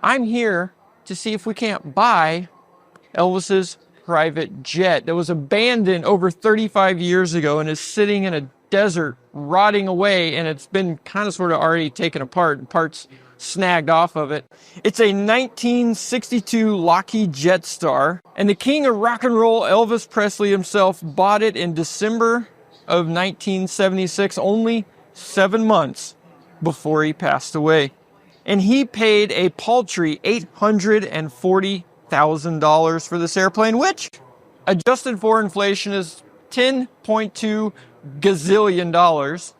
I'm here to see if we can't buy Elvis's private jet that was abandoned over 35 years ago and is sitting in a desert rotting away, and it's been kind of sort of already taken apart and parts snagged off of it. It's a 1962 Lockheed Jetstar, and the king of rock and roll, Elvis Presley himself, bought it in December of 1976, only 7 months before he passed away. And he paid a paltry $840,000 for this airplane, which, adjusted for inflation, is $10.2 gazillion.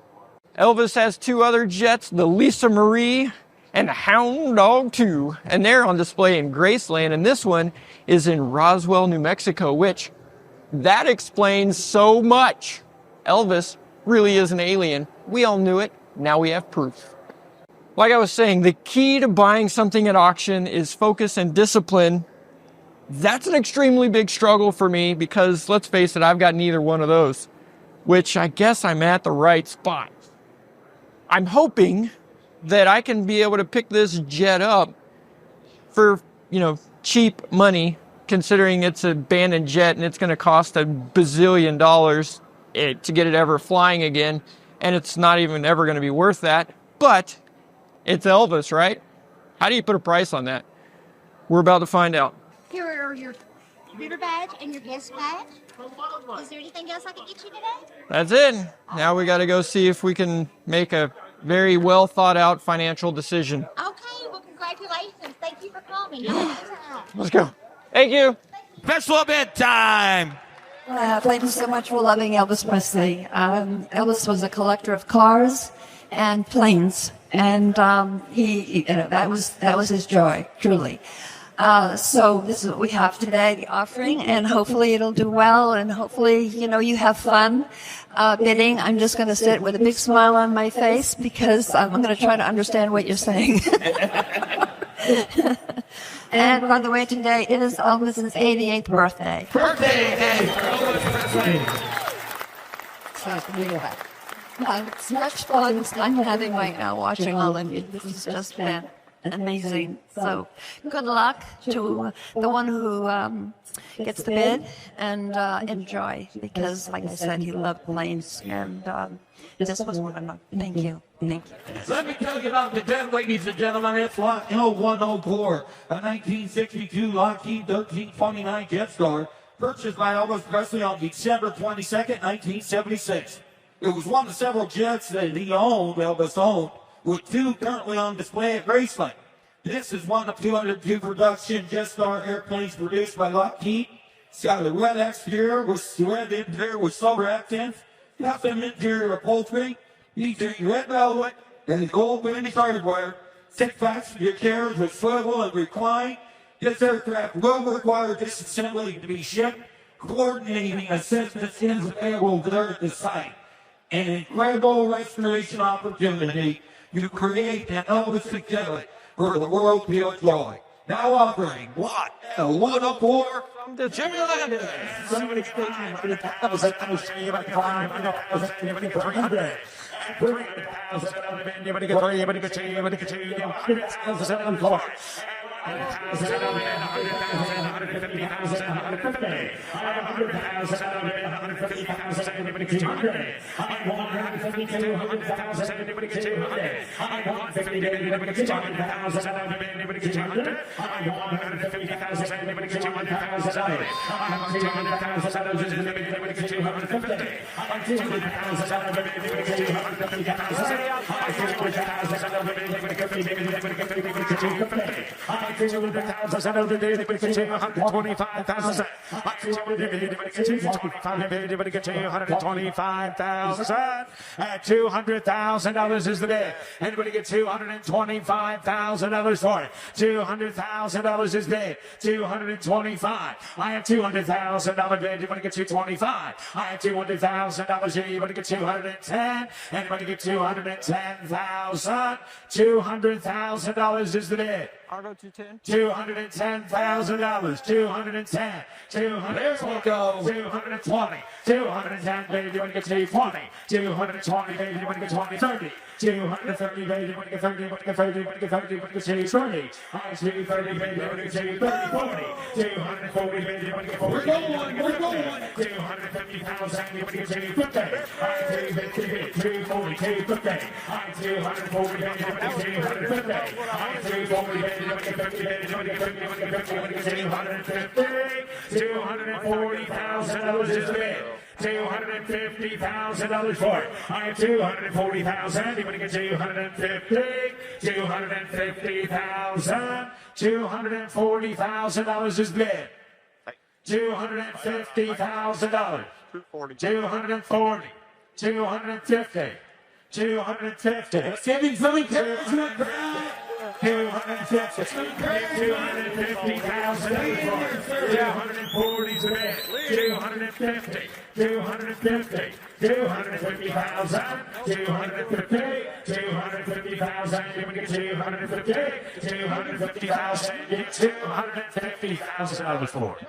Elvis has 2 other jets, the Lisa Marie and the Hound Dog 2, and they're on display in Graceland, and this one is in Roswell, New Mexico, which, that explains so much. Elvis really is an alien. We all knew it. Now we have proof. Like I was saying, the key to buying something at auction is focus and discipline. That's an extremely big struggle for me because, let's face it, I've got neither one of those, which I guess I'm at the right spot. I'm hoping that I can be able to pick this jet up for, cheap money, considering it's an abandoned jet and it's going to cost $1 bazillion to get it ever flying again, and it's not even ever going to be worth that. But it's Elvis, right? How do you put a price on that? We're about to find out. Here are your computer badge and your guest badge. Is there anything else I can get you today? That's it. Now we got to go see if we can make a very well thought out financial decision. Okay, well, congratulations. Thank you for coming. Have a good time. Let's go. Thank you. Special bedtime. Thank you so much for loving Elvis Presley. Elvis was a collector of cars and planes, and that was his joy, truly. So this is what we have today, the offering, and hopefully it'll do well, and hopefully, you have fun bidding. I'm just going to sit with a big smile on my face because I'm going to try to understand what you're saying. And by the way, today is Elvis's 88th birthday. It's much fun as I'm having right now watching all of you. This has just been amazing. So good luck to the one who gets the bid, and enjoy, because like I said, he loved planes, and this was one of them. Thank you. Thank you. Let me tell you about the jet, ladies and gentlemen. It's Lot L104, a 1962 Lockheed 1329 Jetstar, purchased by Elvis Presley on December 22nd, 1976. It was one of several jets that Elvis owned, with 2 currently on display at Graceland. This is one of 202 production Jetstar airplanes produced by Lockheed. It's got a red exterior with red interior with silver accents, custom interior upholstery, featuring red velvet and gold finish hardware, 6 passenger chairs with swivel and recline. This aircraft will require disassembly to be shipped. Coordinating assistance is available there at the site. An incredible restoration opportunity to create an Elvis exhibit for the world to enjoy. Now offering Lot L104 from the Jimmy Land. At $200,000 is the bid. Anybody get $225,000 for it? $200,000 is bid. $225. I have $200,000 bid. Anybody get $225? I have $200,000. Anybody get $210? Anybody get $210,000? $200,000 is the bid. Cargo 210. $210,000. 210. 220. 210, baby, you want to get 220. 220, baby, you want to get 20, 30. 230, baby, you want to get 30, you want to get 30, you want to get 30, you want to get 30, 30. I see 30, baby, you want to get 30, 40. 240, baby, you want to get 40. We're going. 250,000, you want to get 50. I see 240, 250. I 240, baby, you want to get 250. I 240, baby, you want to get 50, baby, you want to get 50, you want to get 50, you want to get 250. $240,000 is the bid. $250,000 for it. I have 240,000. You want to get 250? 250,000. $240,000 is the bid. $250,000. 240. 250. 250. It's getting filling carrots in the ground. 250. 250,000. 240 is the bid. 250. 250. 250,000. 250. 250,000. You want to get 250. 250,000. You get $250,000 for it.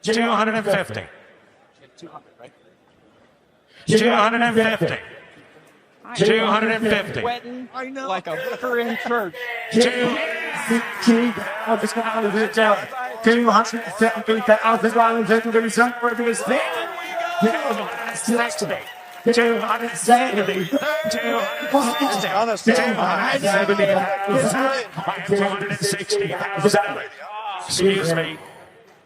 250. 250. 250. Sweating like a vicar in church. 270,000 into the somewhere to his thing. 260. 270. 260,000.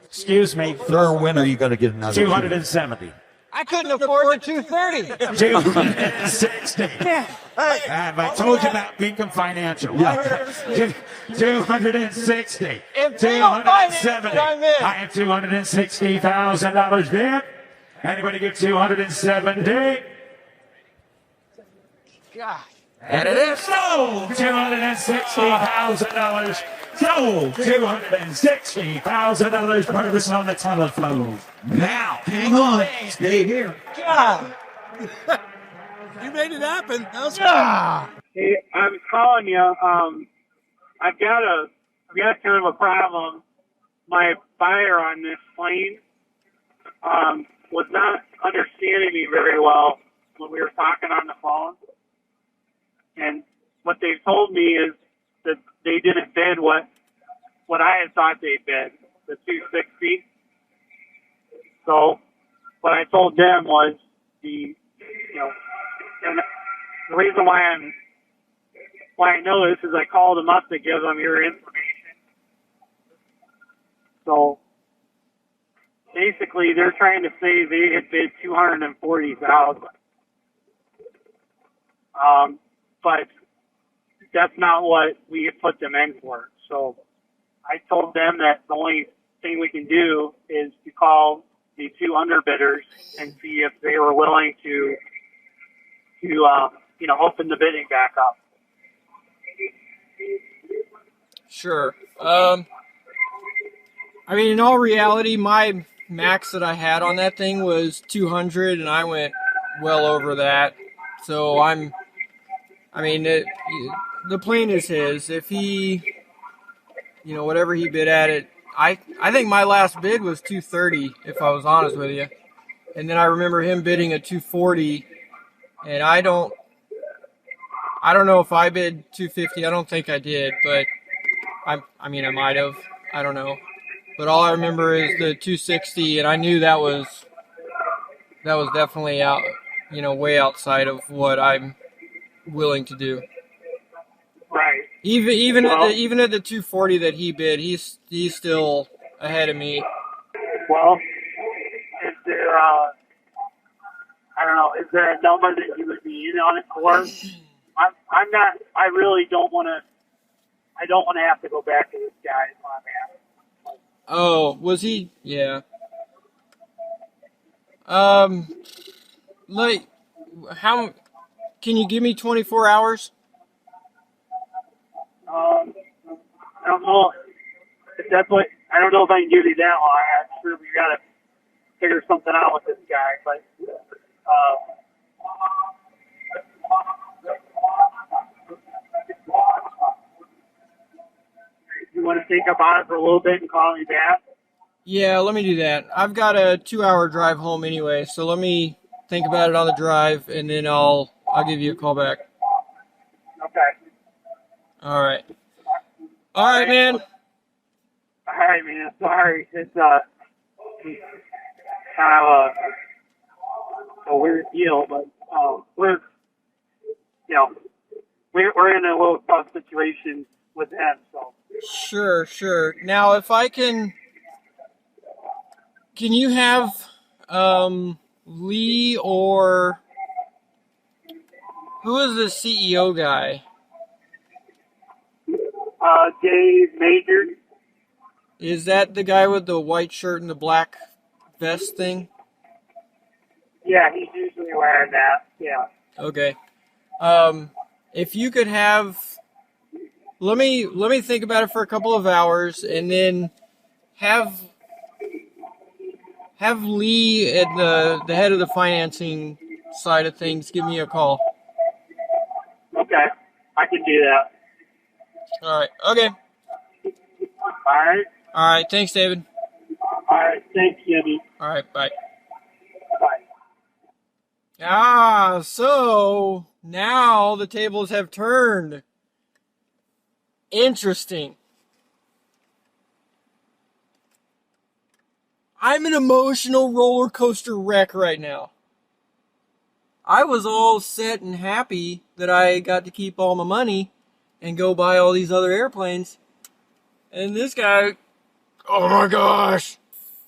Excuse me. Throw a winner, you got to get another. 270. I couldn't afford the 230. 260. I told you about Beacon Financial. 260. If they don't finance it, 270. I'm in. I have $260,000 bid. Anybody get 270? God. And it is sold. $260,000. Sold. $260,000. Purchase on the telephone. Now, hang on. Stay here. God. You made it happen. That was Hey, I was calling you. I've got kind of a problem. My buyer on this plane was not understanding me very well when we were talking on the phone. And what they told me is that they didn't bid what I had thought they bid, the 260. So what I told them was and the reason why I know this is I called them up to give them your information. So basically, they're trying to say they had bid 240,000. But that's not what we had put them in for. So I told them that the only thing we can do is to call the two underbidders and see if they were willing to open the bidding back up. Sure. I mean, in all reality, my max that I had on that thing was 200, and I went well over that. So the plane is his. If he, whatever he bid at it, I think my last bid was 230, if I was honest with you. And then I remember him bidding a 240, and I don't know if I bid 250. I don't think I did, but I might have. I don't know. But all I remember is the 260, and I knew that was definitely out, way outside of what I'm willing to do. Right. Even at the 240 that he bid, he's still ahead of me. Well, is there is there a number that you would be in on it for? I'm not. I really don't want to. I don't want to have to go back to this guy. Is what I'm at. Oh, was he? Yeah. How? Can you give me 24 hours? I don't know if that's what. I don't know if I can give you that long. I'm sure we got to figure something out with this guy, but. want to think about it for a little bit and call me back? Yeah, let me do that. I've got a 2-hour drive home anyway, so let me think about it on the drive, and then I'll give you a call back. Okay. All right. All right, man. All right, man. Sorry. It's kind of a weird deal, but we're in a little tough situation with them. So Sure. Now, if I can you have Lee, or who is the CEO guy? Dave Major. Is that the guy with the white shirt and the black vest thing? Yeah, he's usually wearing that. Yeah. Okay. If you could have, let me think about it for a couple of hours, and then have Lee at the head of the financing side of things give me a call. Okay, I can do that. All right. Okay. All right. All right. Thanks, David. All right. Thanks, Jimmy. All right. Bye. Bye. So now the tables have turned. Interesting. I'm an emotional roller coaster wreck right now. I was all set and happy that I got to keep all my money and go buy all these other airplanes. And this guy, oh my gosh,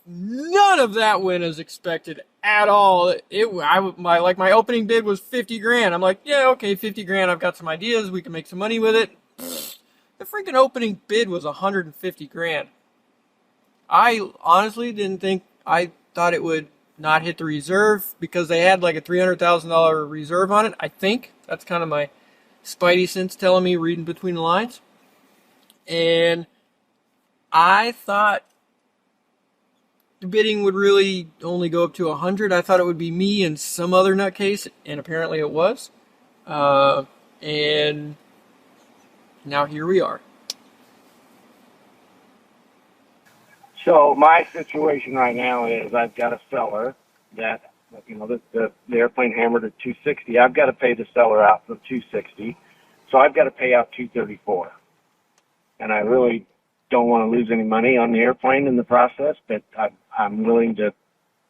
none of that went as expected at all. My opening bid was 50 grand. I'm like, yeah, okay, 50 grand. I've got some ideas. We can make some money with it. The freaking opening bid was 150 grand. I honestly I thought it would not hit the reserve because they had like a $300,000 reserve on it. I think that's kind of my spidey sense telling me, reading between the lines. And I thought the bidding would really only go up to 100. I thought it would be me and some other nutcase, and apparently it was. And now here we are. So my situation right now is I've got a seller that, the airplane hammered at 260. I've got to pay the seller out for 260. So I've got to pay out 234. And I really don't want to lose any money on the airplane in the process, but I'm willing to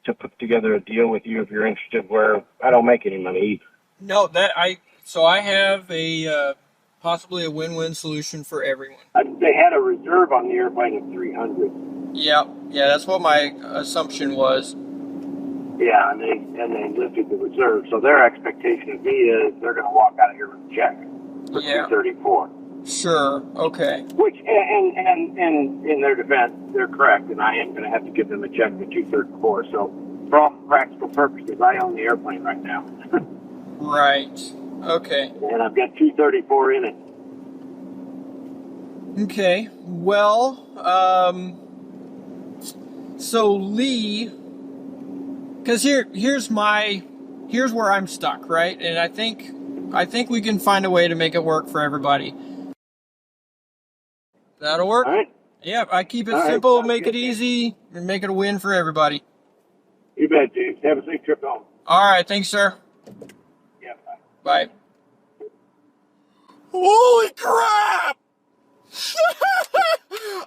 put together a deal with you if you're interested where I don't make any money either. No, so I have a possibly a win-win solution for everyone. They had a reserve on the airplane of 300. Yeah, that's what my assumption was. Yeah, and they lifted the reserve. So their expectation of me is they're going to walk out of here with a check for 234. Sure. Okay. Which, and in their defense, they're correct, and I am going to have to give them a check for 234. So for all practical purposes, I own the airplane right now. Right. Okay. And I've got 234 in it. Okay. Well, so Lee, because here's where I'm stuck, right? And I think we can find a way to make it work for everybody. That'll work? All right. Yeah, I keep it All simple, right. make it easy, and make it a win for everybody. You bet, James. Have a safe trip home. All right, thanks, sir. Yeah, Bye. Holy crap!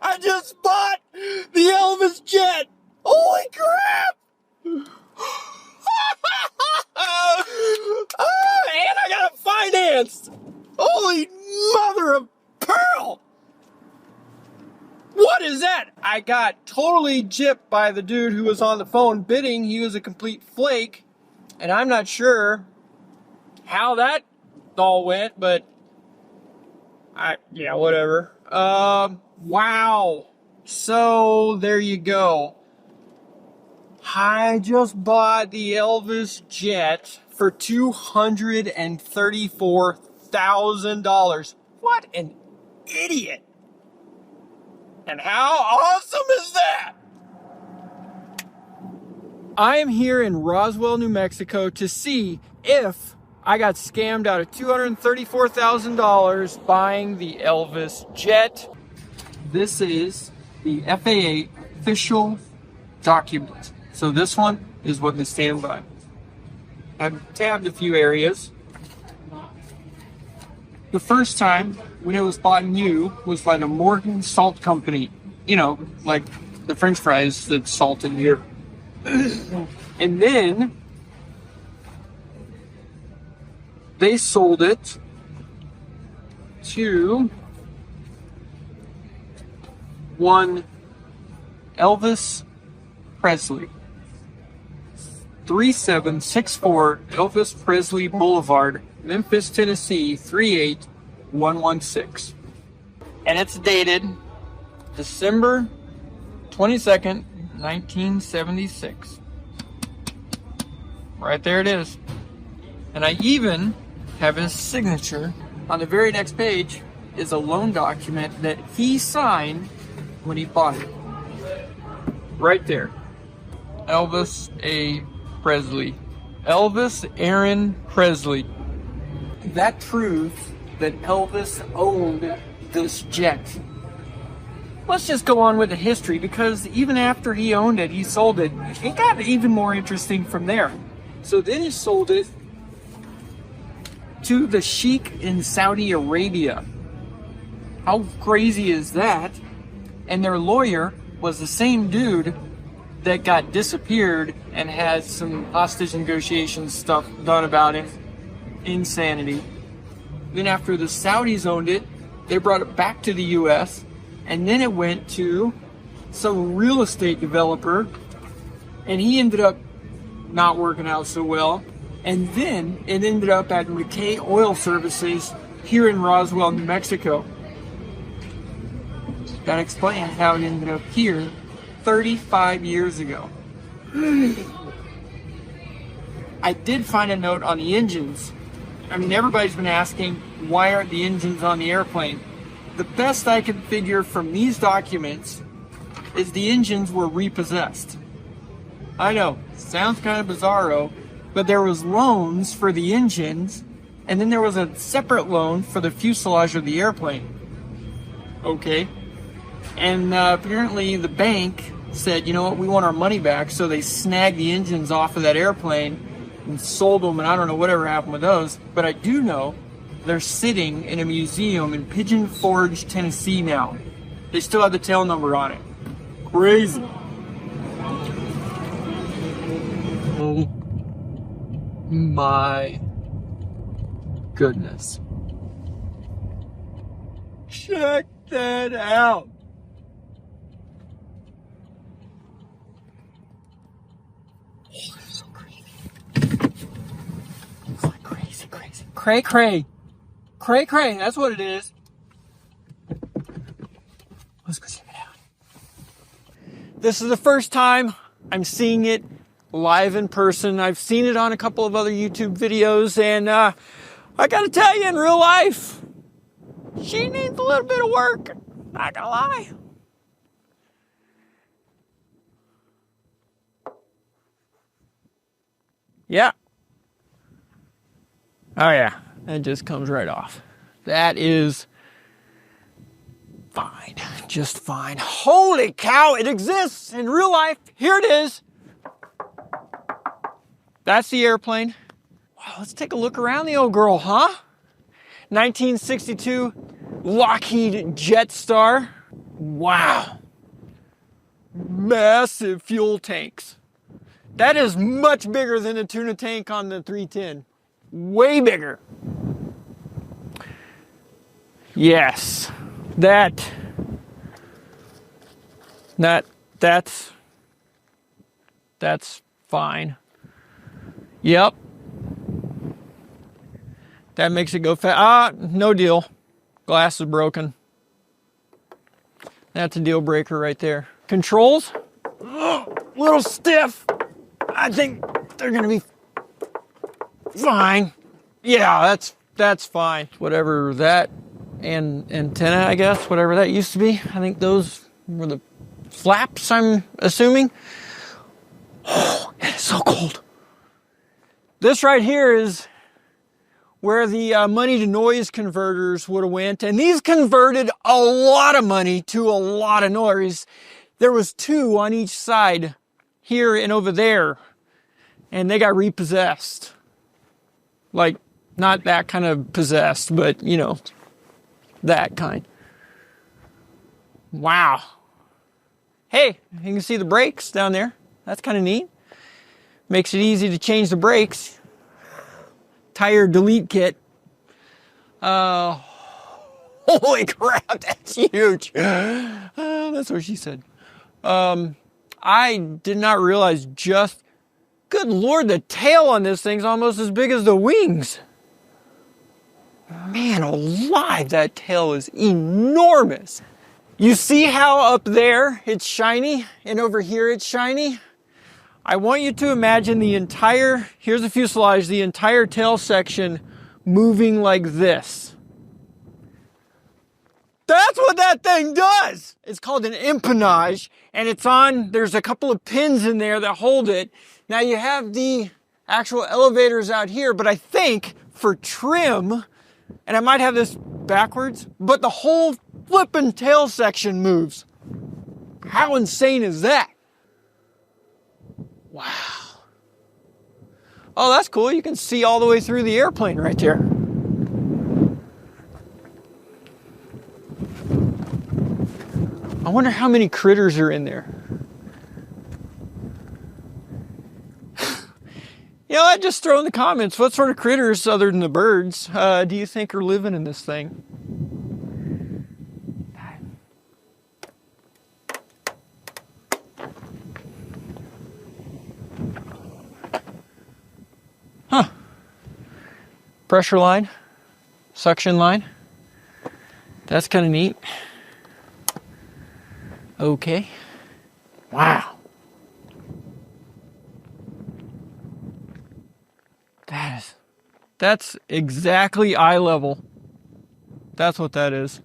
I just bought the Elvis Jet! Holy crap! And I got it financed! Holy mother of pearl! What is that? I got totally gypped by the dude who was on the phone bidding. He was a complete flake, and I'm not sure how that all went, but yeah, whatever. Wow. So there you go. I just bought the Elvis Jet for $234,000. What an idiot. And how awesome is that? I am here in Roswell, New Mexico to see if I got scammed out of $234,000 buying the Elvis Jet. This is the FAA official document. So this one is what they stand by. I've tabbed a few areas. The first time when it was bought new was by the Morgan Salt Company. You know, like the French fries that's salt in here. And then they sold it to one Elvis Presley. 3764 Elvis Presley Boulevard, Memphis, Tennessee 38116. And it's dated December 22nd, 1976. Right there it is. And I even have his signature. On the very next page is a loan document that he signed when he bought it. Right there. Elvis A. Presley. Elvis Aaron Presley. That proves that Elvis owned this jet. Let's just go on with the history, because even after he owned it, he sold it. It got even more interesting from there. So then he sold it to the Sheikh in Saudi Arabia. How crazy is that? And their lawyer was the same dude that got disappeared and had some hostage negotiation stuff done about him. Insanity. Then after the Saudis owned it, they brought it back to the US, and then it went to some real estate developer, and he ended up not working out so well. And then it ended up at McKay Oil Services here in Roswell, New Mexico. That explains how it ended up here 35 years ago. I did find a note on the engines. I mean, everybody's been asking, why aren't the engines on the airplane? The best I can figure from these documents is the engines were repossessed. I know, sounds kind of bizarro, but there was loans for the engines, and then there was a separate loan for the fuselage of the airplane. Okay. And apparently the bank said, you know what, we want our money back, so they snagged the engines off of that airplane and sold them, and I don't know whatever happened with those, but I do know they're sitting in a museum in Pigeon Forge, Tennessee now. They still have the tail number on it. Crazy. Oh my goodness. Check that out. Oh, that's so crazy. It's like crazy, crazy. Cray cray. Cray cray, that's what it is. Let's go check it out. This is the first time I'm seeing it live in person. I've seen it on a couple of other YouTube videos, and I gotta tell you, in real life, she needs a little bit of work. Not gonna lie. Yeah. Oh yeah, it just comes right off. That is fine, just fine. Holy cow, it exists in real life. Here it is. That's the airplane. Wow, let's take a look around the old girl, huh? 1962 Lockheed Jetstar. Wow. Massive fuel tanks. That is much bigger than the tuna tank on the 310. Way bigger. Yes. That's fine. Yep. That makes it go fast. No deal. Glass is broken. That's a deal breaker right there. Controls? Little stiff. I think they're gonna be fine. Yeah, that's fine. Whatever that and antenna, I guess, whatever that used to be. I think those were the flaps, I'm assuming. Oh, it's so cold. This right here is where the money to noise converters would have went, and these converted a lot of money to a lot of noise. There was 2 on each side, here and over there, and they got repossessed. Like, not that kind of possessed, but you know, that kind. Wow. Hey, you can see the brakes down there. That's kind of neat. Makes it easy to change the brakes. Tire delete kit. Holy crap, that's huge. That's what she said. I did not realize just, good Lord, the tail on this thing's almost as big as the wings. Man alive, that tail is enormous. You see how up there it's shiny and over here it's shiny? I want you to imagine the entire, here's the fuselage, the entire tail section moving like this. That's what that thing does! It's called an empennage, and it's on, there's a couple of pins in there that hold it. Now you have the actual elevators out here, but I think for trim, and I might have this backwards, but the whole flippin' tail section moves. How insane is that? Wow. Oh, that's cool. You can see all the way through the airplane right there. I wonder how many critters are in there. You know what? Just throw in the comments, what sort of critters other than the birds do you think are living in this thing? Huh. Pressure line, suction line. That's kind of neat. Okay. Wow. That's exactly eye level. That's what that is.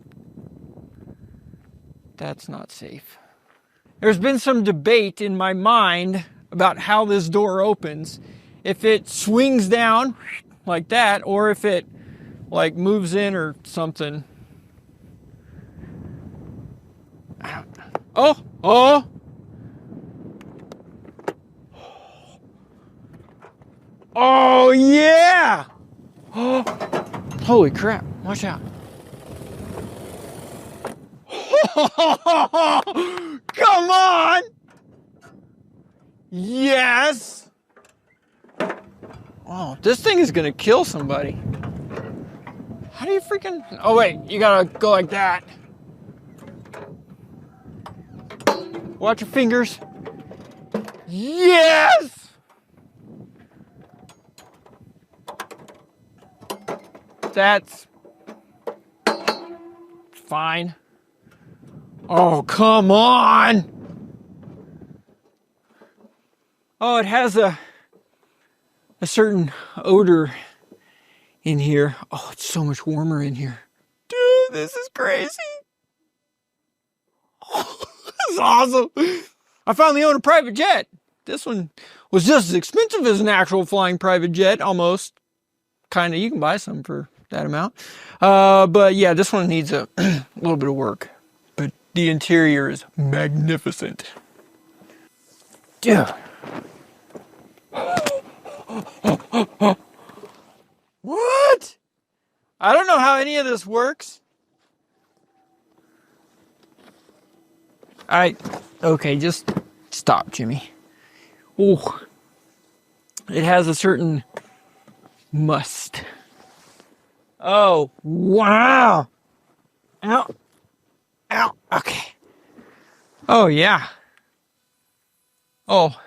That's not safe. There's been some debate in my mind about how this door opens. If it swings down like that, or if it like moves in or something. I don't know. Oh! Oh yeah! Oh, holy crap, watch out. Come on! Yes! Oh, this thing is gonna kill somebody. How do you freaking... Oh wait, you gotta go like that. Watch your fingers. Yes! That's fine. Oh, come on! Oh, it has a certain odor in here. Oh, it's so much warmer in here. Dude, this is crazy. Oh, this is awesome. I finally own a private jet. This one was just as expensive as an actual flying private jet, almost. Kind of, you can buy some for that amount. But yeah, this one needs a little bit of work. But the interior is magnificent. Dude. What? I don't know how any of this works. Okay, just stop, Jimmy. Oh, it has a certain must. Oh, wow. Ow. Ow. Okay. Oh, yeah. Oh,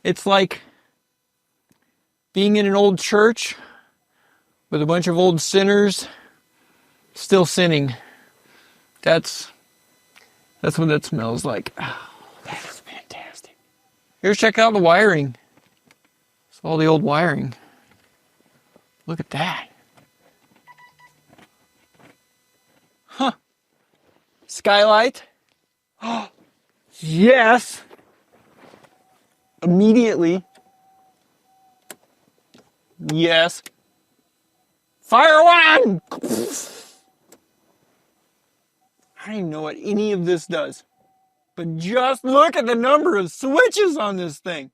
it's like being in an old church with a bunch of old sinners still sinning. That's what that smells like. Oh, that is fantastic. Here's check out the wiring. It's all the old wiring. Look at that. Huh. Skylight. Oh, yes. Immediately. Yes. Fire one! I don't even know what any of this does. But just look at the number of switches on this thing.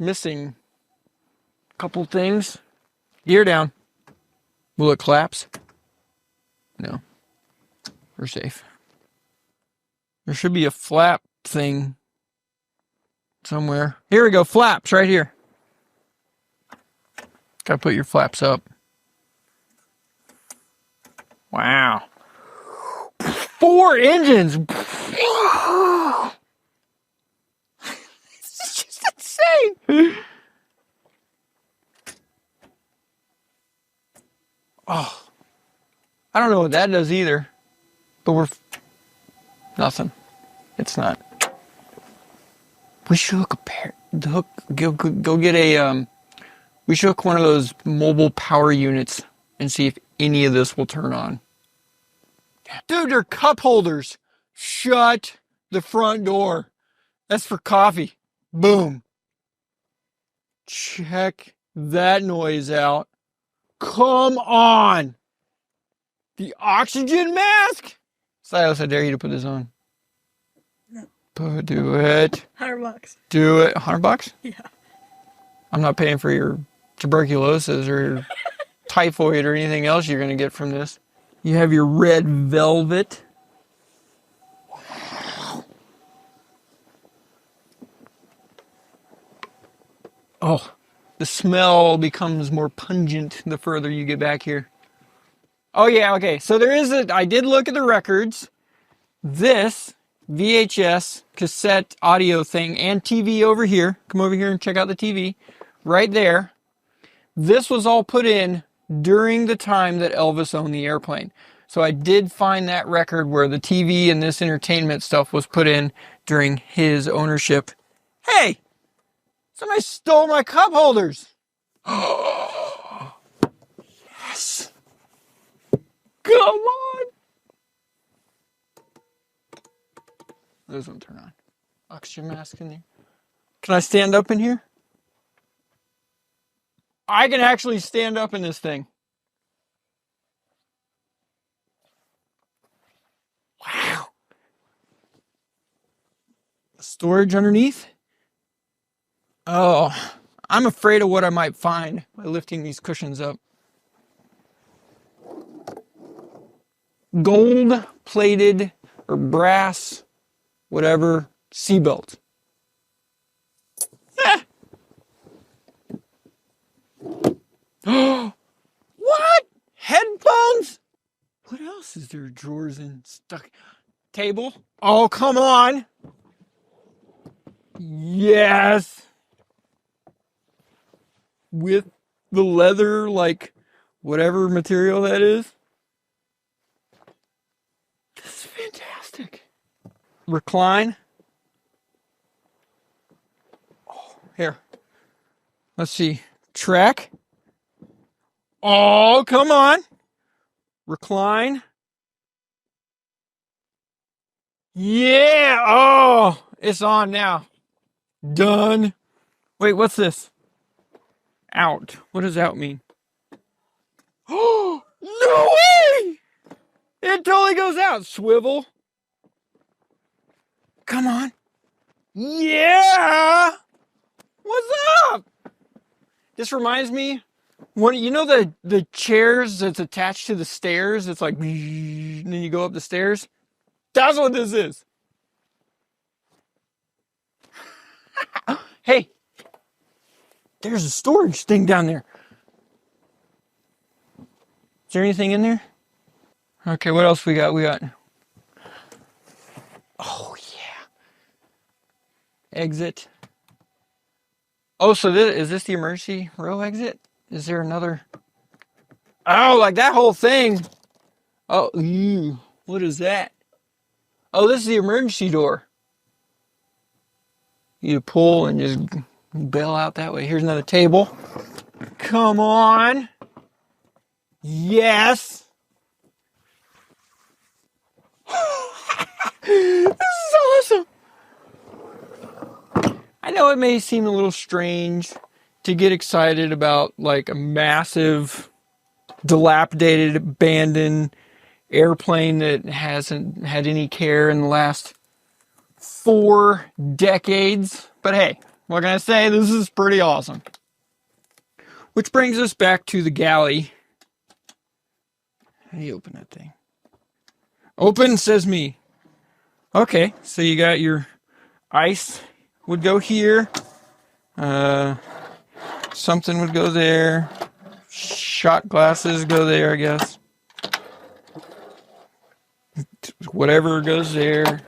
Missing a couple things. Gear down. Will it collapse? No. We're safe. There should be a flap thing somewhere. Here we go. Flaps right here. Gotta put your flaps up. Wow. 4 engines. It's just insane. Oh. I don't know what that does either. But we're... Nothing. It's not. We should hook a pair... The hook... Go get a... We should hook one of those mobile power units and see if any of this will turn on. Dude, they're cup holders. Shut the front door. That's for coffee. Boom. Check that noise out. Come on. The oxygen mask? Silas, I dare you to put this on. No. Do it. $100. Do it. $100? Yeah. I'm not paying for your tuberculosis or your typhoid or anything else you're going to get from this. You have your red velvet. Wow. Oh, the smell becomes more pungent the further you get back here. Oh yeah, okay. So there is I did look at the records. This VHS cassette audio thing and TV over here. Come over here and check out the TV. Right there. This was all put in during the time that Elvis owned the airplane. So I did find that record where the TV and this entertainment stuff was put in during his ownership. Hey! Somebody stole my cup holders! Yes! Come on! Those won't turn on. Oxygen mask in there. Can I stand up in here? I can actually stand up in this thing. Wow. Storage underneath? Oh, I'm afraid of what I might find by lifting these cushions up. Gold-plated or brass, whatever, seatbelt. What? Headphones? What else is there? Drawers and stuck. Table? Oh, come on. Yes. With the leather, like, whatever material that is. This is fantastic. Recline. Oh, here. Let's see. Track. Oh, come on. Recline. Yeah. Oh, it's on now. Done. Wait, what's this? Out. What does out mean? Oh, no way! It totally goes out. Swivel. Come on. Yeah. What's up? This reminds me, you know the chairs that's attached to the stairs? It's like, and then you go up the stairs. That's what this is. Hey, there's a storage thing down there. Is there anything in there? Okay, what else we got? Oh, yeah. Exit. Oh, so is this the emergency row exit? Is there another? Oh, like that whole thing. Oh, ew. What is that? Oh, this is the emergency door. You pull and just bail out that way. Here's another table. Come on. Yes. This is awesome. I know it may seem a little strange to get excited about like a massive, dilapidated, abandoned airplane that hasn't had any care in the last 4 decades. But hey, what can I say? This is pretty awesome. Which brings us back to the galley. How do you open that thing? Open, says me. Okay, so you got your ice would go here. Something would go there. Shot glasses go there, I guess. Whatever goes there.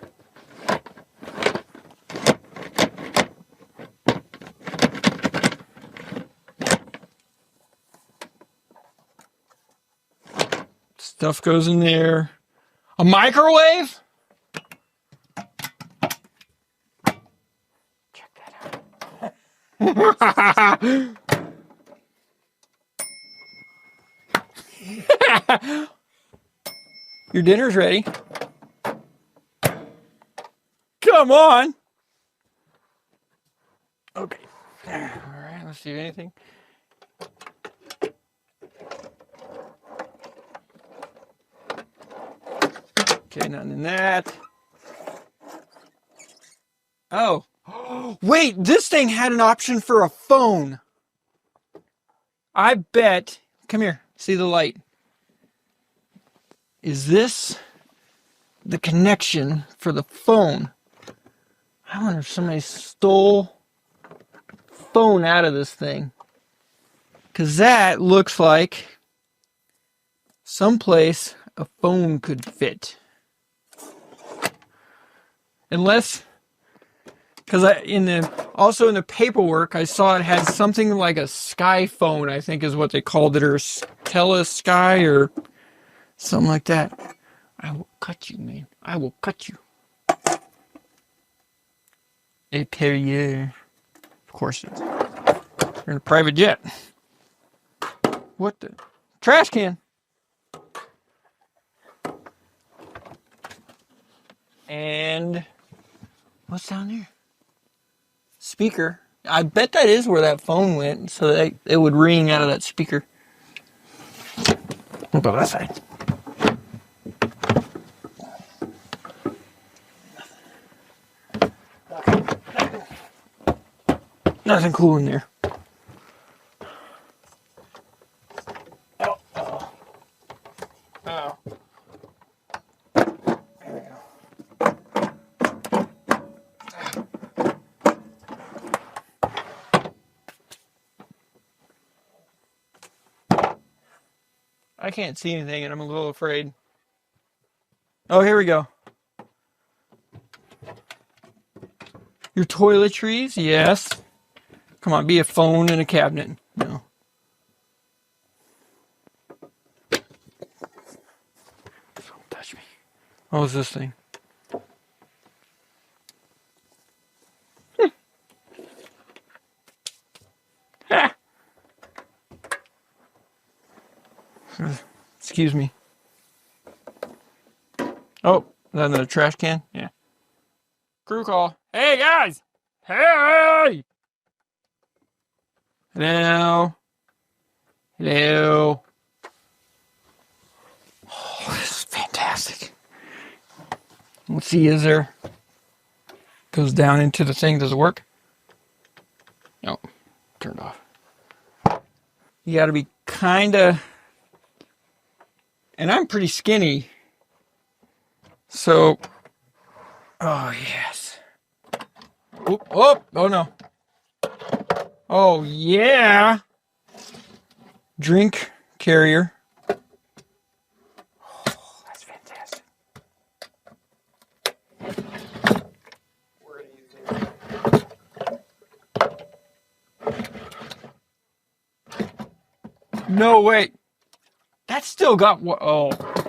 Stuff goes in there. A microwave? Check that out. Your dinner's ready. Come on. Okay. All right, let's see anything. Okay, nothing in that. Oh. Wait, this thing had an option for a phone. I bet. Come here. See the light. Is this the connection for the phone? I wonder if somebody stole phone out of this thing. Because that looks like someplace a phone could fit. Unless, because also in the paperwork, I saw it had something like a Sky phone, I think is what they called it, or Telesky, or something like that. I will cut you, man. I will cut you. A Perrier. Of course it is. You're in a private jet. What the? Trash can. And what's down there? Speaker. I bet that is where that phone went, so that it would ring out of that speaker. What about that side? Nothing cool in there. Oh. There we go. I can't see anything and I'm a little afraid. Oh, here we go. Your toiletries, yes. Come on, be a phone in a cabinet. No. Don't touch me. What was this thing? Ah. Excuse me. Oh, is that another trash can? Yeah. Crew call. Hey, guys! Hey! Hello? Hello? Oh, this is fantastic. Let's see, is there... Goes down into the thing. Does it work? No. Turned off. You gotta be kinda... And I'm pretty skinny. So... Oh, yes. Oop, oh, oh no. Oh, yeah. Drink carrier. Oh, that's fantastic. We're going to use it. No, wait. That's still got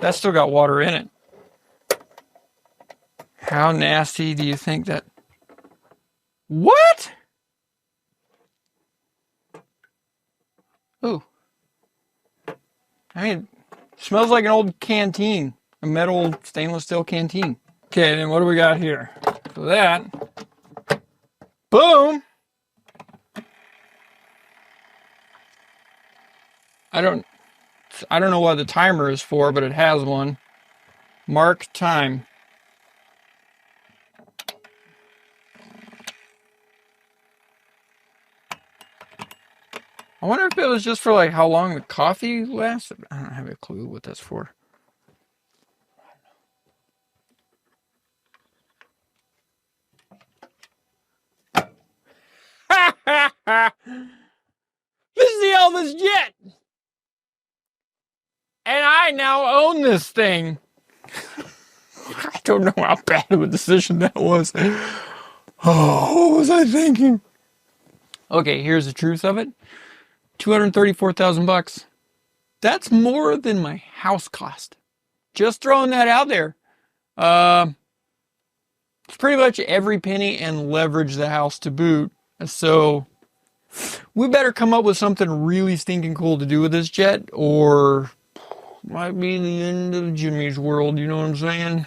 that's still got water in it. How nasty do you think that? What? Ooh. I mean, smells like an old canteen. a metal stainless steel canteen. Okay, then what do we got here? So that, boom. I don't know what the timer is for, but it has one. Mark time. I wonder if it was just for like how long the coffee lasted. I don't have a clue what that's for. This is the Elvis Jet. And I now own this thing. I don't know how bad of a decision that was. Oh, what was I thinking? Okay, here's the truth of it. $234,000. That's more than my house cost. Just throwing that out there. It's pretty much every penny and leverage the house to boot. So we better come up with something really stinking cool to do with this jet, or might be the end of Jimmy's world, you know what I'm saying?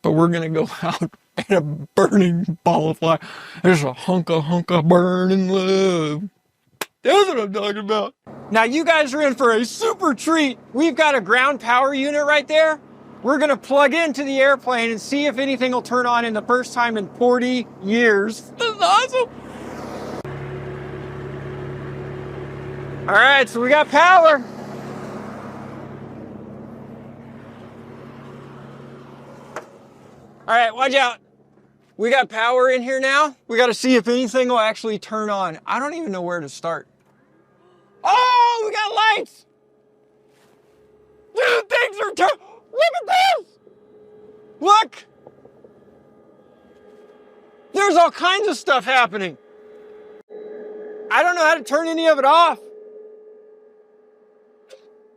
But we're gonna go out in a burning ball of fire. There's a hunk of burning love. That's what I'm talking about. Now you guys are in for a super treat. We've got a ground power unit right there. We're gonna plug into the airplane and see if anything will turn on in the first time in 40 years. This is awesome. All right, so we got power. All right, watch out. We got power in here now. We got to see if anything will actually turn on. I don't even know where to start. Oh, we got lights. Dude, things are turning. Look at this. Look. There's all kinds of stuff happening. I don't know how to turn any of it off.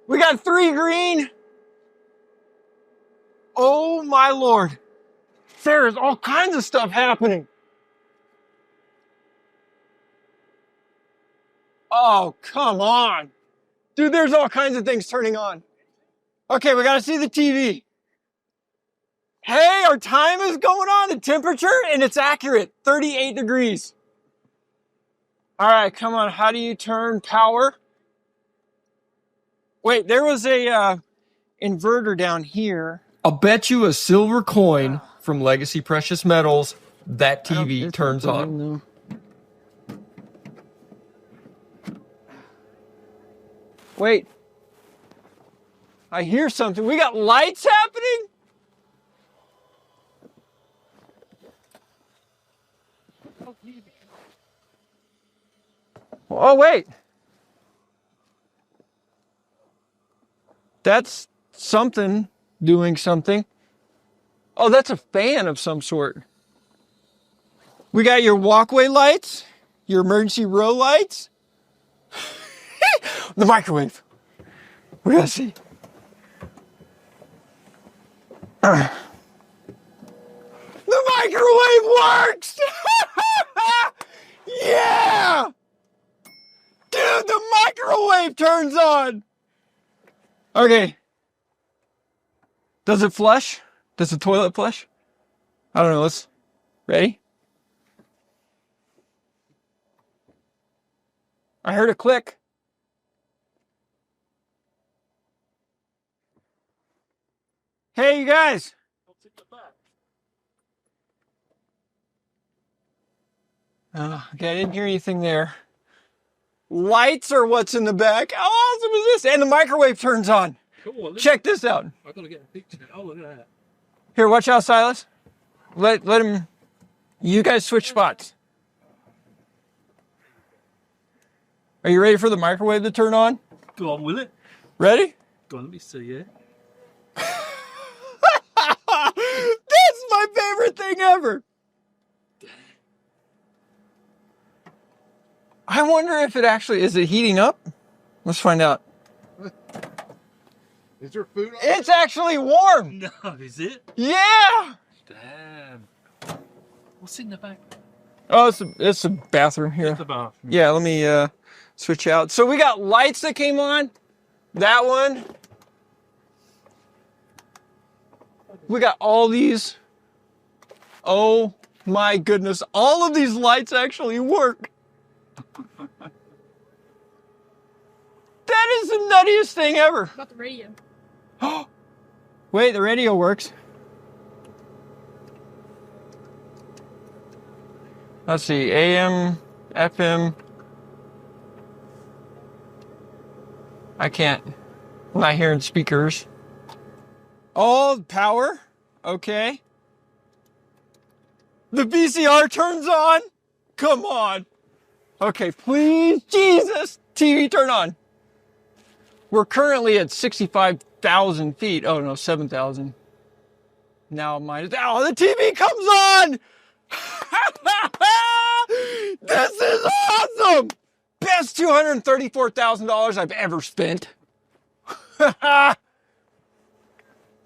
We got 3 green. Oh my Lord. There's all kinds of stuff happening. Oh, come on. Dude, there's all kinds of things turning on. Okay, we gotta see the TV. Hey, our time is going on, the temperature, and it's accurate, 38 degrees. All right, come on, how do you turn power? Wait, there was a inverter down here. I'll bet you a silver coin from Legacy Precious Metals that TV turns on. Wait, I hear something. We got lights happening? Oh, wait. That's something doing something. Oh, that's a fan of some sort. We got your walkway lights, your emergency row lights, the microwave. We gotta see. The microwave works! Yeah! Dude, the microwave turns on! Okay. Does it flush? Does the toilet flush? I don't know. Let's. Ready? I heard a click. Hey, you guys. Okay, I didn't hear anything there. Lights are what's in the back. How awesome is this? And the microwave turns on. Cool. Check this out. I'm gonna get a picture. Oh, look at that. Here, watch out, Silas. Let him. You guys switch spots. Are you ready for the microwave to turn on? Go on, will it? Ready? Go on, let me see, yeah. That's my favorite thing ever. I wonder if it actually, is it heating up? Let's find out. Is there food on It's actually warm. No, is it? Yeah. Damn. What's in the back? Oh, it's a bathroom here. It's the bathroom. Yeah, let me switch out. So we got lights that came on. That one. We got all these. Oh my goodness. All of these lights actually work. That is the nuttiest thing ever. What about the radio? Wait, the radio works. Let's see, AM, FM. I can't. I'm not hearing speakers. Oh, power. Okay. The VCR turns on. Come on. Okay, please, Jesus. TV, turn on. We're currently at 65,000 feet. Oh, no, 7,000. Now mine is. Oh, the TV comes on. This is awesome. Best $234,000 I've ever spent. How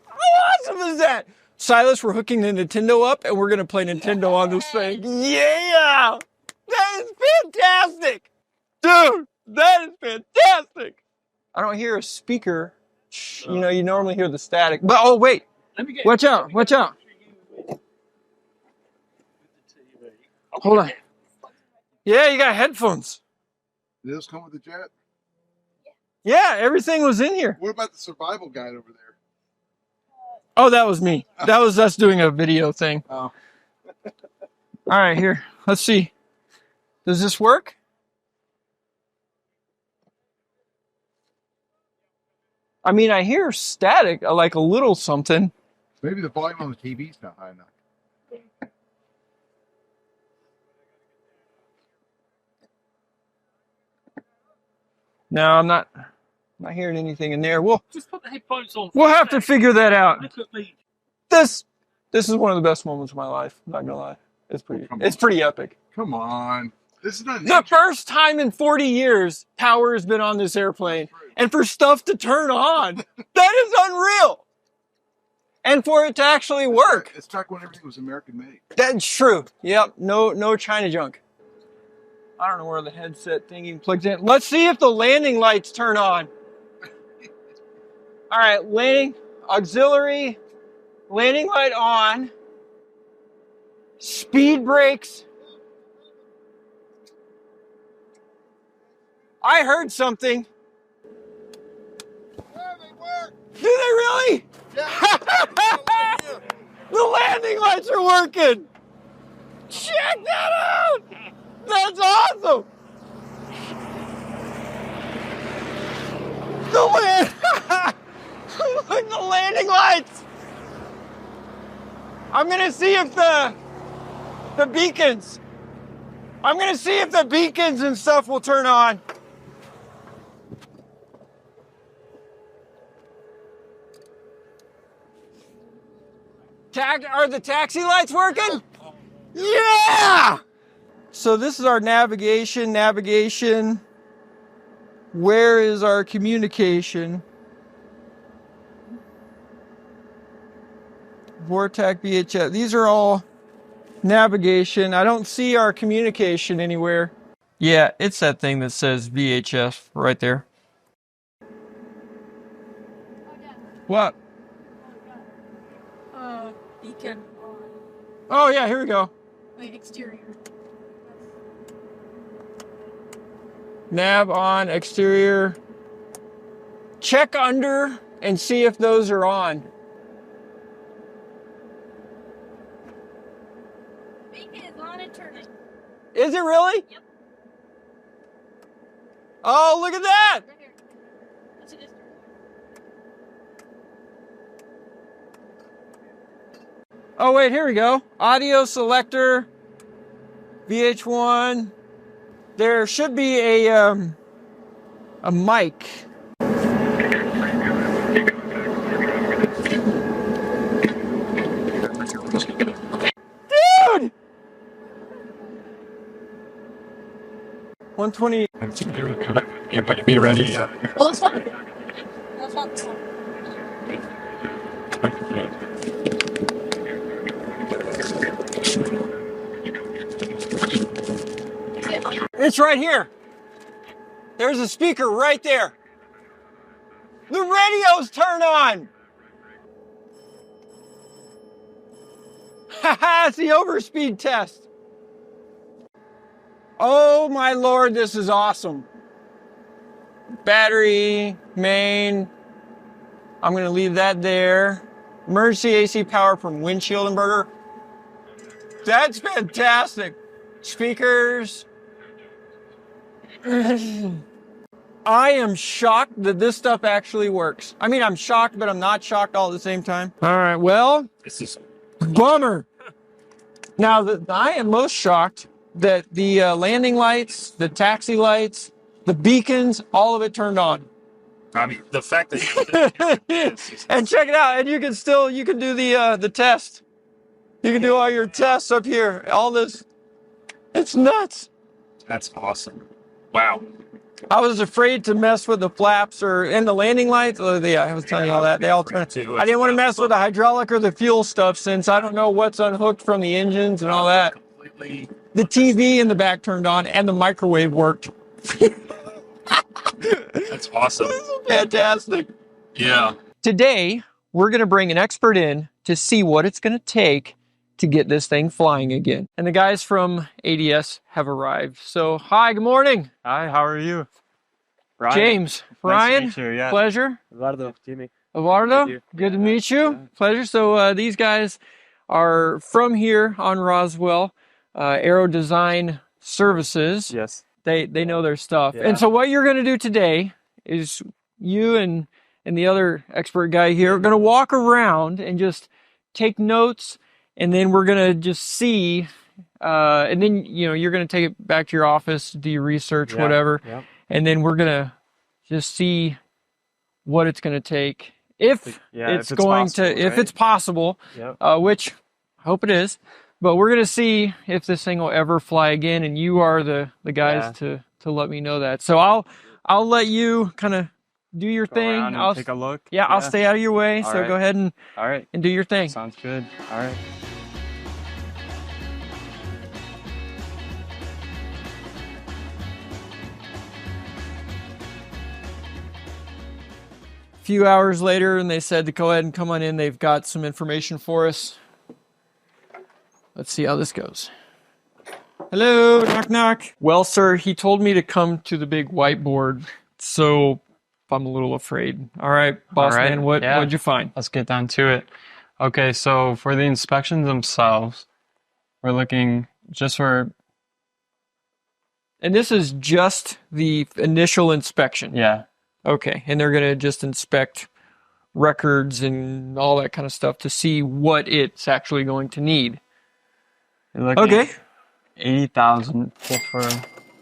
awesome is that? Silas, we're hooking the Nintendo up and we're going to play Nintendo on this thing. Yeah! That is fantastic! Dude, that is fantastic! I don't hear a speaker. You know, you normally hear the static. But, oh, wait. Watch out, watch out. Hold on. Yeah, you got headphones. Did those come with the jet? Yeah, everything was in here. What about the survival guide over there? Oh, that was me. That was us doing a video thing. Oh. All right, here. Let's see. Does this work? I mean, I hear static, like a little something. Maybe the volume on the TV's not high enough. No, I'm not hearing anything in there. Just put the headphones on. We'll have to figure that out. Look at me. This is one of the best moments of my life. I'm not gonna lie. It's pretty epic. Come on. This is not The first time in 40 years power has been on this airplane. And for stuff to turn on, that is unreal. And for it to actually work. It's back when everything was American made. That's true. Yep. No China junk. I don't know where the headset thing even plugs in. Let's see if the landing lights turn on. All right, landing, auxiliary, landing light on. Speed brakes. I heard something. Yeah, they work. Do they really? Yeah. The landing lights are working. Check that out. That's awesome. Look, the landing lights. I'm gonna see if the beacons. I'm gonna see if the beacons and stuff will turn on. Are the taxi lights working? Yeah! So this is our navigation. Where is our communication? Vortac, VHF. These are all navigation. I don't see our communication anywhere. Yeah, it's that thing that says VHF right there. What? Beacon. Oh yeah, here we go. Wait, exterior. Nav on, exterior. Check under and see if those are on. Beacon is on and turning. Is it really? Yep. Oh, look at that! Right here. That's a distance. Oh wait, here we go. Audio selector, VH1. There should be a mic. Dude! 120. Can't be ready. Well, that's fine. That's fine. It's right here. There's a speaker right there. The radios turn on. It's the overspeed test. Oh my Lord, this is awesome. Battery, main. I'm going to leave that there. Emergency AC power from windshield inverter. That's fantastic. Speakers. I am shocked that this stuff actually works. I mean, I'm shocked, but I'm not shocked all at the same time. All right, well, This is bummer. Now, I am most shocked that the landing lights, the taxi lights, the beacons, all of it turned on. I mean, the fact that And check it out, and you can do the test. You can do all your tests up here. All this, it's nuts. that's awesome. Wow. I was afraid to mess with the flaps and the landing lights. Oh, yeah, I was telling you all that. They all turn. I didn't want to mess with the hydraulic or the fuel stuff since I don't know what's unhooked from the engines and all that. Completely. The TV in the back turned on and the microwave worked. That's awesome. This is fantastic. Yeah. Today, we're going to bring an expert in to see what it's going to take to get this thing flying again. And the guys from ADS have arrived. So, hi, good morning. Hi, how are you? Ryan. James, Nice Ryan, to meet you, yeah. pleasure. Eduardo, Jimmy. Eduardo, Good good to meet you. Pleasure. So these guys are from here on Roswell, Aero Design Services. Yes. They know their stuff. Yeah. And so what you're going to do today is you and the other expert guy here are going to walk around and just take notes, and then we're going to just see, and then, you're going to take it back to your office, do your research, Yeah. whatever. Yep. And then we're going to just see what it's going to take if it's going possible, to, if right? it's possible, Yep. which I hope it is. But we're going to see if this thing will ever fly again, and you are the guys to let me know that. So I'll let you kind of do your Go thing. around and I'll take a look. Yeah, I'll stay out of your way. All So right. go ahead and All right. do your thing. Sounds good. All right. A few hours later, and they said to go ahead and come on in. They've got some information for us. Let's see how this goes. Hello, knock knock. Well, sir, he told me to come to the big whiteboard, so I'm a little afraid. All right, boss right, man, what'd you find? Let's get down to it. Okay, so for the inspections themselves, we're looking just for, And this is just the initial inspection. yeah, Okay, and they're gonna just inspect records and all that kind of stuff to see what it's actually going to need. you're looking Okay. at 80,000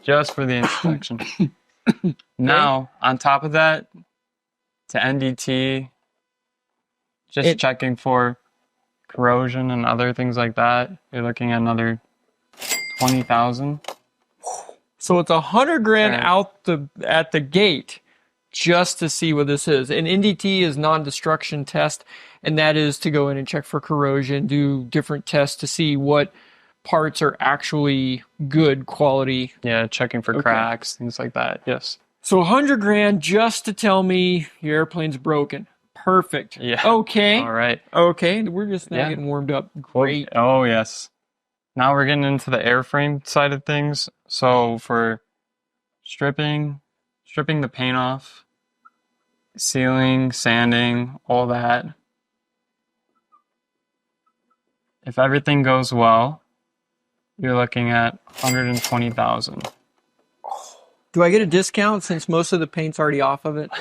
just for the inspection. Now, on top of that, to NDT, just checking for corrosion and other things like that, you're looking at another 20,000. So it's $100 grand Right. out at the gate just to see what this is. And NDT is non-destruction test, and that is to go in and check for corrosion, do different tests to see what parts are actually good quality. Yeah, checking for Okay. cracks, things like that. Yes. So $100 grand just to tell me your airplane's broken. Perfect. Yeah. Okay. All right. Okay. We're just now Yeah. getting warmed up. Great. Oh, yes. Now we're getting into the airframe side of things. So for stripping the paint off, sealing, sanding, all that. If everything goes well, you're looking at 120,000. Do I get a discount since most of the paint's already off of it?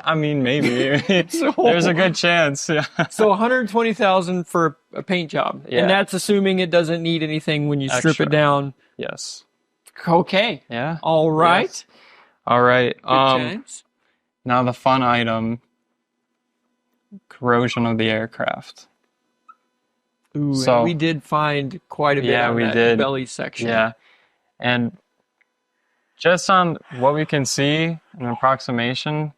I mean, maybe. There's a good chance. Yeah. So 120,000 for a paint job. Yeah. And that's assuming it doesn't need anything when you strip Extra. it down. Yes. Okay. Yeah. All right. Yes. All right. Good times. Now the fun item, corrosion of the aircraft. Ooh, So- and we did find quite a bit Yeah, on we that did. belly section. Yeah. And just on what we can see, an approximation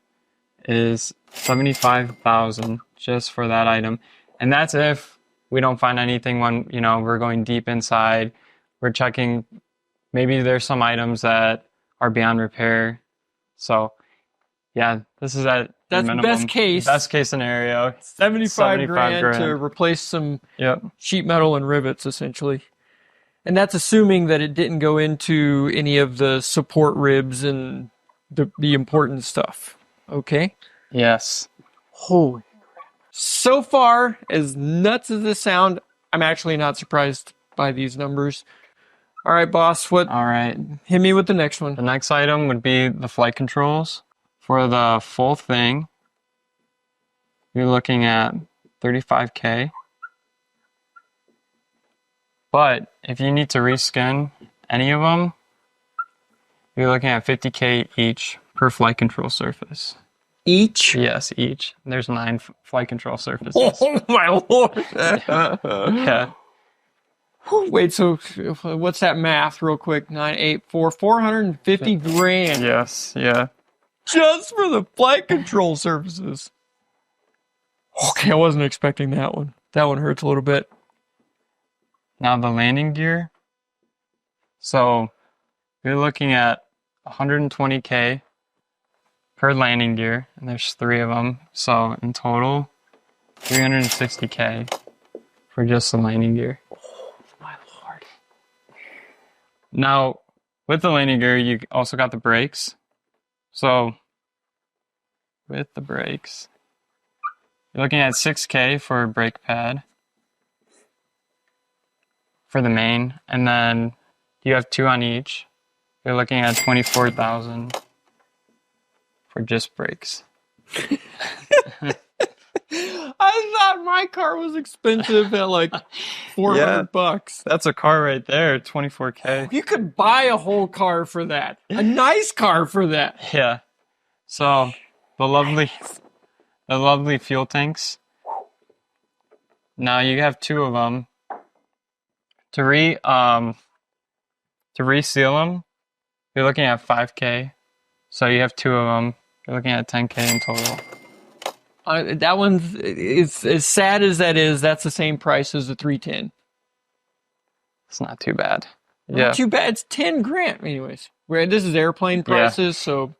is 75,000 just for that item. And that's if we don't find anything when, we're going deep inside. We're checking, maybe there's some items that are beyond repair. So Yeah, this is at That's minimum. best case. Best case scenario. 75 grand to replace some sheet metal and rivets, essentially. And that's assuming that it didn't go into any of the support ribs and the important stuff. Okay? Yes. Holy. So far, as nuts as this sound, I'm actually not surprised by these numbers. All right, boss, All right. hit me with the next one. The next item would be the flight controls. For the full thing, you're looking at $35K. But if you need to reskin any of them, you're looking at $50K each per flight control surface. Each? Yes, each. There's 9 flight control surfaces. Oh my lord! Yeah. Wait, so what's that math real quick? 450 grand. Yes, yeah. Just for the flight control surfaces. Okay, I wasn't expecting that one. That one hurts a little bit. Now the landing gear. So you're looking at $120K per landing gear, and there's 3 of them. So in total, $360K for just the landing gear. Oh my lord. Now, with the landing gear, you also got the brakes. So with the brakes, you're looking at $6K for a brake pad for the main, and then you have 2 on each. You're looking at $24,000 for just brakes. I thought my car was expensive at like $400. That's a car right there, $24K. You could buy a whole car for that. A nice car for that. Yeah. So the lovely fuel tanks. Now you have 2 of them. To reseal them, you're looking at $5K. So you have 2 of them. You're looking at $10K in total. That one's, it's as sad as that is, that's the same price as the 310. It's not too bad. Not too bad. It's 10 grand. Anyways, this is airplane prices, so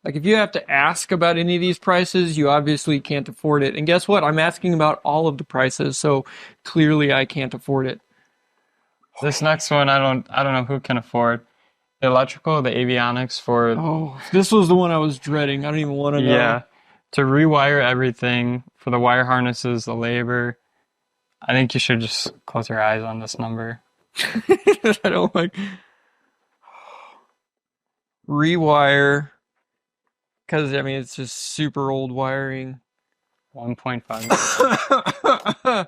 like if you have to ask about any of these prices, you obviously can't afford it. And guess what? I'm asking about all of the prices, so clearly I can't afford it. This next one, I don't know who can afford. The electrical, the avionics for... Oh, this was the one I was dreading. I don't even want to know. Yeah. To rewire everything, for the wire harnesses, the labor, I think you should just close your eyes on this number. I don't like... Rewire. Because, I mean, it's just super old wiring. 1.5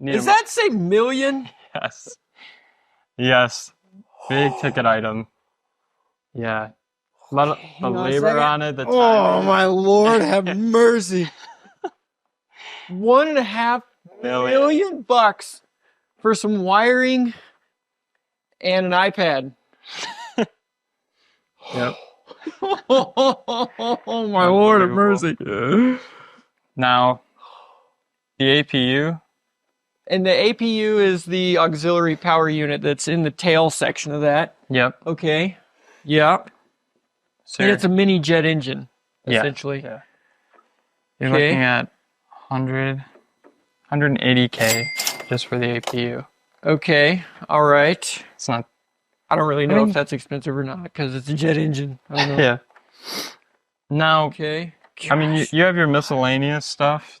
Does that say million? Yes. Yes. Big ticket item. Yeah. A lot of the labor on it, the time. Oh, my Lord, have mercy. $1.5 million for some wiring and an iPad. Yep. Oh, my Lord, have mercy. Now, the APU. And the APU is the auxiliary power unit that's in the tail section of that. Yep. Okay. Yep. So and it's a mini jet engine, essentially. Yeah. You're looking at 180K just for the APU. Okay. All right. It's not... I don't really know if that's expensive or not because it's a jet engine. I don't know. Yeah. Now, okay. I mean, you have your miscellaneous stuff.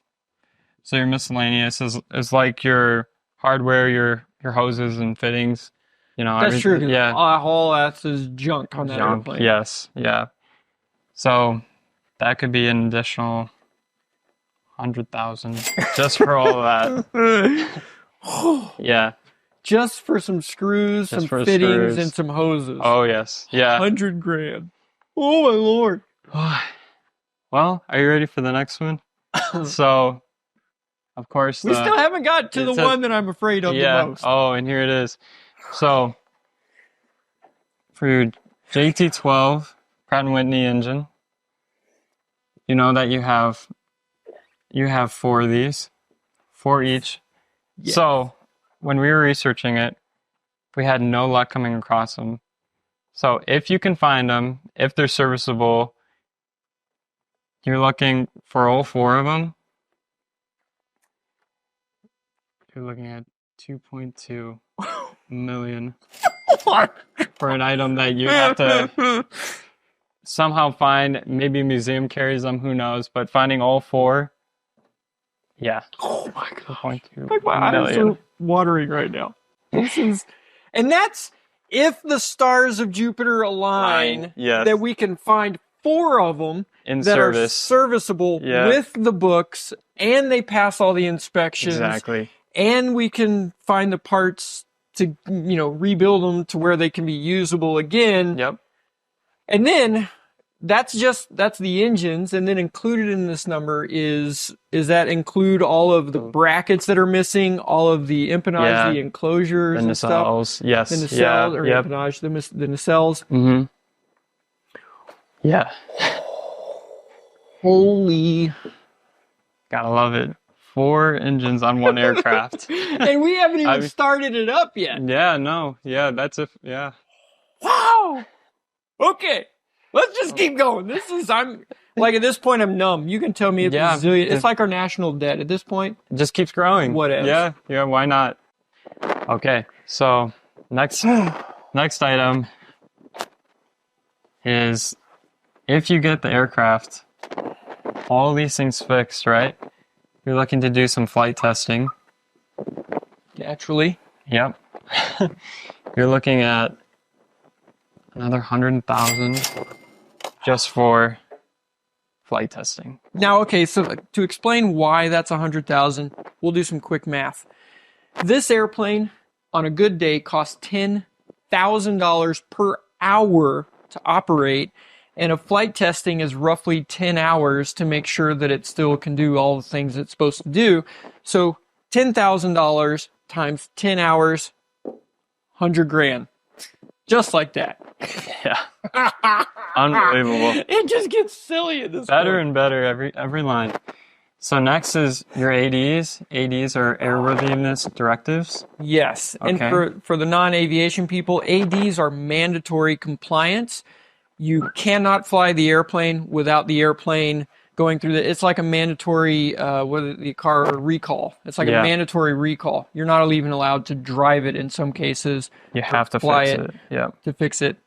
So your miscellaneous is like your hardware, your hoses and fittings. You know, that's true. Yeah. All that's is junk on that airplane. Yes. Yeah. So that could be an additional 100,000 just for all of that. Yeah. Just for some screws, some fittings, and some hoses. Oh yes. Yeah. 100 grand. Oh my Lord. Well, are you ready for the next one? So, of course, we still haven't got to the one that I'm afraid of the most. Oh, and here it is. So, for your JT12 Pratt & Whitney engine, you know that you have 4 of these, 4 each. Yeah. So, when we were researching it, we had no luck coming across them. So, if you can find them, if they're serviceable, you're looking for all 4 of them. You're looking at 2.2 million for an item that you have to somehow find. Maybe a museum carries them, who knows? But finding all 4, yeah. Oh my god. 2.2 Like my eyes million. are watering right now. And that's if the stars of Jupiter align, yes. that we can find 4 of them In that are service. serviceable Yeah. with the books, and they pass all the inspections. Exactly. And we can find the parts to, rebuild them to where they can be usable again. Yep. And then that's the engines. And then included in this number is that include all of the brackets that are missing, all of the empennage, the enclosures, The and stuff. nacelles. Yes. The nacelles, or Yep. empennage, the nacelles. Mm-hmm. Yeah. Holy. Gotta love it. 4 engines on one aircraft. And we haven't even started it up yet. Yeah, no. Yeah, yeah. Wow. Okay. Let's just keep going. At this point, I'm numb. You can tell me it's a zillion. It's like our national debt at this point. It just keeps growing. Whatever. Yeah, why not? Okay, so next item is if you get the aircraft, all these things fixed, right? You're looking to do some flight testing. Naturally. Yep. You're looking at another 100,000 just for flight testing. Now, okay, so to explain why that's 100,000, we'll do some quick math. This airplane, on a good day, costs $10,000 per hour to operate, and a flight testing is roughly 10 hours to make sure that it still can do all the things it's supposed to do. So $10,000 times 10 hours, 100 grand. Just like that. Yeah. Unbelievable. It just gets silly at this Better point. and better every line. So next is your ADs. ADs are airworthiness directives. Yes. Okay. And for the non-aviation people, ADs are mandatory compliance. You cannot fly the airplane without the airplane going through it's like a mandatory the car recall. It's like a mandatory recall. You're not even allowed to drive it in some cases. You have to fly fix it. Yeah. To fix it.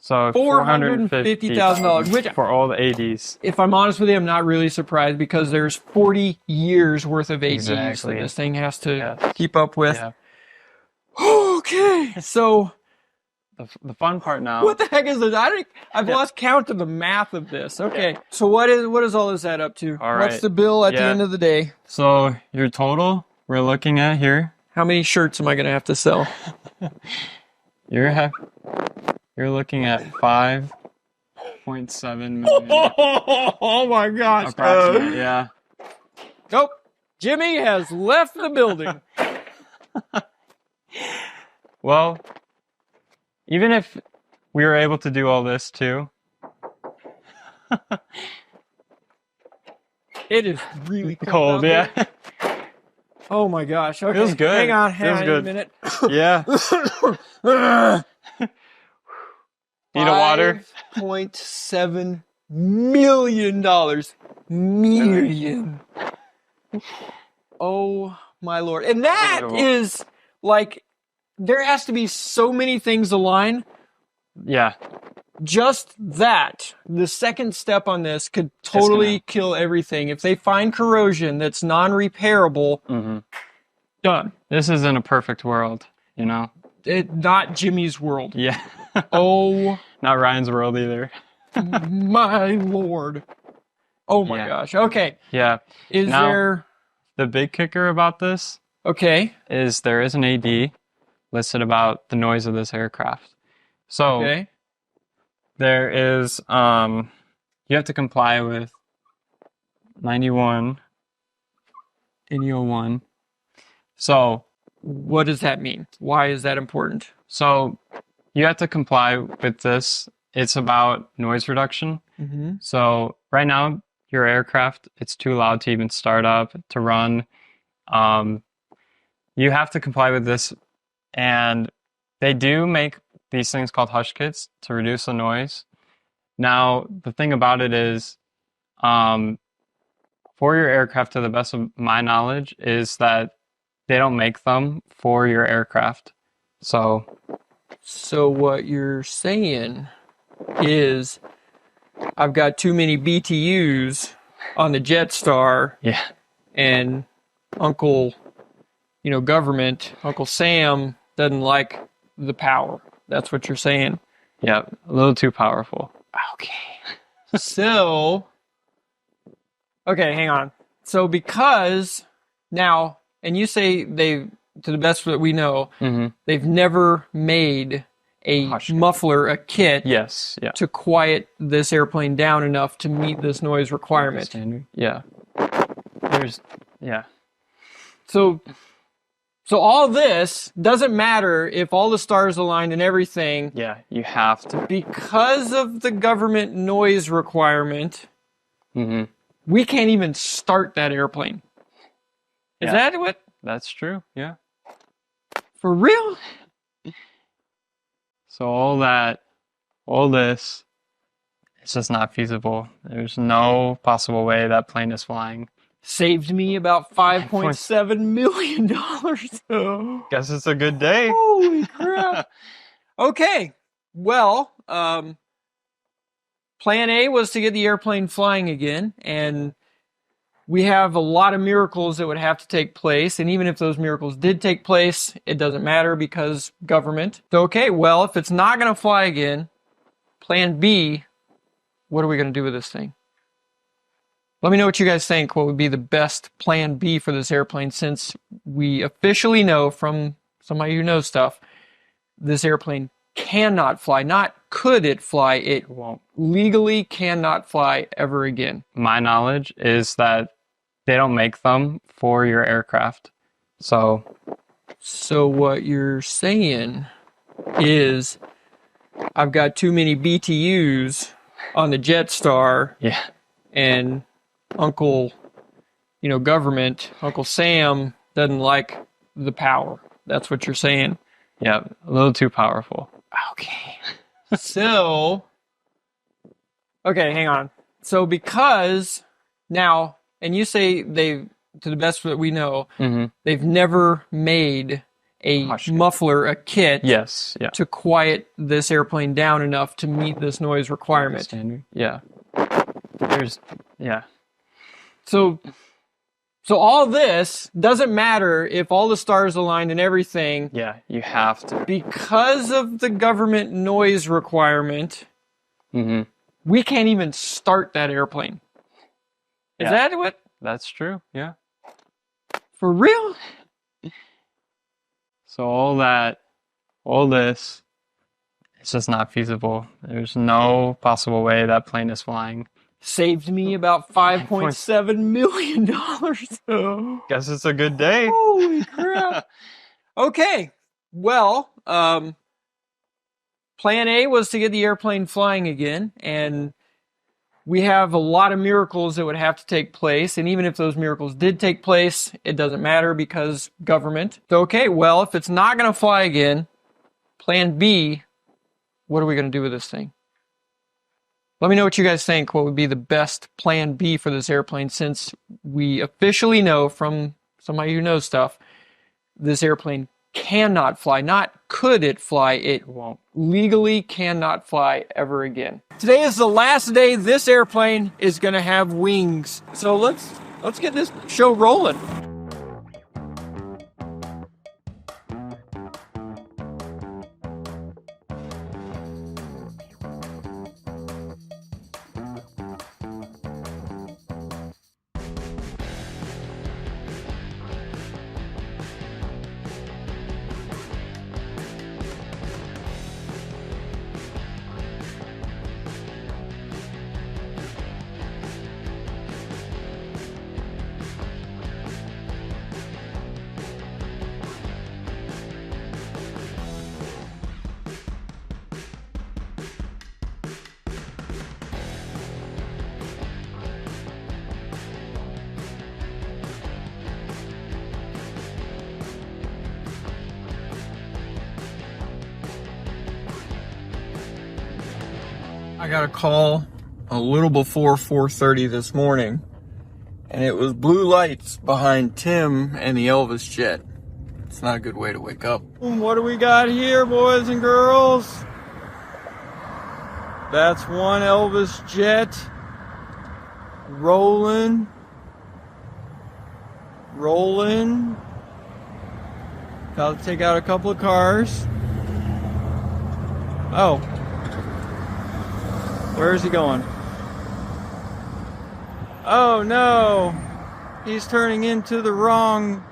So $450,000, which for all the ADs. If I'm honest with you, I'm not really surprised because there's 40 years worth of ADs Exactly. that this thing has to keep up with. Yeah. Okay, so the fun part now. what the heck is this? I've lost count of the math of this. Okay, so what does all this add up to? All What's right. the bill at the end of the day? So your total we're looking at here. How many shirts am I going to have to sell? You're looking at 5.7 million. Oh my gosh. Approximately, yeah. Nope. Jimmy has left the building. Well, even if we were able to do all this too. It is really Cold, yeah. Oh my gosh. Okay. Feels good. Hang on Feels a good. minute. Yeah. Need a water? $5.7 million. Million. Oh my lord. And that is like, there has to be so many things align. Yeah. Just that, the second step on this could totally kill everything. If they find corrosion that's non-repairable, done. This is in a perfect world, you know? Not Jimmy's world. Yeah. Oh. Not Ryan's world either. My lord. Oh my gosh. Okay. Yeah. Is there... The big kicker about this is there is an AD listed about the noise of this aircraft. So there is, you have to comply with 91, 8001. So what does that mean? Why is that important? So you have to comply with this. It's about noise reduction. So right now, your aircraft, it's too loud to even start up, to run. You have to comply with this. And they do make these things called hush kits to reduce the noise. Now, the thing about it is, For your aircraft, to the best of my knowledge, is that they don't make them for your aircraft. So what you're saying is I've got too many BTUs on the Jetstar, yeah, and Uncle, government, Uncle Sam doesn't like the power. That's what you're saying. yeah, a little too powerful. Okay. So, okay, hang on. So because now, and you say to the best that we know, they've never made a muffler, a kit, Yes, yeah, to quiet this airplane down enough to meet this noise requirement. standard. Yeah, yeah. So all this doesn't matter if all the stars aligned and everything. Yeah, you have to. Because of the government noise requirement, we can't even start that airplane. Is Yeah. that what? That's true. Yeah. For real? So all this, it's just not feasible. There's no possible way that plane is flying. Saved me about $5.7 million. Oh. Guess it's a good day. Holy crap. Okay. Well, plan A was to get the airplane flying again, and we have a lot of miracles that would have to take place, and even if those miracles did take place, it doesn't matter because government. So, okay, well, if it's not going to fly again, plan B, what are we going to do with this thing? Let me know what you guys think. What would be the best plan B for this airplane, since we officially know from somebody who knows stuff, this airplane cannot fly. Not could it fly, it won't. Legally cannot fly ever again. My knowledge is that they don't make them for your aircraft. So what you're saying is I've got too many BTUs on the Jetstar, yeah, and Uncle, government, Uncle Sam doesn't like the power. That's what you're saying. yeah, a little too powerful. Okay. So, okay, hang on. So because now, and you say to the best that we know, they've never made a muffler, a kit, Yes, yeah, to quiet this airplane down enough to meet this noise requirement. standard. Yeah, yeah. So all this doesn't matter if all the stars aligned and everything. Yeah, you have to. Because of the government noise requirement, we can't even start that airplane. Is Yeah. that what? That's true. Yeah. For real? So all this, it's just not feasible. There's no possible way that plane is flying. Saved me about $5.7 million. Oh. Guess it's a good day. Holy crap. Okay. Well, plan A was to get the airplane flying again, and we have a lot of miracles that would have to take place, and even if those miracles did take place, it doesn't matter because government. So, okay, well, if it's not going to fly again, plan B, what are we going to do with this thing? Let me know what you guys think. What would be the best plan B for this airplane, since we officially know from somebody who knows stuff, this airplane cannot fly. Not could it fly, it won't. Legally cannot fly ever again. Today is the last day this airplane is going to have wings. So let's get this show rolling. I got a call a little before 4:30 this morning, and it was blue lights behind Tim and the Elvis Jet. It's not a good way to wake up. What do we got here, boys and girls? That's one Elvis Jet rolling. About to take out a couple of cars. Oh. Where is he going? Oh no. He's turning into the wrong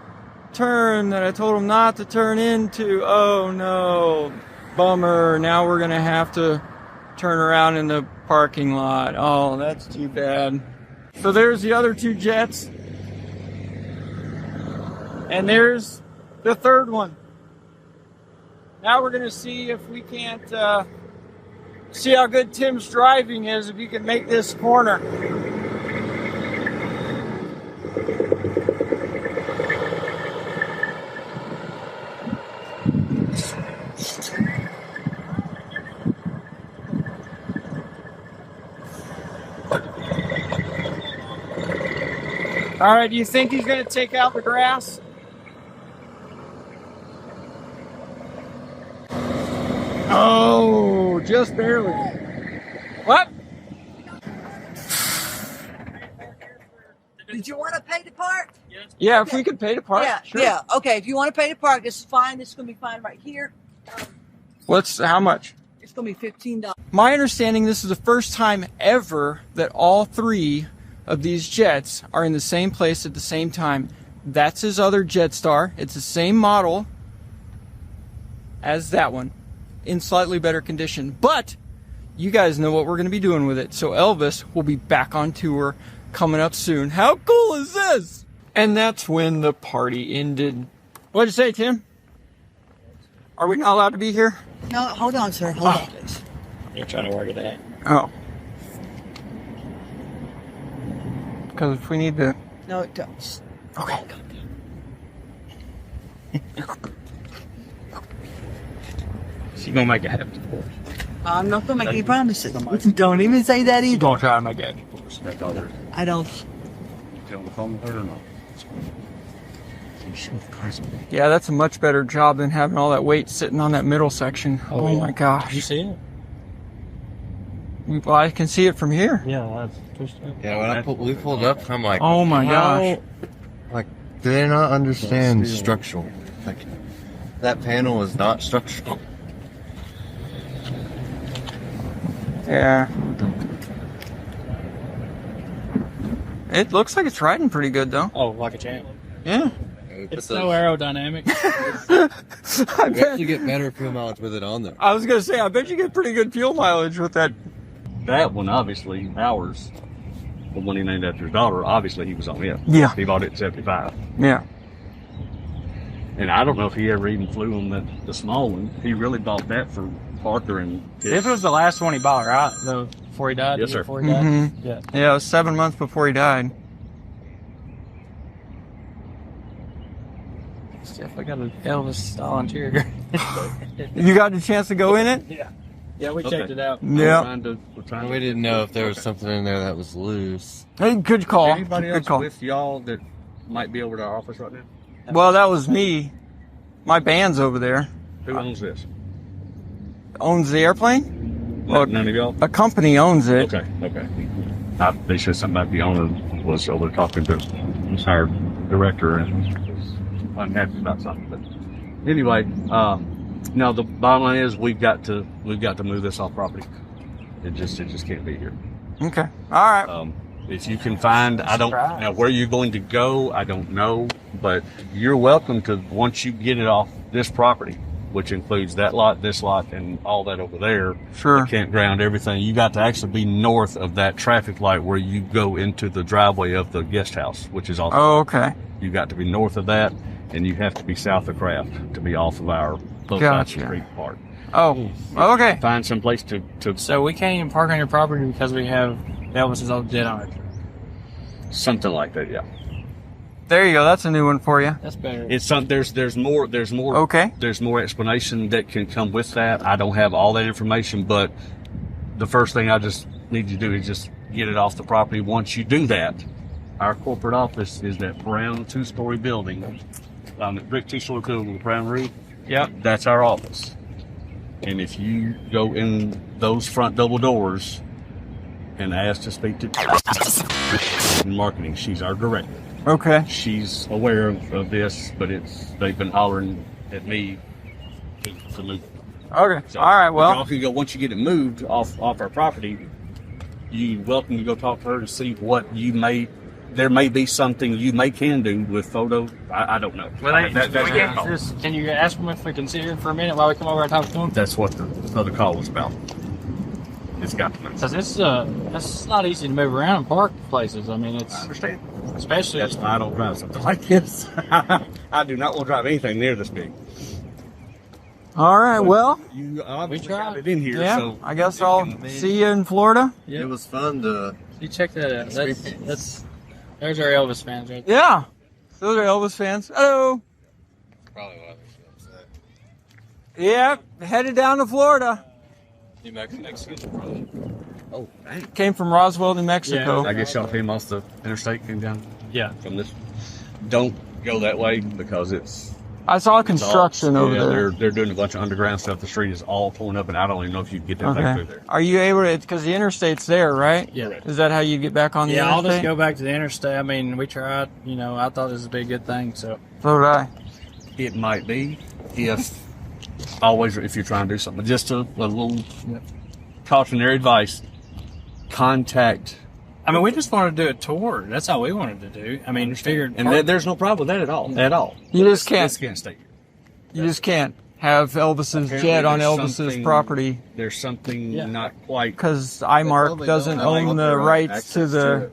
turn that I told him not to turn into. Oh no. Bummer. Now we're going to have to turn around in the parking lot. Oh, that's too bad. So there's the other two Jets. And there's the third one. Now we're going to see if we can't see how good Tim's driving is, if he can make this corner. All right, do you think he's going to take out the grass? Oh, just barely. What? Did you want to pay to park? Yeah, if we could pay to park. Yeah, sure. yeah. Okay, if you want to pay to park, this is fine. This is going to be fine right here. How much? It's going to be $15. My understanding, this is the first time ever that all three of these jets are in the same place at the same time. That's his other Jetstar. It's the same model as that one, in slightly better condition. But you guys know what we're going to be doing with it. So Elvis will be back on tour coming up soon. How cool is this? And that's when the party ended. What'd you say, Tim? Are we not allowed to be here? No, hold on, sir. Hold on, please. You're trying to work it out. Oh. Because if we need to... No, it does. Okay. She's gonna make it happen for us. I'm not going to make any promises. Don't even say that She's either. gonna try to make it happen for us. That's all there is. I don't. You on the phone with her or not? Yeah, that's a much better job than having all that weight sitting on that middle section. Oh yeah. my gosh. You see it? Well, I can see it from here. Yeah, that's pushed up. Yeah, when we pulled up, I'm like, Oh my how- gosh. Like, do they not understand structural? Like, that panel is not structural. Yeah. It looks like it's riding pretty good though. Oh, like a champ. Yeah. It's so aerodynamic. I bet You get better fuel mileage with it on there. I was gonna say, I bet you get pretty good fuel mileage with that. That one, obviously, ours, the one he named after his daughter, obviously he was on it. Yeah. He bought it in 75. Yeah. And I don't know if he ever even flew on the small one. He really bought that for Parker and... This was the last one he bought, right? Before he died? Yes, sir. Before he died? Mhm. Yeah. Yeah, it was 7 months before he died. It's definitely got an Elvis style interior. You got a chance to go in it? Yeah. Yeah, we checked it out. Yeah. We didn't know if there was something in there that was loose. Hey, good call. Anybody Good else call. with y'all that might be over to our office right now? Well, that was me. My band's over there. Who owns this? Owns the airplane? Well, None of y'all? a company owns it. Okay. They said something about the owner was over talking to his hired director and was unhappy about something. But anyway, no, the bottom line is we've got to move this off property. It just can't be here. Okay. All right. If you can find, I don't now where you're going to go, I don't know, but you're welcome to, once you get it off this property, which includes that lot, this lot, and all that over there. Sure. The campground, everything. You got to actually be north of that traffic light where you go into the driveway of the guest house, which is also. Oh, okay. You got to be north of that, and you have to be south of Craft to be off of our both sides of the street part. Oh, okay. Find some place to. So we can't even park on your property because we have Elvis's old jet on it. Something like that, yeah. There you go. That's a new one for you. That's better. It's some. There's more. Okay. There's more explanation that can come with that. I don't have all that information, but the first thing I just need you to do is just get it off the property. Once you do that, our corporate office is that brown 2-story building, the brick 2-story building with the brown roof. Yep. That's our office. And if you go in those front double doors and ask to speak to marketing, she's our director. Okay. She's aware of this, but they've been hollering at me to move. Okay. So, all right. Well, y'all can go, once you get it moved off our property, you're welcome to go talk to her to see what there may be something you can do with photo. I don't know. Well, can you ask them if we can sit here for a minute while we come over and talk to them? That's what the other call was about. It's got to. Because it's not easy to move around and park places. I mean, I understand. Especially. That's why I don't drive something like this. I do not want to drive anything near this big. all right. Well, You obviously got it in here. yeah. So I guess I'll see you in Florida. It was fun to. You check that out. There's our Elvis fans right there. Yeah. Those are Elvis fans. Hello. Probably why they're so upset. Yeah. Headed down to Florida. New Mexicans probably. Oh, dang. Came from Roswell, New Mexico. I guess y'all came off the interstate, came down. Yeah. From this. Don't go that way because it's. I saw construction over there. They're doing a bunch of underground stuff. The street is all torn up, and I don't even know if you can get that back through there. Are you able to? Because the interstate's there, right? Yeah. Is that how you get back on the Yeah, interstate? I'll just go back to the interstate. I mean, we tried. I thought this would be a good thing. So So did I. It might be if you're trying to do something. Just a little cautionary advice. Contact. I mean, we just wanted to do a tour. That's all we wanted to do. I mean, figured. And there's no problem with that at all. At all. You just can't. Just can't stay here. You just can't have Elvis's jet on Elvis's property. There's something not quite. Because iMark doesn't own the rights to the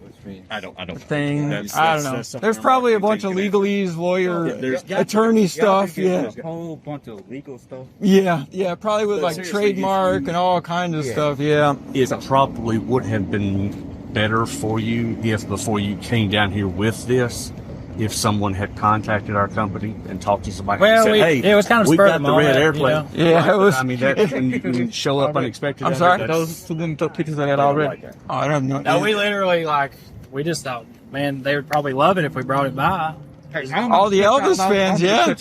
I don't thing. That's- I don't know. that's There's probably a bunch of legalese, lawyer, attorney stuff. Yeah. There's a whole bunch of legal stuff. Yeah. Probably with like trademark and all kinds of stuff. Yeah. It probably would have been better for you if before you came down here with this, if someone had contacted our company and talked to somebody and said, hey, it was kind of we spur got of the the red moment, airplane. Yeah, it was. I mean, that when you show up unexpected. I'm sorry? Those took pictures of that already. Oh, I don't know. No, we literally we just thought, man, they would probably love it if we brought it by. All the Elvis fans, yeah.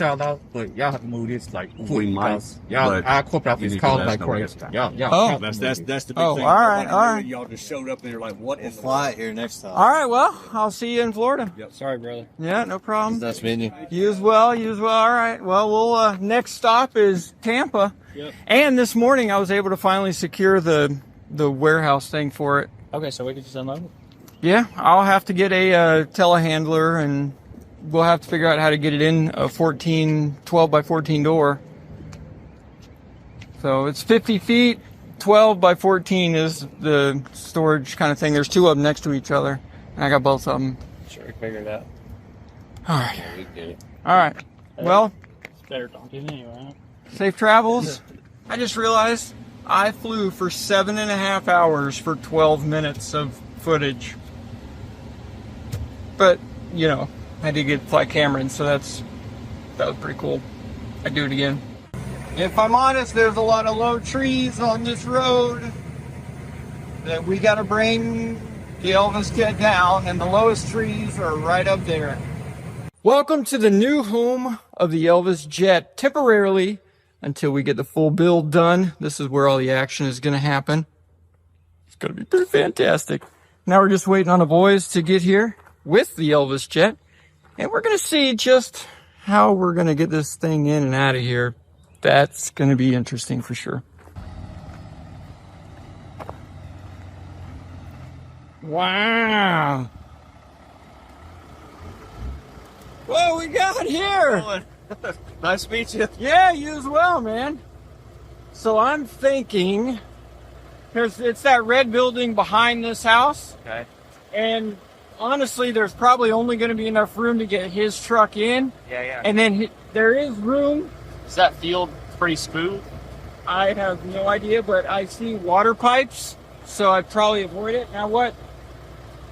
But y'all have to move this we might. Y'all, our corporate office calling like crazy. Oh, that's the big oh, thing. all right. Y'all just showed up and you're like, what is Fly it here next time. All right, well, I'll see you in Florida. Yep. Sorry, brother. Yeah, no problem. Nice meeting you. You as well. All right. Well, we'll next stop is Tampa. Yep. And this morning I was able to finally secure the warehouse thing for it. Okay, so we could just unload it. Yeah, I'll have to get a telehandler, and we'll have to figure out how to get it in a 12 by 14 door. So it's 50 feet, 12 by 14 is the storage kind of thing. There's two of them next to each other, and I got both of them. Sure, we figured it out. All right. All right. Well, It's better talking anyway. Right? safe travels. I just realized I flew for 7.5 hours for 12 minutes of footage. But, I did get fly Cameron, so that was pretty cool. I'd do it again. If I'm honest, there's a lot of low trees on this road that we got to bring the Elvis Jet down, and the lowest trees are right up there. Welcome to the new home of the Elvis Jet, temporarily until we get the full build done. This is where all the action is going to happen. It's going to be pretty fantastic. Now we're just waiting on the boys to get here with the Elvis Jet, and we're going to see just how we're going to get this thing in and out of here. That's going to be interesting for sure. Wow. What we got here? Nice to meet you. Yeah, you as well, man. So I'm thinking, it's that red building behind this house. Okay. And honestly, there's probably only going to be enough room to get his truck in. Yeah. And then there is room. Is that field pretty smooth? I have no idea, but I see water pipes, so I'd probably avoid it. Now what?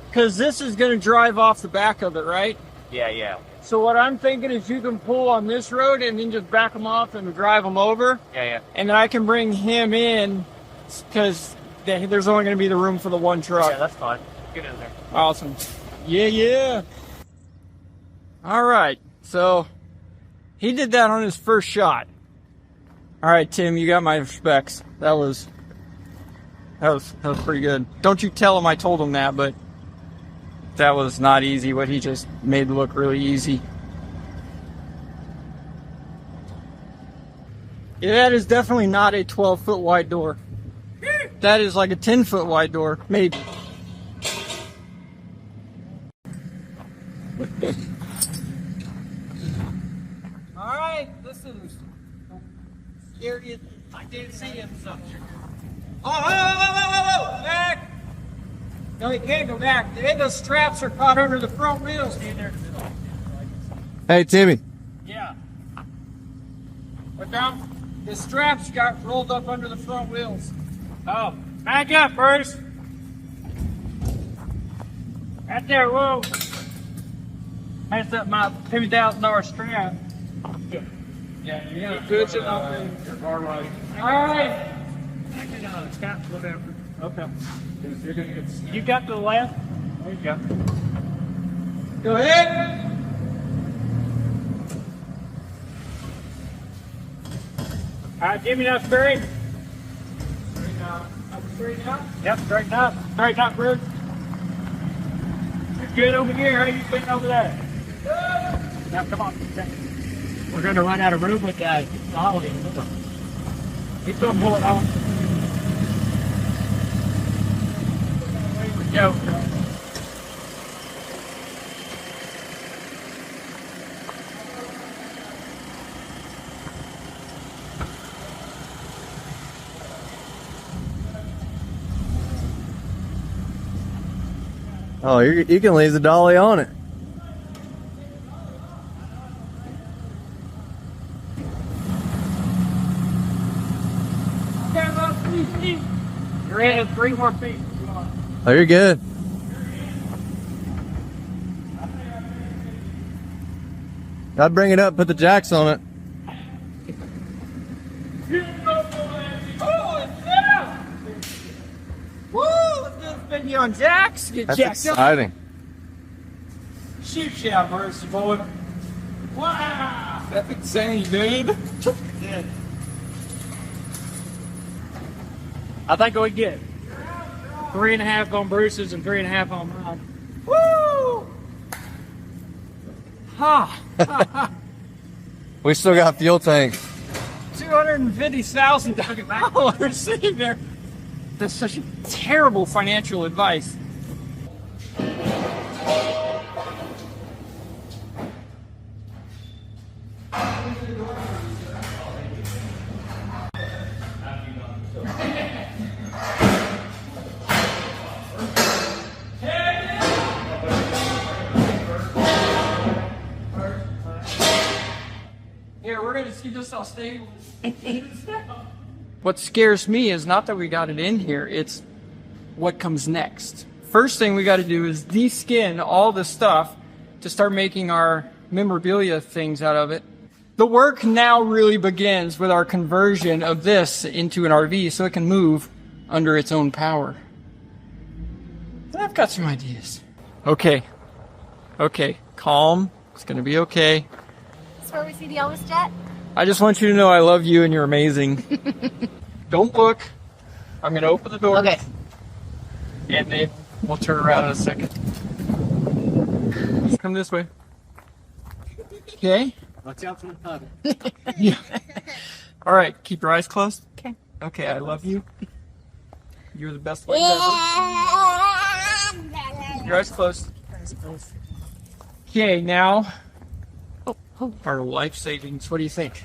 Because this is going to drive off the back of it, right? Yeah. So what I'm thinking is you can pull on this road and then just back them off and drive them over. Yeah. And then I can bring him in, because There's only going to be the room for the one truck. Yeah, that's fine. Get in there. Awesome. Yeah. All right. So he did that on his first shot. All right, Tim, you got my respects. That was pretty good. Don't you tell him I told him that, but that was not easy. What he just made look really easy. Yeah, that is definitely not a 12-foot wide door. That is like a 10-foot wide door, maybe. All right, this is scary. I didn't see him. So. Oh, whoa, back! No, you can't go back. The straps are caught under the front wheels. Hey, Timmy. Yeah. But down, the straps got rolled up under the front wheels. Oh, back up, Bruce. Right there, whoa. Messed up my $2,000 strap. Yeah, good enough. All right. Whatever. Okay. You got to the left? There you go. Go ahead. All right, Jimmy, now straight. Straighten up. Yep, straighten up. Straighten up, Bruce. You're good over here. How you feeling over there? Good. Now, come on. We're going to run out of room with that. He's going to pull it off. There we go. Oh, you can leave the dolly on it. You're in 3 more feet. Oh, you're good. I'd bring it up, put the jacks on it. Woo! Let's do a spin here on jacks. Get That's jacked up. exciting. Shoot ya, Mercy boy. Wow! That's insane, dude. Yeah. I think we get 3.5 on Bruce's and 3.5 on mine. Woo! Ha! We still got fuel tanks. $250,000 sitting there. That's such terrible financial advice. Here, we're gonna see just how stable it is. What scares me is not that we got it in here, it's what comes next. First thing we gotta do is de-skin all the stuff to start making our memorabilia things out of it. The work now really begins with our conversion of this into an RV so it can move under its own power. And I've got some ideas. Okay, calm, it's gonna be okay. This is where we see the Elvis Jet. I just want you to know I love you and you're amazing. Don't look. I'm going to open the door. Okay. And then we'll turn around in a second. Come this way. Okay? Watch out for the puddle. Yeah. All right. Keep your eyes closed. Okay. Okay, I love you. You're the best wife ever. Keep your eyes closed. Okay, now our life savings. What do you think?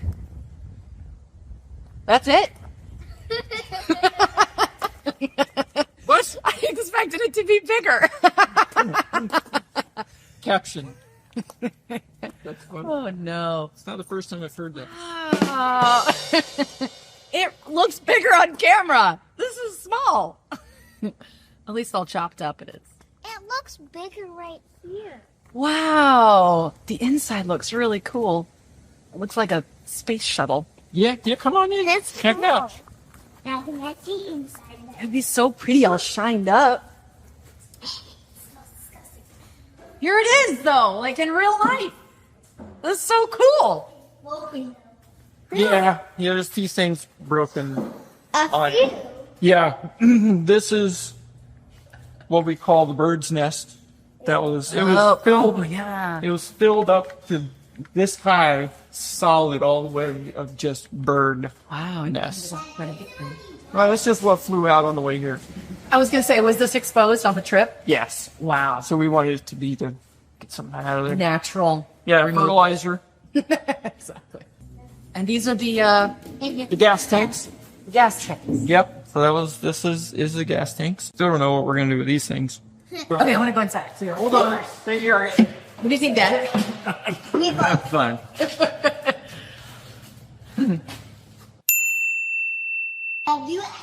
That's it? What? I expected it to be bigger. Caption. That's funny. Oh no. It's not the first time I've heard that. It looks bigger on camera. This is small. At least all chopped up it is. It looks bigger right here. Wow. The inside looks really cool. It looks like a space shuttle. Yeah, come on in. It's Check it out. It'd be so pretty, all shined up. Here it is, though, like in real life. That's so cool. Yeah, there's these things broken. Yeah, this is what we call the bird's nest. It was filled. Yeah. It was filled up to this high, solid all the way of just bird nests. Well, that's just what flew out on the way here. I was gonna say, was this exposed on the trip? Yes. Wow. So we wanted it to be to get something out of there. Natural. Yeah, fertilizer. Exactly. And these are the gas tanks. Gas tanks. Yep. So this is the gas tanks. Still don't know what we're gonna do with these things. Okay, I want to go inside. So Hold on. Stay here. What do you think, Dad? That's fine.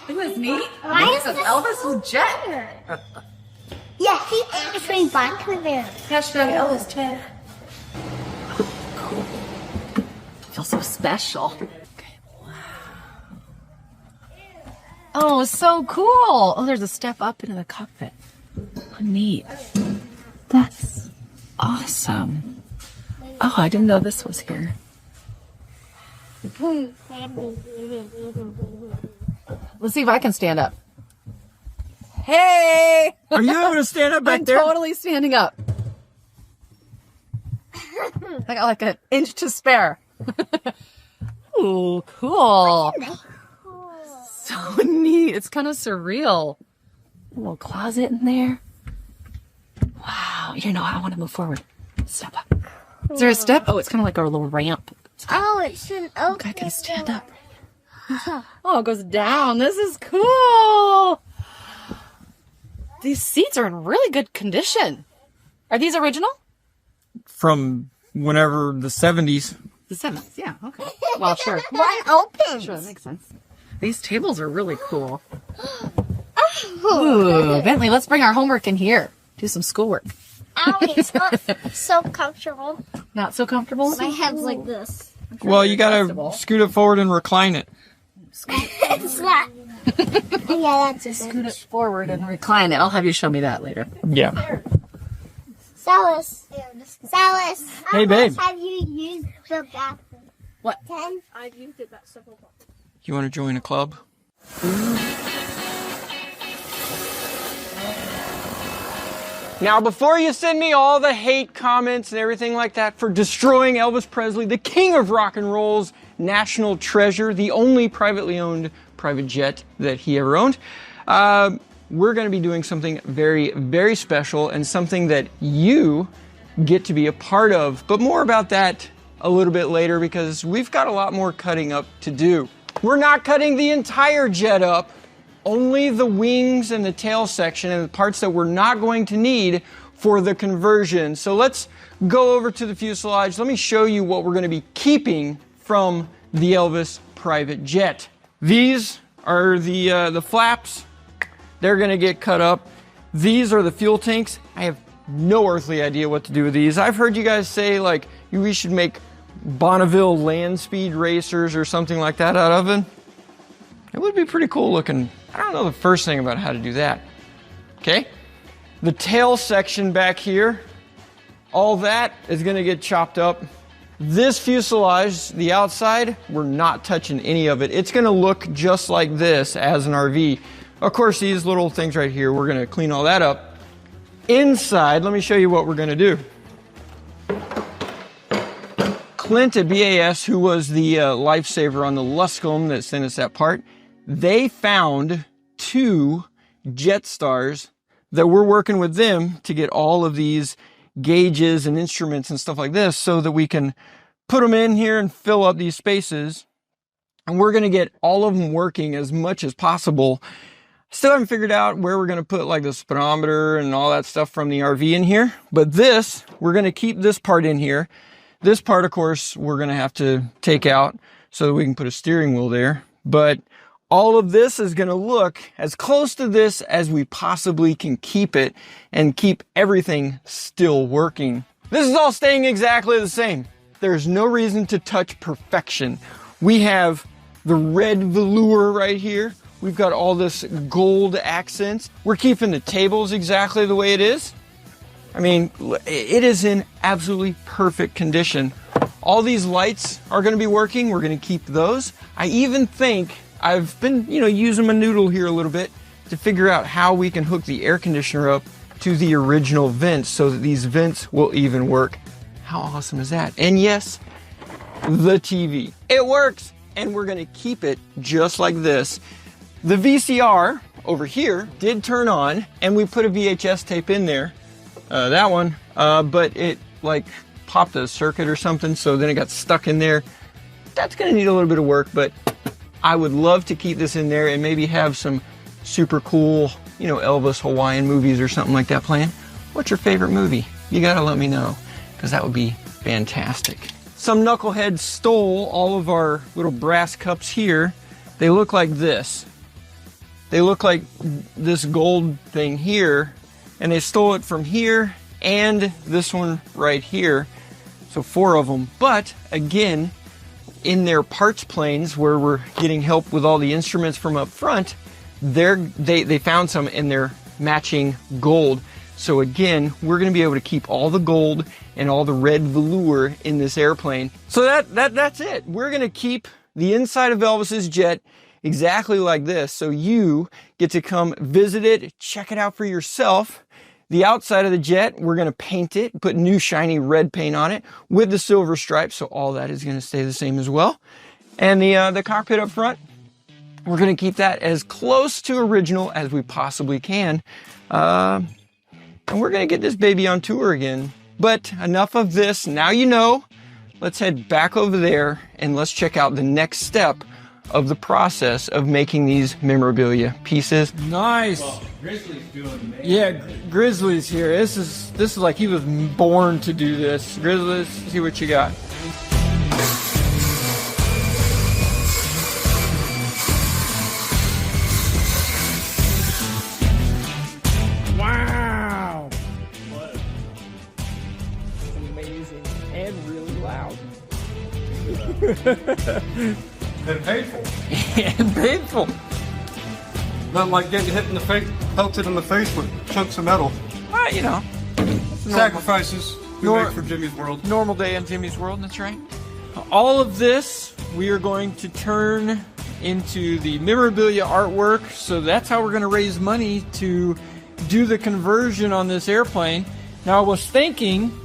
It was neat. Why is This this Elvis Jet. Yeah, he actually back there. Hashtag Elvis Jet. Cool. Feels so special. Okay. Wow. Oh, so cool. Oh, there's a step up into the cockpit. Oh, neat. That's awesome. Oh, I didn't know this was here. Let's see if I can stand up. Hey! Are you able to stand up back I'm there? totally standing up. I got like an inch to spare. Ooh, cool. So neat. It's kind of surreal. A little closet in there. Wow. You know, I want to move forward. Step up. Is there a step? Oh, it's kind of like a little ramp. Oh, it's an open. Okay, I can stand up. Oh, it goes down. This is cool. These seats are in really good condition. Are these original? From whenever the 70s. The 70s, yeah. Okay. Well, sure. One open. Sure, that makes sense. These tables are really cool. Ooh, Bentley, let's bring our homework in here. Do some schoolwork. Ow, it's not so comfortable. Not so comfortable? My head's like this. Well, you gotta scoot it forward and recline it. It's not. Yeah, that's a Scoot it forward and recline it. I'll have you show me that later. Yeah. Salis. Hey, babe. Have you used the bathroom? What? 10? I've used it that several times. You want to join a club? Now, before you send me all the hate comments and everything like that for destroying Elvis Presley, the king of rock and roll's national treasure, the only privately owned private jet that he ever owned, we're going to be doing something very, very special and something that you get to be a part of. But more about that a little bit later because we've got a lot more cutting up to do. We're not cutting the entire jet up. Only the wings and the tail section and the parts that we're not going to need for the conversion. So let's go over to the fuselage. Let me show you what we're going to be keeping from the Elvis private jet. These are the flaps. They're going to get cut up. These are the fuel tanks. I have no earthly idea what to do with these. I've heard you guys say like we should make Bonneville land speed racers or something like that out of it. It would be pretty cool looking. I don't know the first thing about how to do that. Okay? The tail section back here, all that is going to get chopped up. This fuselage, the outside, we're not touching any of it. It's going to look just like this as an RV. Of course, these little things right here, we're going to clean all that up. Inside, let me show you what we're going to do. Clint at BAS, who was the lifesaver on the Luscombe that sent us that part, they found 2 Jetstars that we're working with them to get all of these gauges and instruments and stuff like this so that we can put them in here and fill up these spaces. And we're going to get all of them working as much as possible. Still haven't figured out where we're going to put like the speedometer and all that stuff from the RV in here. But this, we're going to keep this part in here. This part, of course, we're going to have to take out so that we can put a steering wheel there. But all of this is going to look as close to this as we possibly can keep it and keep everything still working. This is all staying exactly the same. There's no reason to touch perfection. We have the red velour right here. We've got all this gold accents. We're keeping the tables exactly the way it is. I mean, it is in absolutely perfect condition. All these lights are going to be working. We're going to keep those. I even think I've been, using my noodle here a little bit to figure out how we can hook the air conditioner up to the original vents so that these vents will even work. How awesome is that? And yes, the TV. It works, and we're going to keep it just like this. The VCR over here did turn on, and we put a VHS tape in there. That one, but it popped a circuit or something, so then it got stuck in there. That's gonna need a little bit of work, but I would love to keep this in there and maybe have some super cool, Elvis Hawaiian movies or something like that playing. What's your favorite movie? You gotta let me know, because that would be fantastic. Some knuckleheads stole all of our little brass cups here. They look like this. They look like this gold thing here. And they stole it from here and this one right here. So 4 of them. But again, in their parts planes where we're getting help with all the instruments from up front, they found some in their matching gold. So again, we're going to be able to keep all the gold and all the red velour in this airplane. So that's it. We're going to keep the inside of Elvis's jet exactly like this. So you get to come visit it, check it out for yourself. The outside of the jet, we're going to paint it, put new shiny red paint on it with the silver stripes, so all that is going to stay the same as well. And the cockpit up front, we're going to keep that as close to original as we possibly can. And we're going to get this baby on tour again. But enough of this. Now you know. Let's head back over there and let's check out the next step of the process of making these memorabilia pieces. Nice. Well, Grizzly's doing amazing. Yeah, Grizzly's here. This is like he was born to do this. Grizzly, let's see what you got. Wow. Amazing and really loud. And painful. And painful. Not like getting hit in the face, pelted in the face with chunks of metal. Well, Sacrifices we make for Jimmy's World. Normal day in Jimmy's World, that's right. All of this we are going to turn into the memorabilia artwork. So that's how we're going to raise money to do the conversion on this airplane. Now I was thinking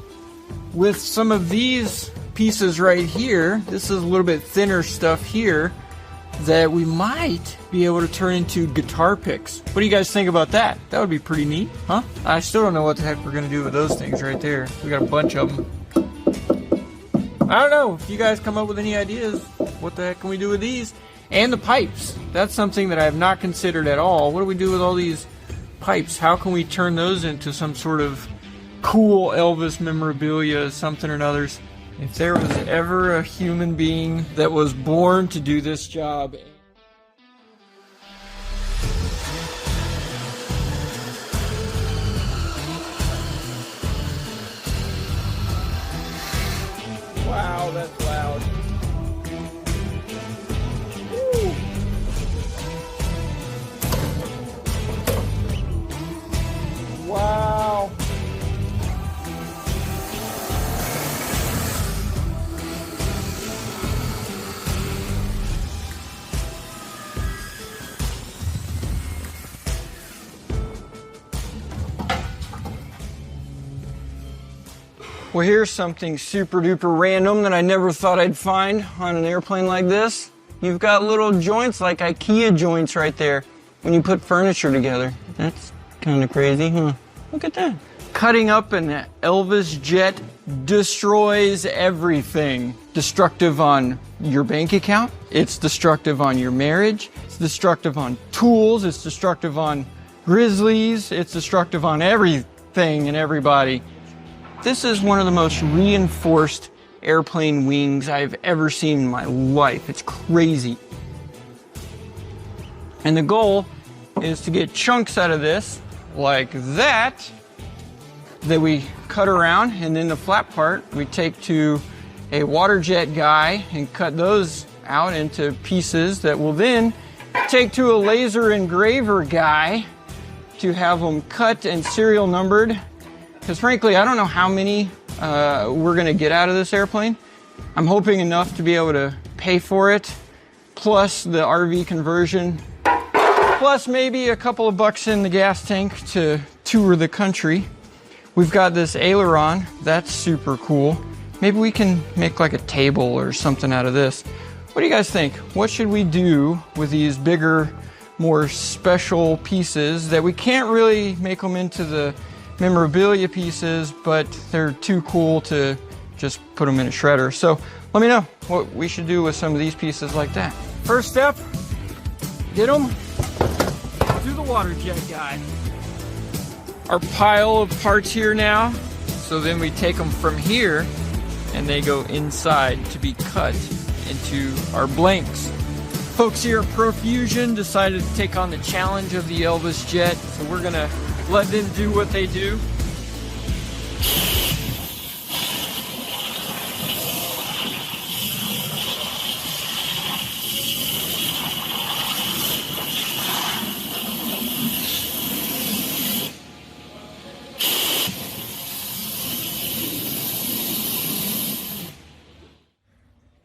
with some of these pieces right here, this is a little bit thinner stuff here, that we might be able to turn into guitar picks. What do you guys think about that? That would be pretty neat, huh? I still don't know what the heck we're gonna do with those things right there. We got a bunch of them. I don't know, if you guys come up with any ideas, what the heck can we do with these? And the pipes. That's something that I have not considered at all. What do we do with all these pipes? How can we turn those into some sort of cool Elvis memorabilia, something or another's? If there was ever a human being that was born to do this job. Wow, that's loud. Woo. Wow. Well, here's something super duper random that I never thought I'd find on an airplane like this. You've got little joints like IKEA joints right there when you put furniture together. That's kind of crazy, huh? Look at that. Cutting up an Elvis Jet destroys everything. Destructive on your bank account. It's destructive on your marriage. It's destructive on tools. It's destructive on Grizzlies. It's destructive on everything and everybody. This is one of the most reinforced airplane wings I've ever seen in my life. It's crazy. And the goal is to get chunks out of this like that we cut around, and then the flat part we take to a water jet guy and cut those out into pieces that will then take to a laser engraver guy to have them cut and serial numbered. Because frankly, I don't know how many we're gonna get out of this airplane. I'm hoping enough to be able to pay for it, plus the RV conversion, plus maybe a couple of bucks in the gas tank to tour the country. We've got this aileron, that's super cool. Maybe we can make like a table or something out of this. What do you guys think? What should we do with these bigger, more special pieces that we can't really make them into the memorabilia pieces, but they're too cool to just put them in a shredder? So let me know what we should do with some of these pieces like that. First step, get them to the water jet guy. Our pile of parts here now, so then we take them from here and they go inside to be cut into our blanks. Folks here at Profusion decided to take on the challenge of the Elvis Jet, so we're gonna let them do what they do.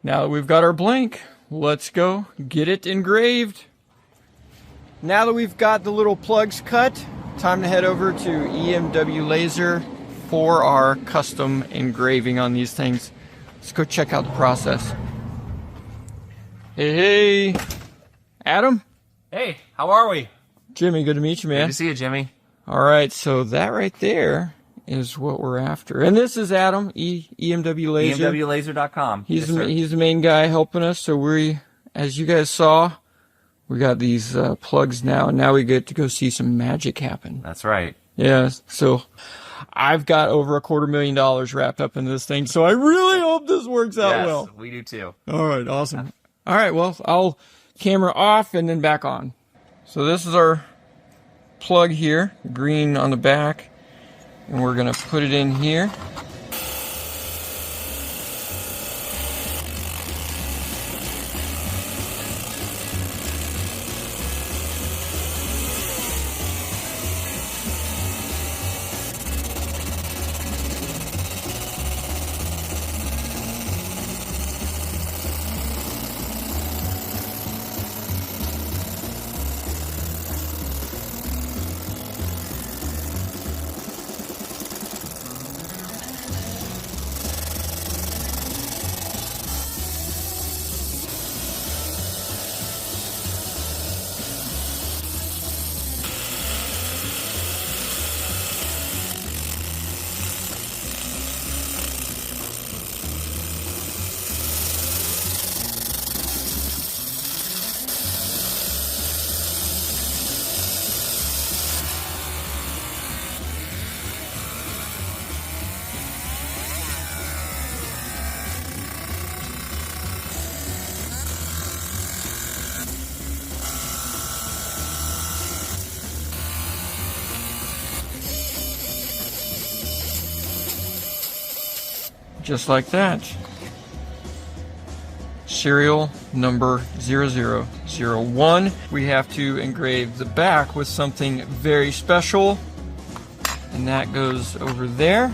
Now that we've got our blank, let's go get it engraved. Now that we've got the little plugs cut, time to head over to EMW Laser for our custom engraving on these things. Let's go check out the process. Hey, Adam? Hey, how are we? Jimmy, good to meet you, man. Good to see you, Jimmy. All right, so that right there is what we're after. And this is Adam, EMW Laser. EMWlaser.com. He's the main guy helping us. So we, as you guys saw, we got these plugs now, and now we get to go see some magic happen. That's right. Yeah, so I've got over $250,000 wrapped up in this thing, so I really hope this works out well. We do too. All right, awesome. All right, well, I'll camera off and then back on. So this is our plug here, green on the back, and we're gonna put it in here. Just like that. Serial number 0001. We have to engrave the back with something very special, and that goes over there.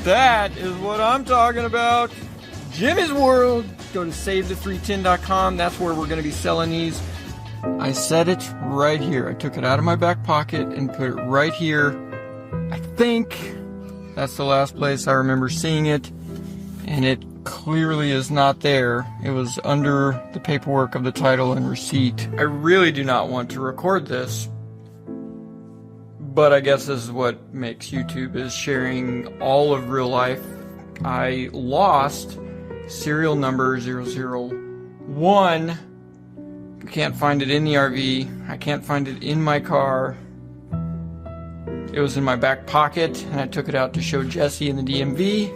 That is what I'm talking about. Jimmy's World. Go to SaveThe310.com. That's where we're going to be selling these. I set it right here. I took it out of my back pocket and put it right here. I think that's the last place I remember seeing it, and it clearly is not there. It was under the paperwork of the title and receipt. I really do not want to record this, but I guess this is what makes YouTube, is sharing all of real life. I lost serial number 001. I can't find it in the RV. I can't find it in my car. It was in my back pocket, and I took it out to show Jesse in the DMV.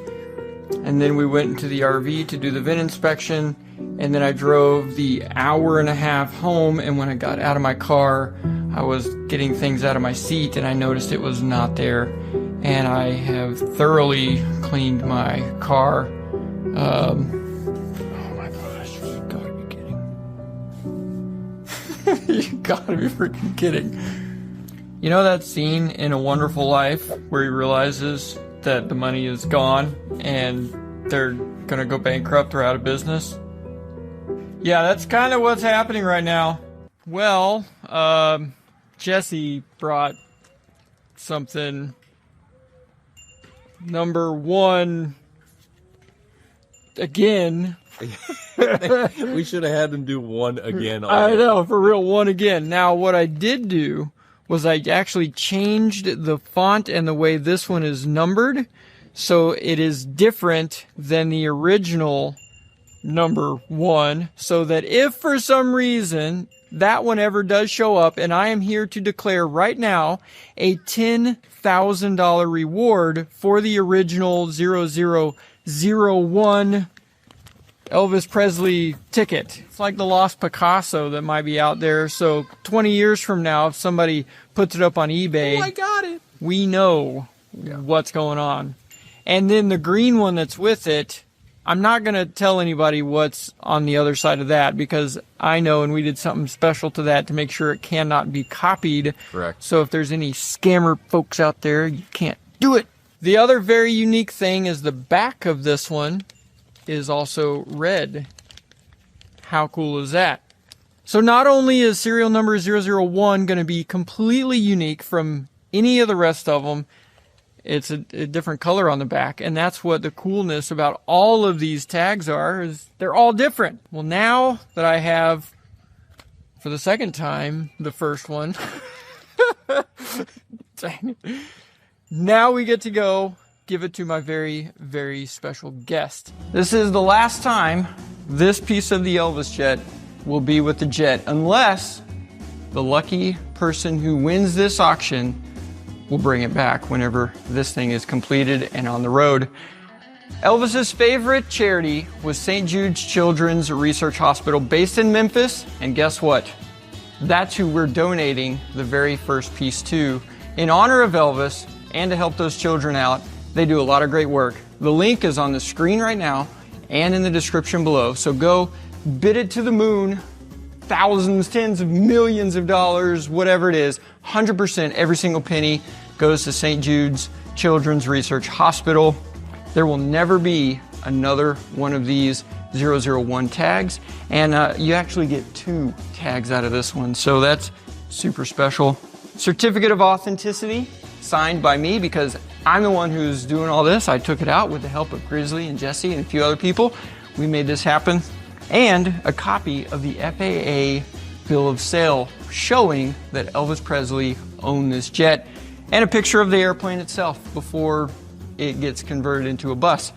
And then we went into the RV to do the VIN inspection, and then I drove the hour and a half home, and when I got out of my car, I was getting things out of my seat, and I noticed it was not there. and I have thoroughly cleaned my car. Oh my gosh, you gotta be kidding. You gotta be freaking kidding. You know that scene in A Wonderful Life where he realizes that the money is gone and they're gonna go bankrupt or out of business? Yeah, that's kind of what's happening right now. Well, Jesse brought something. Number one, again. We should have had him do one again. I know, for real, one again. Now, what I did do was I actually changed the font and the way this one is numbered, so it is different than the original number one, so that if for some reason that one ever does show up, and I am here to declare right now a $10,000 reward for the original 0001 Elvis Presley ticket. It's like the lost Picasso that might be out there. So 20 years from now, if somebody puts it up on eBay, I got it. We know what's going on. And then the green one that's with it, I'm not going to tell anybody what's on the other side of that because I know, and we did something special to that to make sure it cannot be copied. Correct. So if there's any scammer folks out there, you can't do it. The other very unique thing is the back of this one is also red. How cool is that? So not only is serial number 001 going to be completely unique from any of the rest of them, it's a different color on the back, and that's what the coolness about all of these tags are, is they're all different. Well, now that I have, for the second time, the first one, dang it. Now we get to go give it to my very, very special guest. This is the last time this piece of the Elvis Jet will be with the Jet, unless the lucky person who wins this auction will bring it back whenever this thing is completed and on the road. Elvis's favorite charity was St. Jude's Children's Research Hospital based in Memphis, and guess what? That's who we're donating the very first piece to in honor of Elvis and to help those children out. They do a lot of great work. The link is on the screen right now and in the description below. So go bid it to the moon. Thousands, tens of millions of dollars, whatever it is, 100%, every single penny goes to St. Jude's Children's Research Hospital. There will never be another one of these 001 tags, and you actually get 2 tags out of this one, so that's super special. Certificate of authenticity, signed by me because I'm the one who's doing all this. I took it out with the help of Grizzly and Jesse and a few other people. We made this happen. And a copy of the FAA bill of sale showing that Elvis Presley owned this jet, and a picture of the airplane itself before it gets converted into a bus.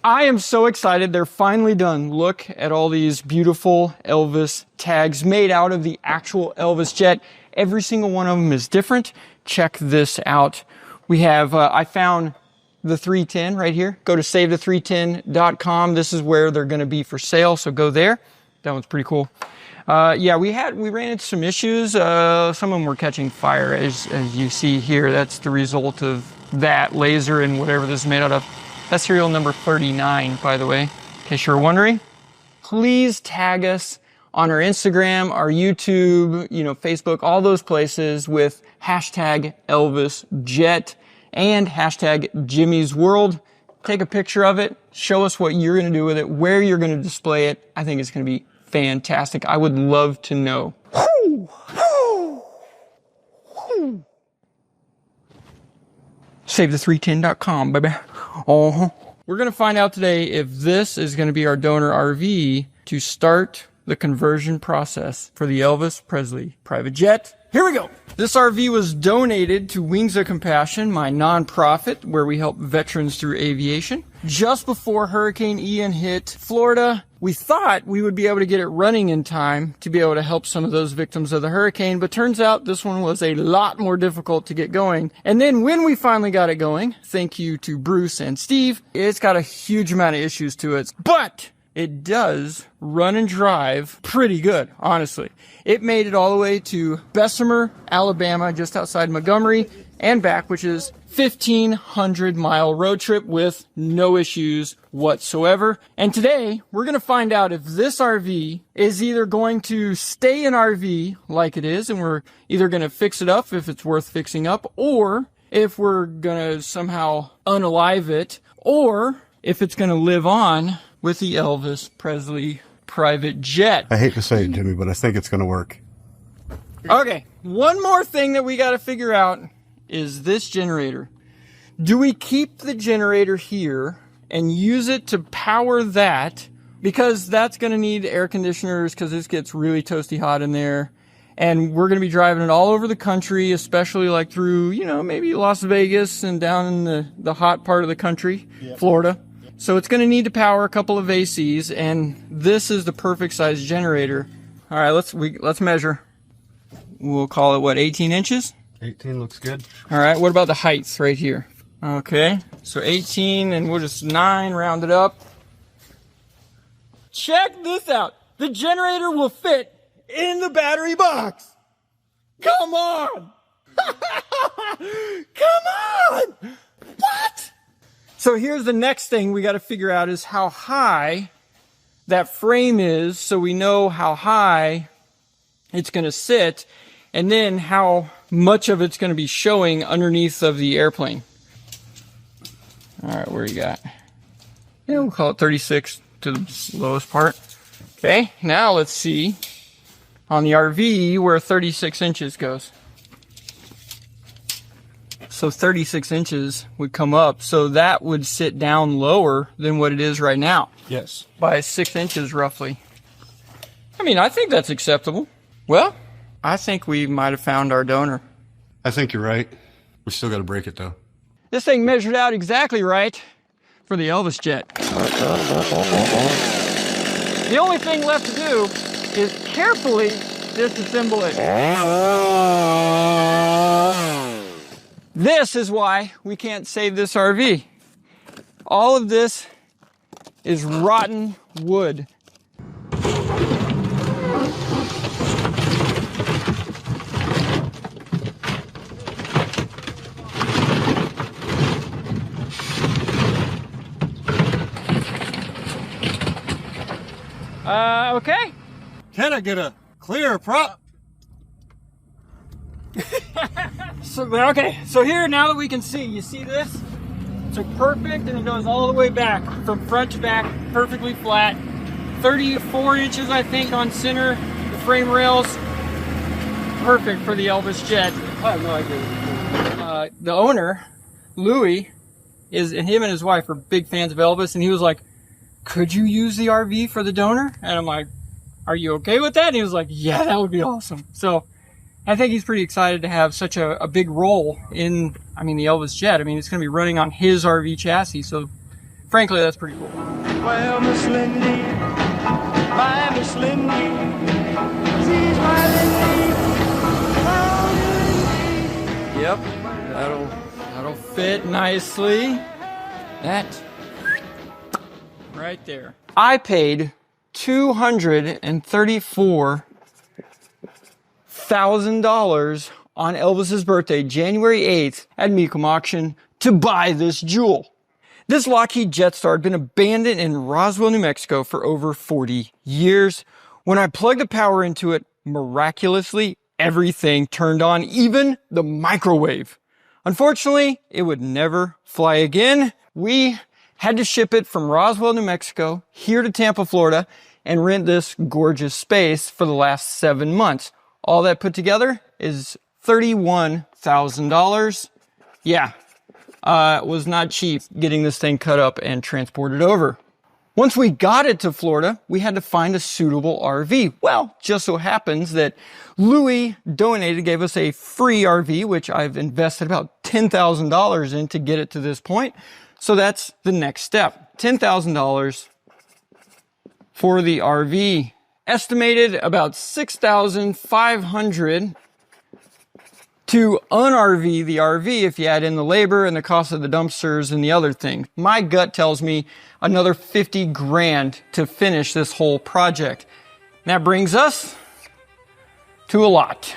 I am so excited. They're finally done. Look at all these beautiful Elvis tags made out of the actual Elvis jet. Every single one of them is different. Check this out. We have, I found the 310 right here. Go to savethe310.com. This is where they're going to be for sale, so go there. That one's pretty cool. Yeah, we ran into some issues. Some of them were catching fire, as you see here. That's the result of that laser and whatever this is made out of. That's serial number 39, by the way, in case you're wondering. Please tag us on our Instagram, our YouTube, Facebook, all those places with hashtag Elvis Jet and hashtag Jimmy's World. Take a picture of it. Show us what you're going to do with it, where you're going to display it. I think it's going to be fantastic. I would love to know. SaveThe310.com, baby. We're going to find out today if this is going to be our donor RV to start the conversion process for the Elvis Presley private jet. Here we go. This RV was donated to Wings of Compassion, my nonprofit where we help veterans through aviation. Just before Hurricane Ian hit Florida, we thought we would be able to get it running in time to be able to help some of those victims of the hurricane, but turns out this one was a lot more difficult to get going. And then when we finally got it going, thank you to Bruce and Steve, it's got a huge amount of issues to it, but it does run and drive pretty good, honestly. It made it all the way to Bessemer, Alabama, just outside Montgomery, and back, which is 1,500-mile road trip with no issues whatsoever. And today, we're going to find out if this RV is either going to stay an RV like it is, and we're either going to fix it up if it's worth fixing up, or if we're going to somehow unalive it, or if it's going to live on with the Elvis Presley private jet. I hate to say it, Jimmy, but I think it's going to work. Okay, one more thing that we got to figure out is this generator. Do we keep the generator here and use it to power that? Because that's going to need air conditioners because this gets really toasty hot in there. And we're going to be driving it all over the country, especially like through, you know, maybe Las Vegas and down in the hot part of the country, Florida. So it's going to need to power a couple of ACs, and this is the perfect size generator. All right, let's measure. We'll call it, what, 18 inches? 18 looks good. All right, what about the heights right here? Okay, so 18, and we'll just 9, round it up. Check this out. The generator will fit in the battery box. Come on. Come on. What? So here's the next thing we got to figure out is how high that frame is, so we know how high it's going to sit, and then how much of it's going to be showing underneath of the airplane. All right, where you got? Yeah, we'll call it 36 to the lowest part. Okay, now let's see on the RV where 36 inches goes. So 36 inches would come up, so that would sit down lower than what it is right now. Yes. By 6 inches roughly. I mean, I think that's acceptable. Well, I think we might have found our donor. I think you're right. We still got to break it, though. This thing measured out exactly right for the Elvis Jet. The only thing left to do is carefully disassemble it. This is why we can't save this RV. All of this is rotten wood. Okay. Can I get a clear prop? So here, now that we can see, you see this? So perfect, and it goes all the way back, from front to back, perfectly flat. 34 inches, I think, on center, the frame rails. Perfect for the Elvis Jet. I have no idea. The owner, Louis, and him and his wife are big fans of Elvis, and he was like, could you use the RV for the donor? And I'm like, are you okay with that? And he was like, yeah, that would be awesome. So I think he's pretty excited to have such a big role in, the Elvis Jet. It's going to be running on his RV chassis. So frankly, that's pretty cool. Well, Miss Lindy, my Miss Lindy, she's my Lindy. Oh, Lindy. Yep, that'll fit nicely. That right there. I paid $234,000 on Elvis's birthday, January 8th, at Mecum Auction to buy this jewel. This Lockheed Jetstar had been abandoned in Roswell, New Mexico for over 40 years. When I plugged the power into it, miraculously, everything turned on, even the microwave. Unfortunately, it would never fly again. We had to ship it from Roswell, New Mexico, here to Tampa, Florida, and rent this gorgeous space for the last 7 months. All that put together is $31,000. Yeah, it was not cheap getting this thing cut up and transported over. Once we got it to Florida, we had to find a suitable RV. Well, just so happens that Louis gave us a free RV, which I've invested about $10,000 in to get it to this point. So that's the next step. $10,000 for the RV. Estimated about $6,500 to un-RV the RV if you add in the labor and the cost of the dumpsters and the other things. My gut tells me another 50 grand to finish this whole project. And that brings us to a lot.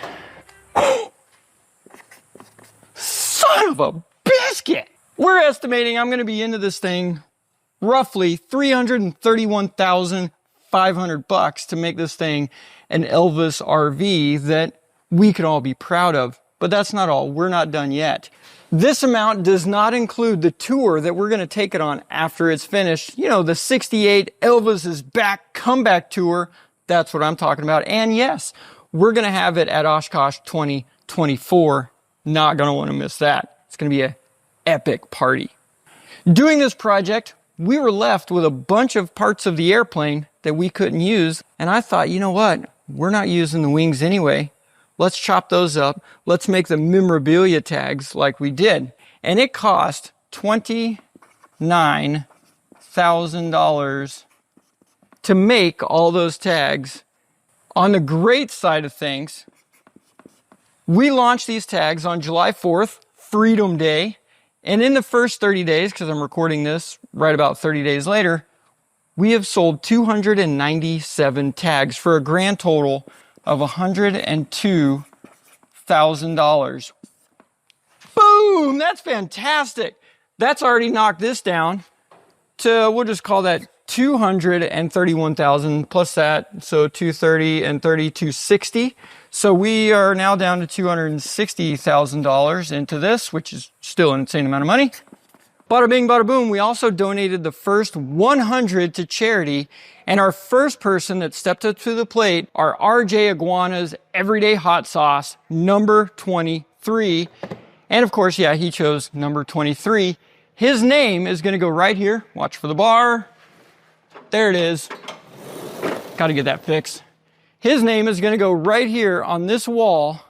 Son of a bitch! biscuit. We're estimating I'm going to be into this thing roughly $331,500 to make this thing an Elvis RV that we could all be proud of. But that's not all. We're not done yet. This amount does not include the tour that we're going to take it on after it's finished. You know, the 68 Elvis is Back comeback tour. That's what I'm talking about. And yes, we're going to have it at Oshkosh 2024. Not going to want to miss that. It's going to be an epic party. Doing this project, we were left with a bunch of parts of the airplane that we couldn't use. And I thought, you know what? We're not using the wings anyway. Let's chop those up. Let's make the memorabilia tags like we did. And it cost $29,000 to make all those tags. On the great side of things, we launched these tags on July 4th, Freedom Day. And in the first 30 days, because I'm recording this right about 30 days later, we have sold 297 tags for a grand total of $102,000. Boom! That's fantastic. That's already knocked this down to, we'll just call that 231,000 plus that, so 230 and 30, 260. So we are now down to $260,000 into this, which is still an insane amount of money. Bada bing, bada boom. We also donated the first 100 to charity. And our first person that stepped up to the plate are RJ Iguana's Everyday Hot Sauce, number 23. And of course, yeah, he chose number 23. His name is going to go right here. Watch for the bar. There it is. Got to get that fixed. His name is going to go right here on this wall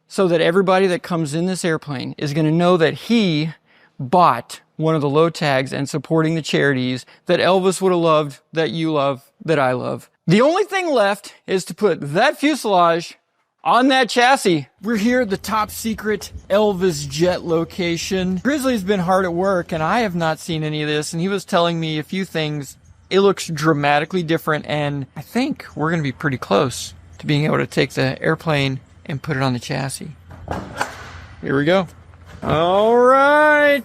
so that everybody that comes in this airplane is going to know that he bought one of the low tags and supporting the charities that Elvis would have loved, that you love, that I love. The only thing left is to put that fuselage on that chassis. We're here at the top secret Elvis Jet location. Grizzly's been hard at work and I have not seen any of this, and he was telling me a few things. It looks dramatically different, and I think we're going to be pretty close to being able to take the airplane and put it on the chassis. Here we go. All right.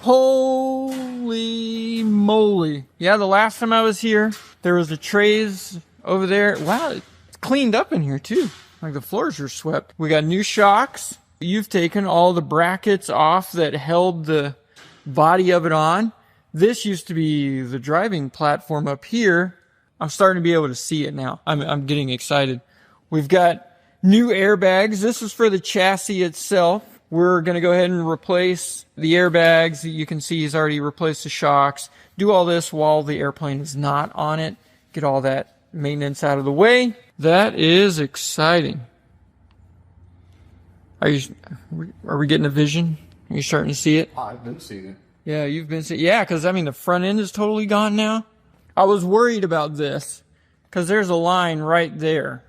Holy moly. Yeah, the last time I was here, there was the trays over there. Wow, it's cleaned up in here too. Like the floors are swept. We got new shocks. You've taken all the brackets off that held the body of it on. This used to be the driving platform up here. I'm starting to be able to see it now. I'm getting excited. We've got new airbags. This is for the chassis itself. We're going to go ahead and replace the airbags. You can see he's already replaced the shocks. Do all this while the airplane is not on it. Get all that maintenance out of the way. That is exciting. Are we getting a vision? Are you starting to see it? I've been seeing it. Yeah, you've been seeing it. Yeah, because, I mean, the front end is totally gone now. I was worried about this because there's a line right there.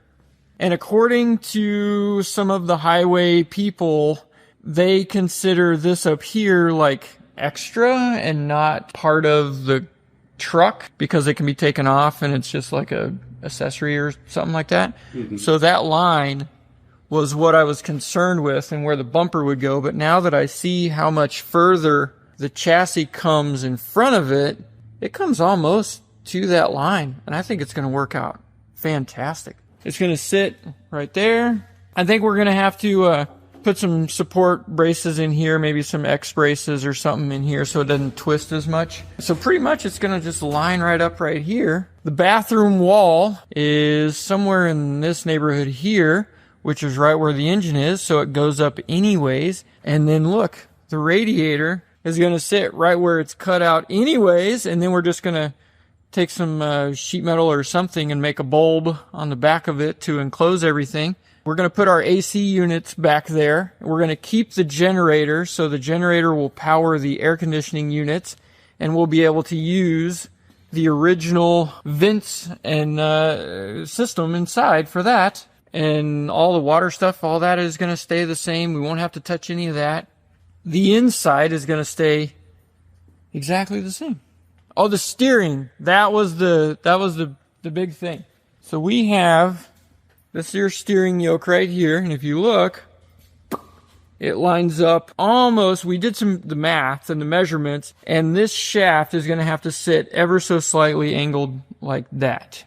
And according to some of the highway people, they consider this up here like extra and not part of the truck because it can be taken off and it's just like a accessory or something like that. Mm-hmm. So that line was what I was concerned with and where the bumper would go. But now that I see how much further the chassis comes in front of it, it comes almost to that line. And I think it's going to work out fantastic. It's going to sit right there. I think we're going to have to put some support braces in here, maybe some X braces or something in here so it doesn't twist as much. So pretty much it's going to just line right up right here. The bathroom wall is somewhere in this neighborhood here, which is right where the engine is, so it goes up anyways. And then look, the radiator is going to sit right where it's cut out anyways, and then we're just going to take some sheet metal or something and make a bulb on the back of it to enclose everything. We're going to put our AC units back there. We're going to keep the generator, so the generator will power the air conditioning units, and we'll be able to use the original vents and system inside for that. And all the water stuff, all that is going to stay the same. We won't have to touch any of that. The inside is going to stay exactly the same. Oh, the steering. That was the big thing. So we have this here steering yoke right here, and if you look, It lines up almost, we did the math and the measurements, and this shaft is going to have to sit ever so slightly angled like that.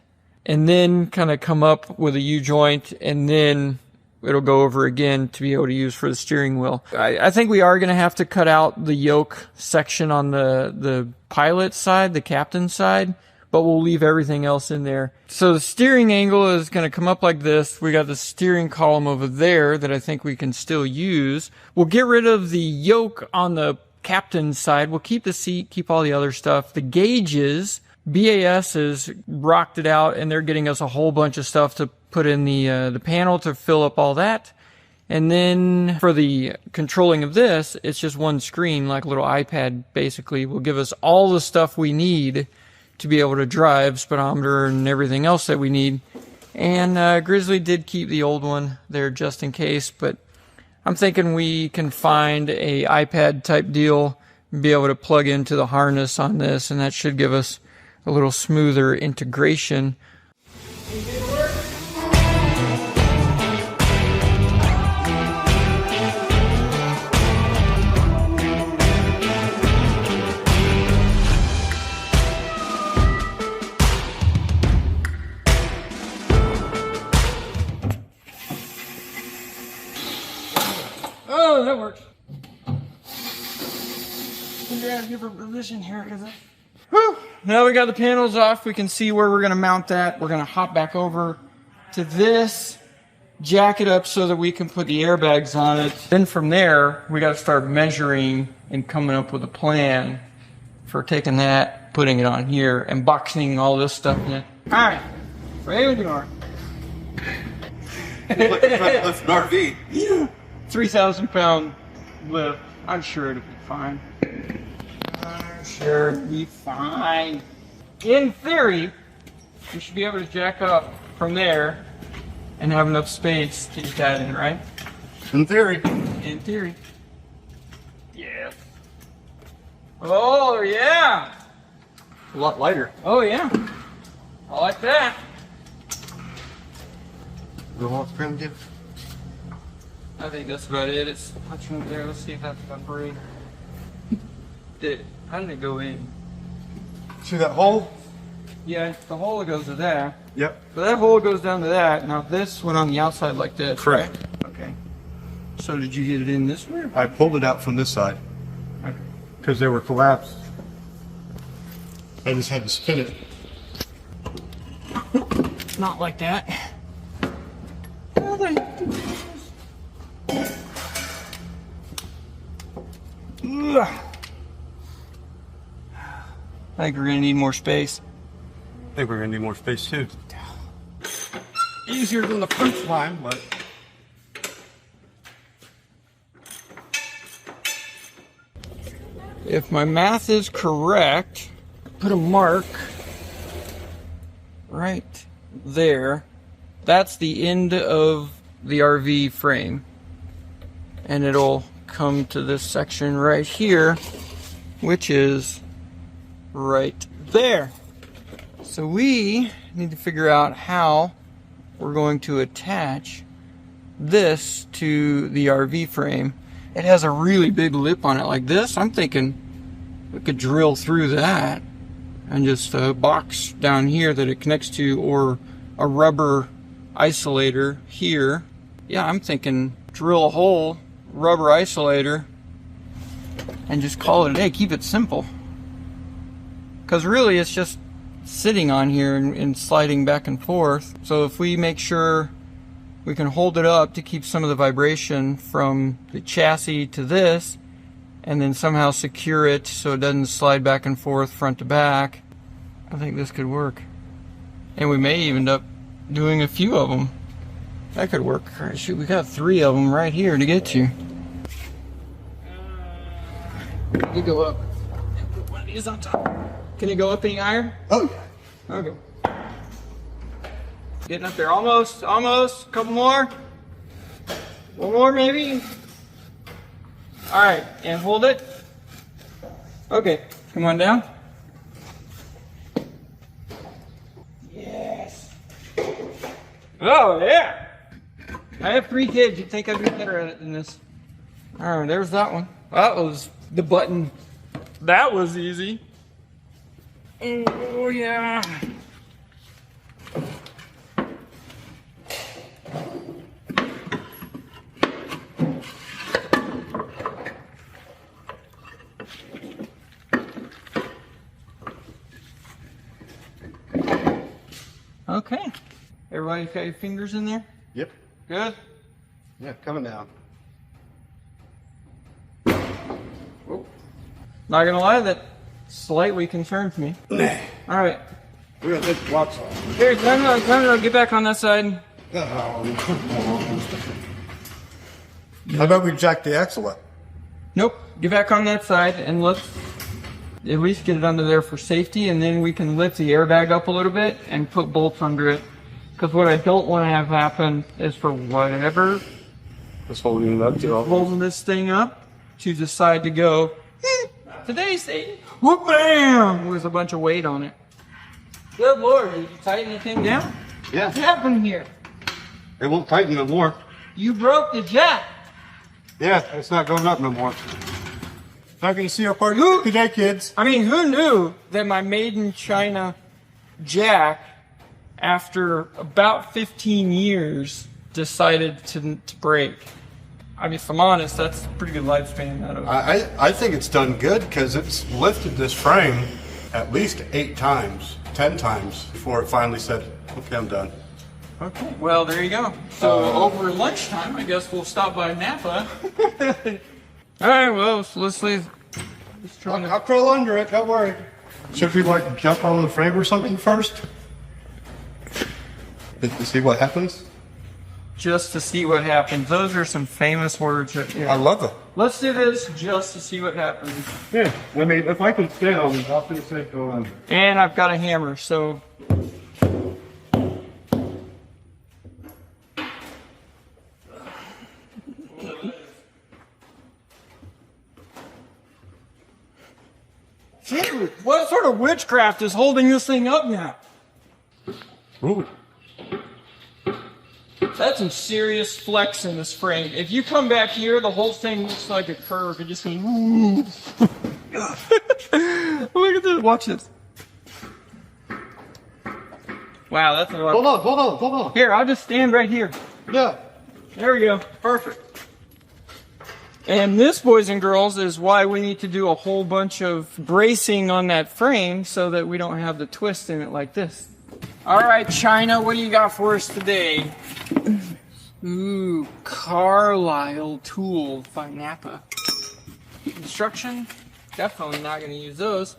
And then kind of come up with a U-joint, and then it'll go over again to be able to use for the steering wheel. I think we are going to have to cut out the yoke section on the pilot side, the captain side, but we'll leave everything else in there. So the steering angle is going to come up like this. We got the steering column over there that I think we can still use. We'll get rid of the yoke on the captain's side. We'll keep the seat, keep all the other stuff. The gauges, BAS has rocked it out, and they're getting us a whole bunch of stuff to put in the panel to fill up all that. And then for the controlling of this, it's just one screen, like a little iPad basically. Will give us all the stuff we need to be able to drive, speedometer and everything else that we need. And Grizzly did keep the old one there just in case, but I'm thinking we can find a iPad type deal and be able to plug into the harness on this, and that should give us a little smoother integration. Oh, that works. We're at a different position here because now we got the panels off. We can see where we're going to mount that. We're going to hop back over to this, jack it up so that we can put the airbags on it. Then from there, we got to start measuring and coming up with a plan for taking that, putting it on here, and boxing all this stuff in. All right, ready when you are. That's an RV. 3,000 pound lift. I'm sure it'll be fine. I'm sure it'll be fine. In theory, we should be able to jack up from there and have enough space to get that in, right? In theory. In theory. Yeah. Oh, yeah. A lot lighter. Oh, yeah. I like that. Go off primitive. I think that's about it. It's much room there. Let's see if that's gonna break. How did it go in? See that hole? Yeah, the hole goes to that. Yep. But that hole goes down to that. Now this went on the outside like this. Correct. Right? Okay. So did you get it in this way? I pulled it out from this side. Okay. Because they were collapsed. I just had to spin it. Not like that. Ugh. I think we're gonna need more space. I think we're gonna need more space too. Easier than the first time, but if my math is correct, put a mark right there. That's the end of the RV frame. And it'll come to this section right here, which is right there. So we need to figure out how we're going to attach this to the RV frame. It has a really big lip on it like this. I'm thinking we could drill through that and just a box down here that it connects to, or a rubber isolator here. Yeah, I'm thinking drill a hole, rubber isolator, and just call it a day. Keep it simple. Because really it's just sitting on here and sliding back and forth. So if we make sure we can hold it up to keep some of the vibration from the chassis to this, and then somehow secure it so it doesn't slide back and forth front to back, I think this could work. And we may even end up doing a few of them. That could work. Shoot, we got 3 of them right here to get to. You go up. Put one of these on top. Can you go up any higher? Oh yeah. Okay. Getting up there. Almost. Almost. A couple more. One more maybe. Alright, and hold it. Okay, come on down. Yes. Oh yeah. I have 3 kids. You'd think I'd be better at it than this. All right, there's that one. That was the button. That was easy. Oh, yeah. Okay. Everybody got your fingers in there? Yep. Good? Yeah, coming down. Not gonna lie, that slightly concerns me. Nah. All right. We're gonna take the blocks off. Here, no, get back on that side. How about we jack the axle up? Nope. Get back on that side and let's at least get it under there for safety, and then we can lift the airbag up a little bit and put bolts under it. Because what I don't want to have happen is for whatever Just holding it up to holding this thing up to decide to go. Today's day. Whoop bam! With a bunch of weight on it. Good Lord, did you tighten anything down? Yeah. What happened here? It won't tighten no more. You broke the jack. Yeah, it's not going up no more. Not gonna see our party today, kids. I mean, who knew that my made in China jack, after about 15 years, decided to break? I mean, if I'm honest, that's a pretty good lifespan out of it. I think it's done good because it's lifted this frame at least 8 times, 10 times before it finally said, okay, I'm done. Okay, well, there you go. So over lunchtime, I guess we'll stop by Napa. All right, well, so let's leave. I'll crawl under it, don't worry. Should we like jump on the frame or something first? To see what happens? Just to see what happens. Those are some famous words. I love it. Let's do this just to see what happens. Yeah, I mean, if I can stand on it, I'll just say go under. And I've got a hammer, so. Dude, what sort of witchcraft is holding this thing up now? Ooh. That's some serious flex in this frame. If you come back here, the whole thing looks like a curve. It just goes, ooh. Look at this. Watch this. Wow, that's a lot. Hold on. Here, I'll just stand right here. Yeah. There we go. Perfect. And this, boys and girls, is why we need to do a whole bunch of bracing on that frame so that we don't have the twist in it like this. All right, China, what do you got for us today? Ooh, Carlisle tool by Napa. Instruction? Definitely not going to use those.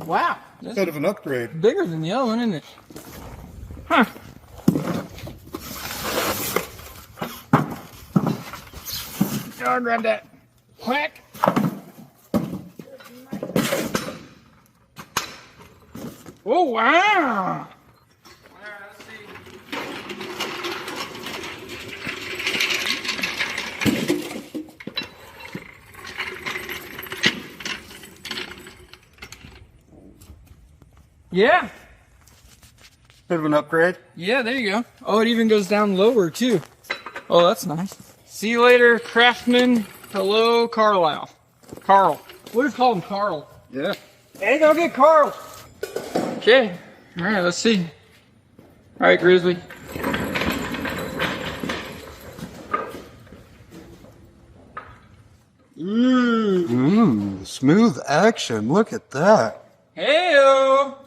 Wow. That's bit of an upgrade. Bigger than the other one, isn't it? Huh. I'll grab that. Whack. Oh, wow. Yeah. Bit of an upgrade. Yeah, there you go. Oh, it even goes down lower, too. Oh, that's nice. See you later, Craftsman. Hello, Carlisle. Carl. What is called him, Carl? Yeah. Hey, go get Carl. Okay. All right, let's see. All right, Grizzly. Smooth action. Look at that. Hey-o.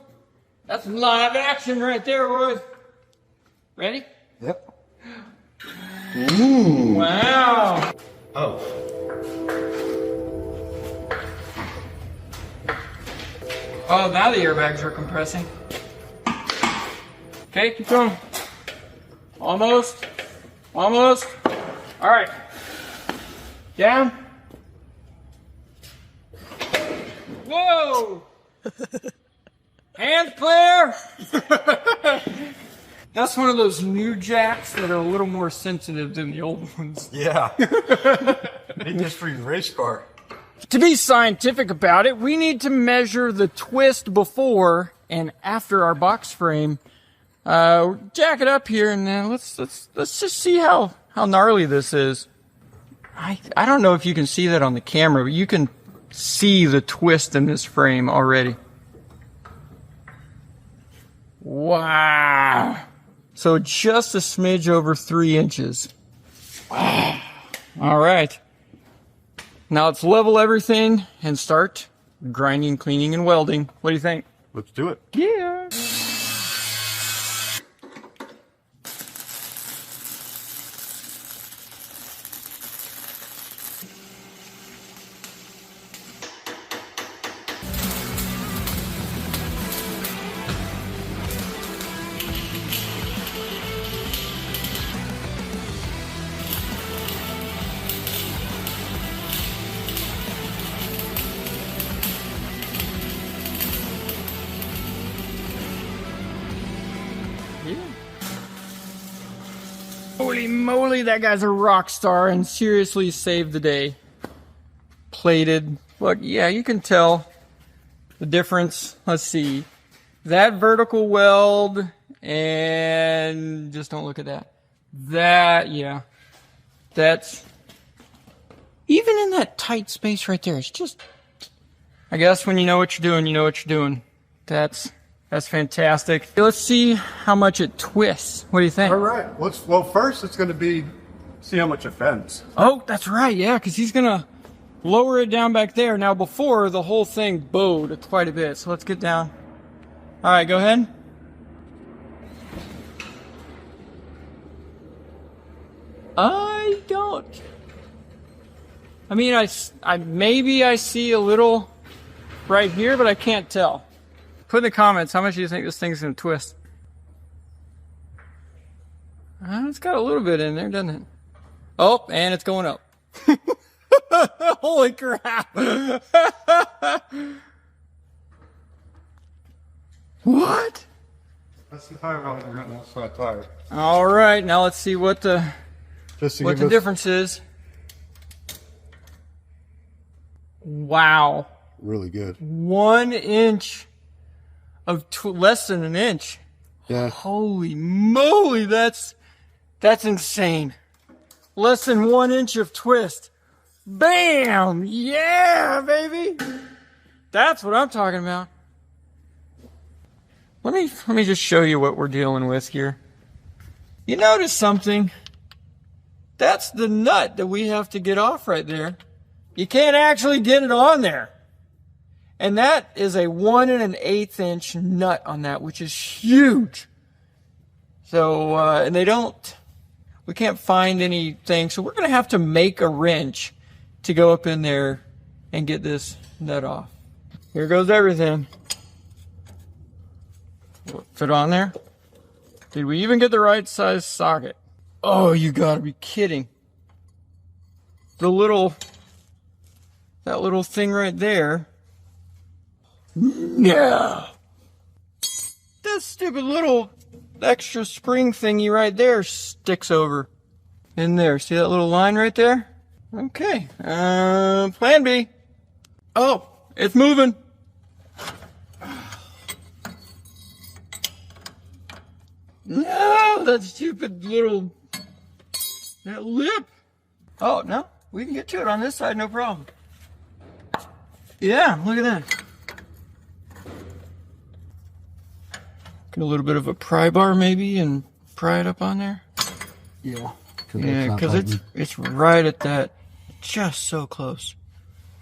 That's some live action right there, boys. Ready? Yep. Wow. Oh. Oh, now the airbags are compressing. Okay, keep going. Almost. Almost. All right. Down. Whoa! Hands clear! That's one of those new jacks that are a little more sensitive than the old ones. Yeah. Need this for your race car. To be scientific about it, we need to measure the twist before and after our box frame. Jack it up here, and let's just see how how gnarly this is. I don't know if you can see that on the camera, but you can see the twist in this frame already. Wow. So just a smidge over 3 inches. Wow. All right. Now let's level everything and start grinding, cleaning, and welding. What do you think? Let's do it. Yeah. Holy moly, that guy's a rock star and seriously saved the day. Plated. Look, yeah, you can tell the difference. Let's see. That vertical weld, and just don't look at that. That, yeah. That's, even in that tight space right there, it's just, I guess when you know what you're doing, you know what you're doing. That's fantastic. Let's see how much it twists. What do you think? All right. Well, first it's going to be see how much it bends. Oh, that's right. Yeah, because he's going to lower it down back there. Now, before, the whole thing bowed quite a bit. So let's get down. All right, go ahead. I don't. I mean, I maybe I see a little right here, but I can't tell. Put in the comments, how much do you think this thing's going to twist? It's got a little bit in there, doesn't it? Oh, and it's going up. Holy crap. What? That's the tire valve. That's that tire. All right, now let's see what the difference is. Wow. Really good. 1 inch of less than an inch. Yeah. Holy moly, that's insane. Less than 1 inch of twist. Bam! Yeah, baby. That's what I'm talking about. Let me just show you what we're dealing with here. You notice something? That's the nut that we have to get off right there. You can't actually get it on there. And that is a 1 1/8 inch nut on that, which is huge. So, and we can't find anything. So we're going to have to make a wrench to go up in there and get this nut off. Here goes everything. Fit on there? Did we even get the right size socket? Oh, you gotta be kidding. That little thing right there. Yeah. That stupid little extra spring thingy right there sticks over in there. See that little line right there? Okay. Plan B. Oh, it's moving. No, that stupid little, that lip. Oh, no, we can get to it on this side, no problem. Yeah, look at that. Get a little bit of a pry bar maybe and pry it up on there. Yeah. Yeah, because it's right at that, just so close.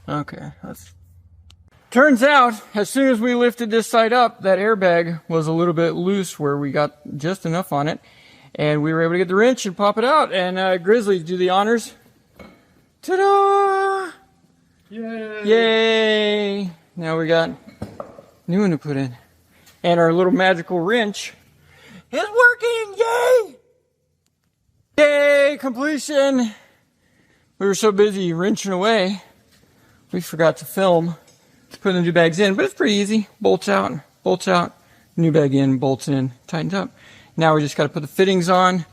Okay, turns out, as soon as we lifted this side up, that airbag was a little bit loose where we got just enough on it. And we were able to get the wrench and pop it out. And Grizzly, do the honors. Ta-da! Yay! Yay! Now we got new one to put in. And our little magical wrench is working! Yay! Yay! Completion! We were so busy wrenching away, we forgot to film putting the new bags in, but it's pretty easy. Bolts out, new bag in, bolts in, tightens up. Now we just got to put the fittings on.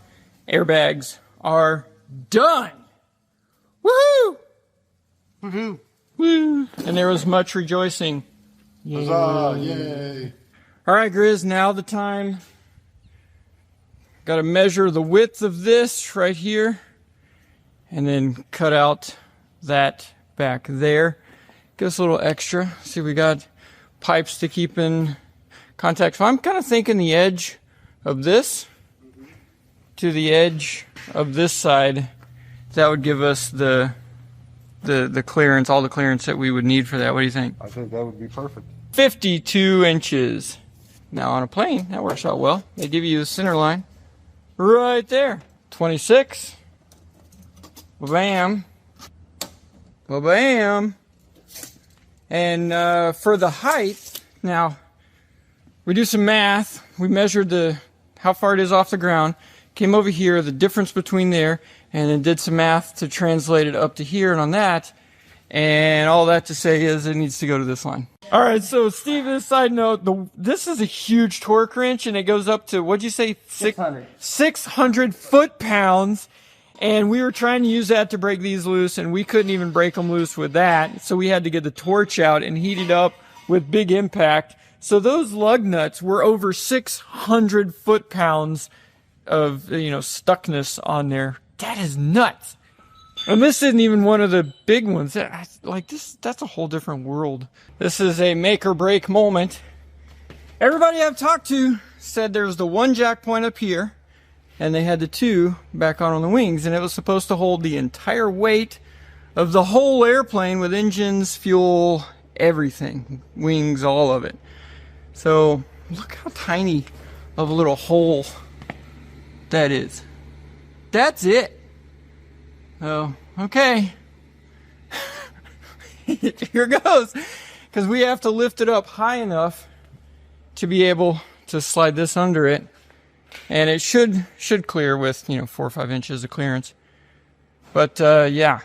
Airbags are done. Woohoo! Woohoo! Woo! And there was much rejoicing. Yay! Huzzah! Yay! All right, Grizz, now the time. Got to measure the width of this right here. and then cut out that back there. Give us a little extra. See, we got pipes to keep in contact. So I'm kind of thinking the edge of this to the edge of this side, that would give us the clearance, all the clearance that we would need for that. What do you think? I think that would be perfect. 52 inches. Now on a plane, that works out well. They give you the center line right there. 26. Bam. Bam. And for the height, now we do some math. We measured how far it is off the ground. Came over here, the difference between there, and then did some math to translate it up to here and on that. And all that to say is it needs to go to this line. All right, so Steve, this side note, this is a huge torque wrench, and it goes up to, what'd you say? 600 foot-pounds. And we were trying to use that to break these loose, and we couldn't even break them loose with that. So we had to get the torch out and heat it up with big impact. So those lug nuts were over 600 foot-pounds of, stuckness on there. That is nuts. And this isn't even one of the big ones. Like this, that's a whole different world. This is a make or break moment. Everybody I've talked to said there's the one jack point up here, and they had the two back on the wings, and it was supposed to hold the entire weight of the whole airplane with engines, fuel, everything, wings, all of it. So look how tiny of a little hole that is. That's it. Oh, okay. Here goes. Because we have to lift it up high enough to be able to slide this under it. And it should clear with, 4 or 5 inches of clearance. But, yeah.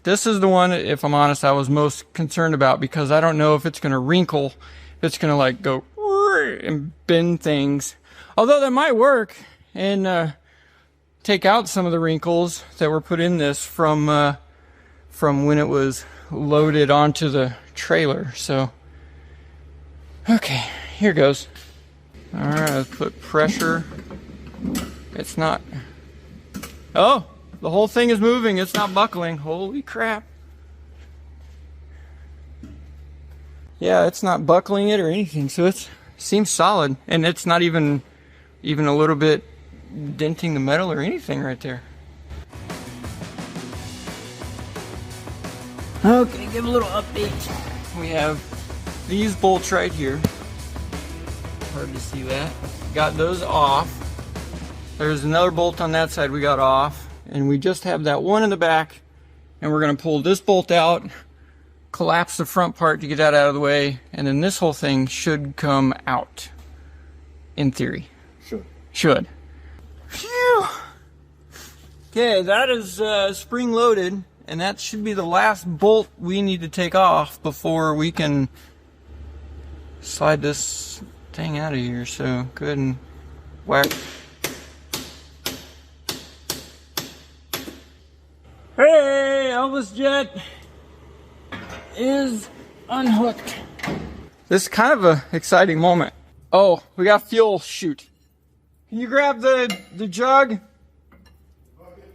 This is the one, if I'm honest, I was most concerned about, because I don't know if it's going to wrinkle, if it's going to, go and bend things. Although that might work and take out some of the wrinkles that were put in this from when it was loaded onto the trailer. So, okay, here goes. All right, let's put pressure. It's not. Oh, the whole thing is moving. It's not buckling. Holy crap. Yeah, it's not buckling it or anything, so it seems solid. And it's not even a little bit denting the metal or anything right there. Okay, give a little update. We have these bolts right here. Hard to see that. Got those off. There's another bolt on that side we got off. And we just have that one in the back. And we're going to pull this bolt out, collapse the front part to get that out of the way. And then this whole thing should come out. In theory. Should. Phew. Okay, that is spring loaded, and that should be the last bolt we need to take off before we can slide this thing out of here. So go ahead and whack. Hey, Elvis Jet is unhooked. This is kind of an exciting moment. Oh, we got fuel. Shoot. Can you grab the jug?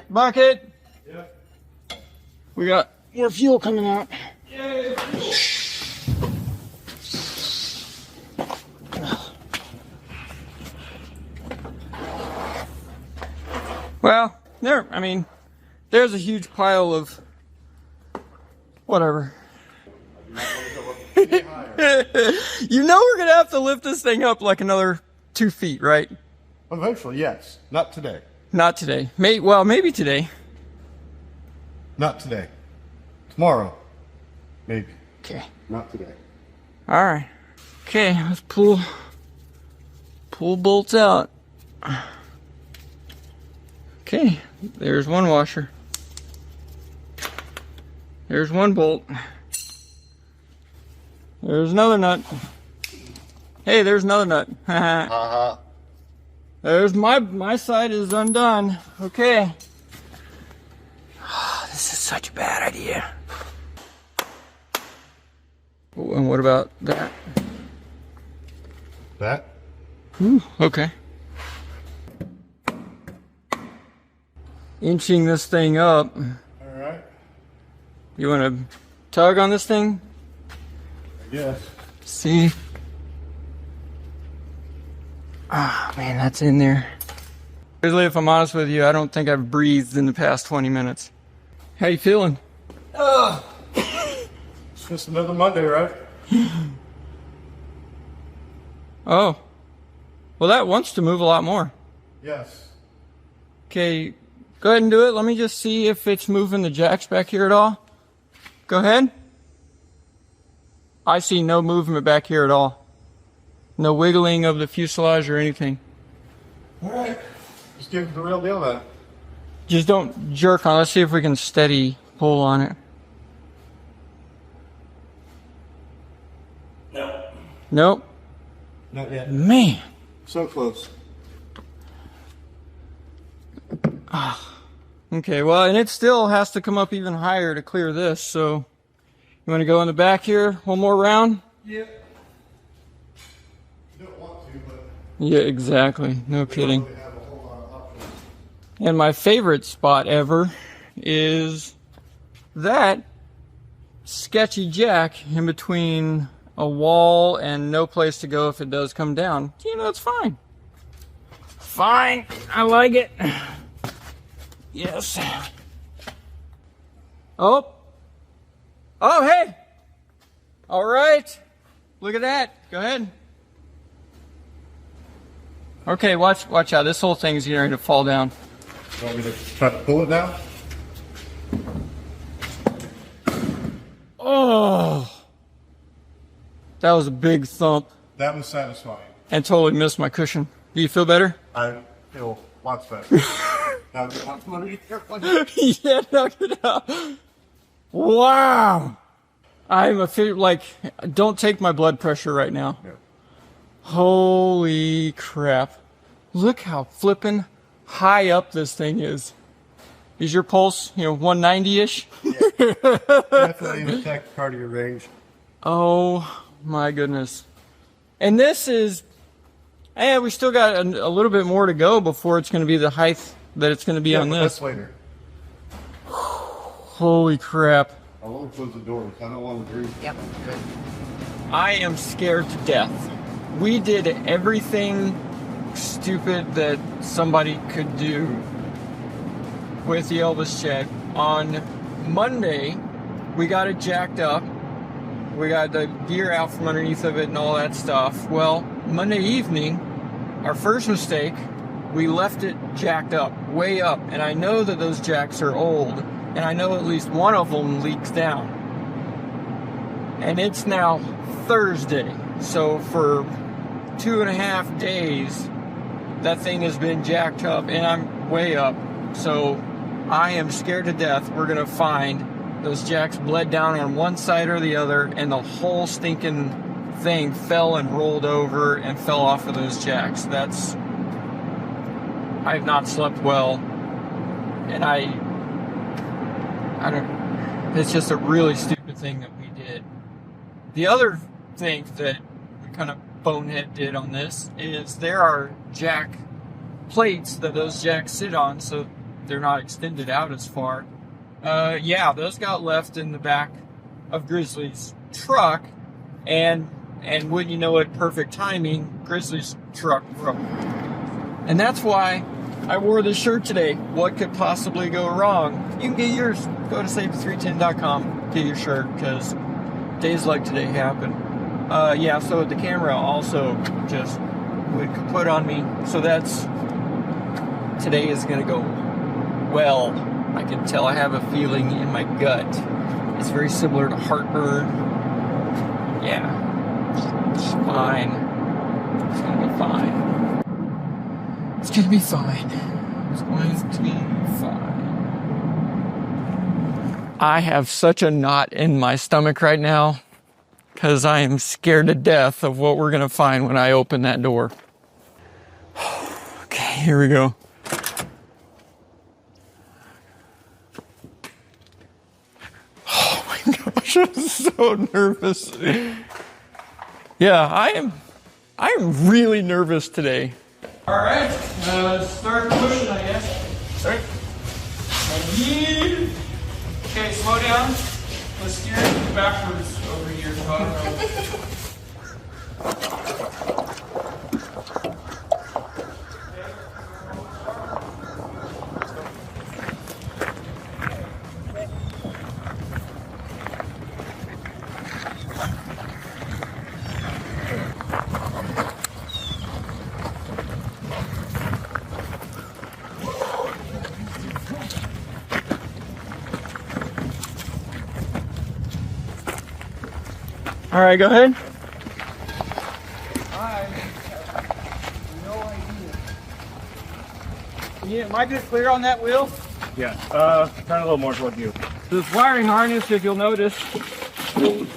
Bucket? Yeah. We got more fuel coming out. Yay. Well, there's a huge pile of whatever. We're gonna have to lift this thing up like another 2 feet, right? Eventually, yes. Not today. Not today. Maybe today. Not today. Tomorrow. Maybe. Okay. Not today. All right. Okay, let's pull bolts out. Okay, there's one washer. There's one bolt. There's another nut. Hey, there's another nut. Haha. There's my side is undone. Okay. This is such a bad idea. Oh, and what about that? That? Ooh, okay. Inching this thing up. You want to tug on this thing? Yes. See? Ah, man, that's in there. Usually, if I'm honest with you, I don't think I've breathed in the past 20 minutes. How you feeling? It's just another Monday, right? Oh. Well, that wants to move a lot more. Yes. Okay, go ahead and do it. Let me just see if it's moving the jacks back here at all. Go ahead. I see no movement back here at all. No wiggling of the fuselage or anything. All right. Just give it the real deal then. Just don't jerk on. Let's see if we can steady pull on it. No. Nope. Not yet. Man. So close. Okay, well, and it still has to come up even higher to clear this, so you want to go in the back here one more round? Yeah. You don't want to, but... Yeah, exactly. No kidding. And my favorite spot ever is that sketchy jack in between a wall and no place to go if it does come down. You know, it's fine. Fine. I like it. Yes. Oh. Oh, hey. All right. Look at that. Go ahead. Okay, watch out. This whole thing's getting ready to fall down. You want me to try to pull it down? Oh. That was a big thump. That was satisfying. And totally missed my cushion. Do you feel better? I feel lots better. Now, Yeah, knock it out. Wow. I'm like, don't take my blood pressure right now. No. Holy crap. Look how flippin' high up this thing is. Is your pulse, 190-ish? Yeah. Definitely in the tachycardia range. Oh my goodness. And this is, we still got a little bit more to go before it's going to be the height that it's going to be on this. That's later. Holy crap. I won't close the door. I don't want to breathe. Yep, good. I am scared to death. We did everything stupid that somebody could do with the Elvis Jet. On Monday, we got it jacked up. We got the gear out from underneath of it and all that stuff. Well, Monday evening, our first mistake, we left it jacked up, way up. And I know that those jacks are old, and I know at least one of them leaks down. And it's now Thursday. So for 2.5 days, that thing has been jacked up, and I'm way up. So I am scared to death we're going to find those jacks bled down on one side or the other, and the whole stinking thing fell and rolled over and fell off of those jacks. I have not slept well, and I don't, it's just a really stupid thing that we did. The other thing that we kind of bonehead did on this is there are jack plates that those jacks sit on, so they're not extended out as far. Those got left in the back of Grizzly's truck, and wouldn't you know it, perfect timing, Grizzly's truck broke. And that's why I wore this shirt today. What could possibly go wrong? You can get yours. Go to save310.com, get your shirt, because days like today happen. So the camera also just would put on me. So today is going to go well. I can tell I have a feeling in my gut. It's very similar to heartburn. Yeah. It's fine. It's going to be fine. It's going to be fine. It's going to be fine. I have such a knot in my stomach right now because I am scared to death of what we're going to find when I open that door. Okay, here we go. Oh my gosh, I'm so nervous. Yeah, I am really nervous today. All right, start pushing, I guess. All right. Okay, slow down. The steering's backwards over here, so I don't know. All right, go ahead. Am I just clear on that wheel? Yeah. Turn a little more toward you. This wiring harness, if you'll notice,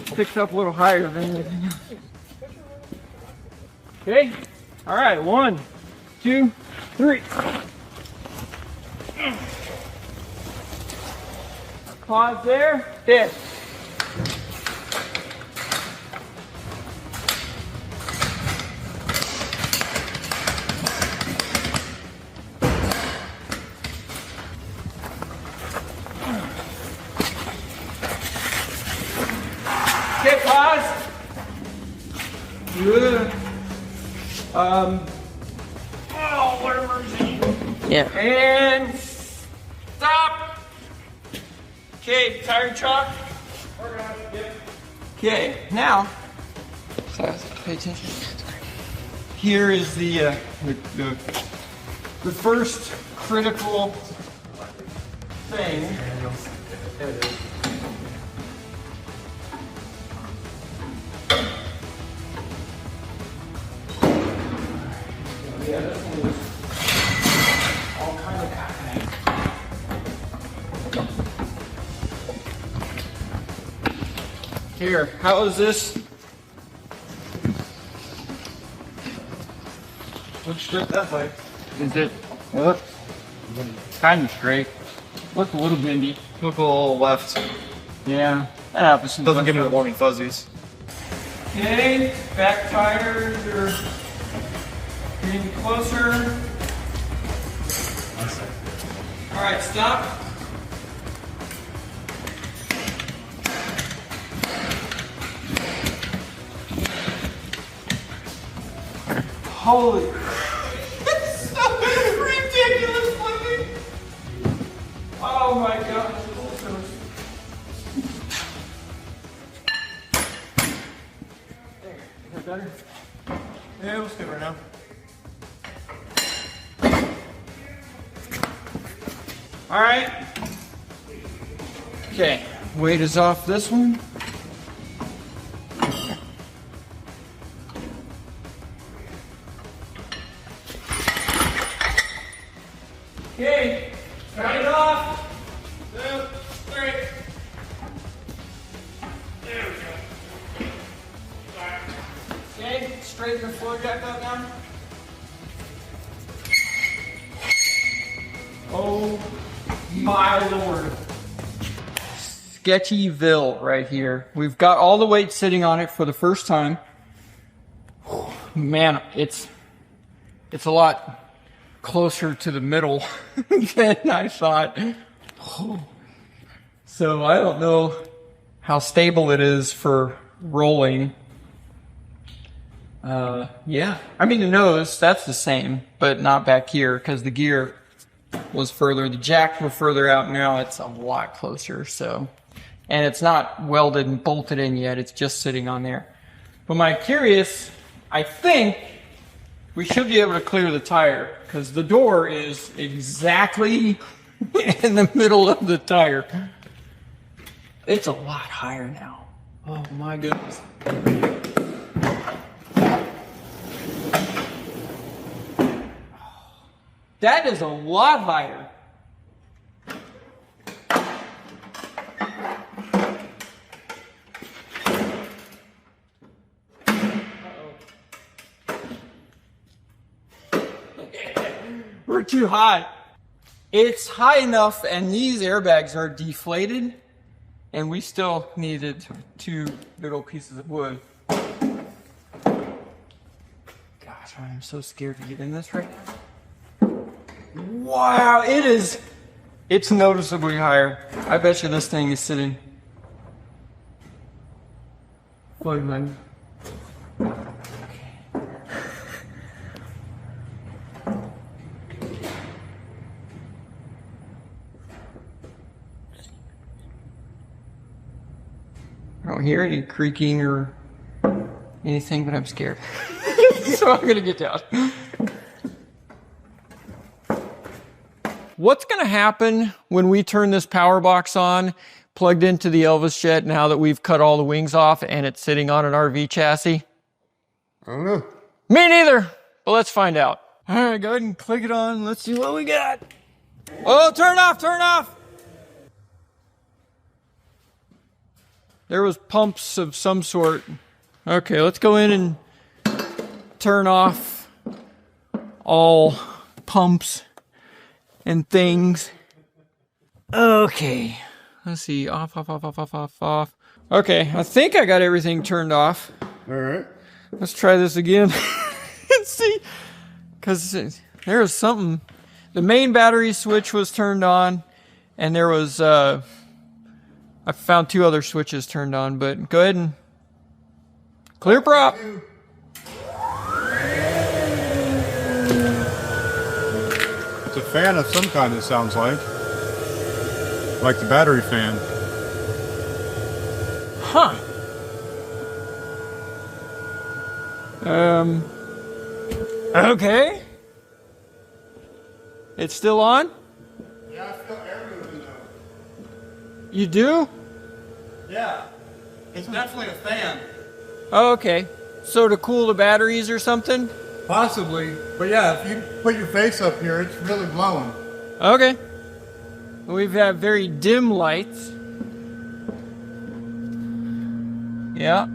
sticks up a little higher than anything else. Okay. All right. 1, 2, 3. Pause there. Dead. Okay, pause. Good. Oh, what emergency. Yeah. And stop. Okay, tire chalk. Okay, now, pay attention. Here is the first critical thing. Yeah, this one was all kind of happening. Here, how is this? Looks straight that way. Is it? Look, kind of straight. Look a little bendy. Look a little left. Yeah, that happens. Doesn't give me the warning fuzzies. Okay, back tires are getting closer. All right, stop. Holy, it's so ridiculous looking. Oh my God. There, is that better? Yeah, we'll skip right now. All right. Okay, weight is off this one. Okay, cut it off. 2, 3. There we go. Okay, straighten the floor jack out now. Oh my Lord. Sketchyville right here. We've got all the weight sitting on it for the first time. Man, it's a lot closer to the middle than I thought. So I don't know how stable it is for rolling. Yeah, I mean the nose, that's the same, but not back here because the gear was further, the jacks were further out. Now it's a lot closer, so. And it's not welded and bolted in yet, it's just sitting on there. But my curious, I think we should be able to clear the tire because the door is exactly in the middle of the tire. It's a lot higher now. Oh my goodness. That is a lot higher. We're too high. It's high enough and these airbags are deflated and we still needed 2 little pieces of wood. Gosh, I'm so scared to get in this right now. Wow, it's noticeably higher. I bet you this thing is sitting plug in. I don't hear any creaking or anything, but I'm scared. So I'm gonna get down. What's gonna happen when we turn this power box on, plugged into the Elvis Jet, now that we've cut all the wings off and it's sitting on an RV chassis? I don't know. Me neither, but let's find out. All right, go ahead and click it on. Let's see what we got. Oh, turn off, turn off. There was pumps of some sort. Okay, let's go in and turn off all pumps and things. Okay, let's see. Off, off, off, off, off, off, off. Okay, I think I got everything turned off. All right. Let's try this again. Let's see. Because there was something. The main battery switch was turned on, and there was, I found 2 other switches turned on, but go ahead and clear prop. It's a fan of some kind, it sounds like. Like the battery fan. Huh. Okay. It's still on? Yeah, I feel air moving though. You do? Yeah. It's definitely a fan. Oh, okay. So to cool the batteries or something? Possibly. But yeah, if you put your face up here, it's really blowing. Okay. We've had very dim lights. Yeah.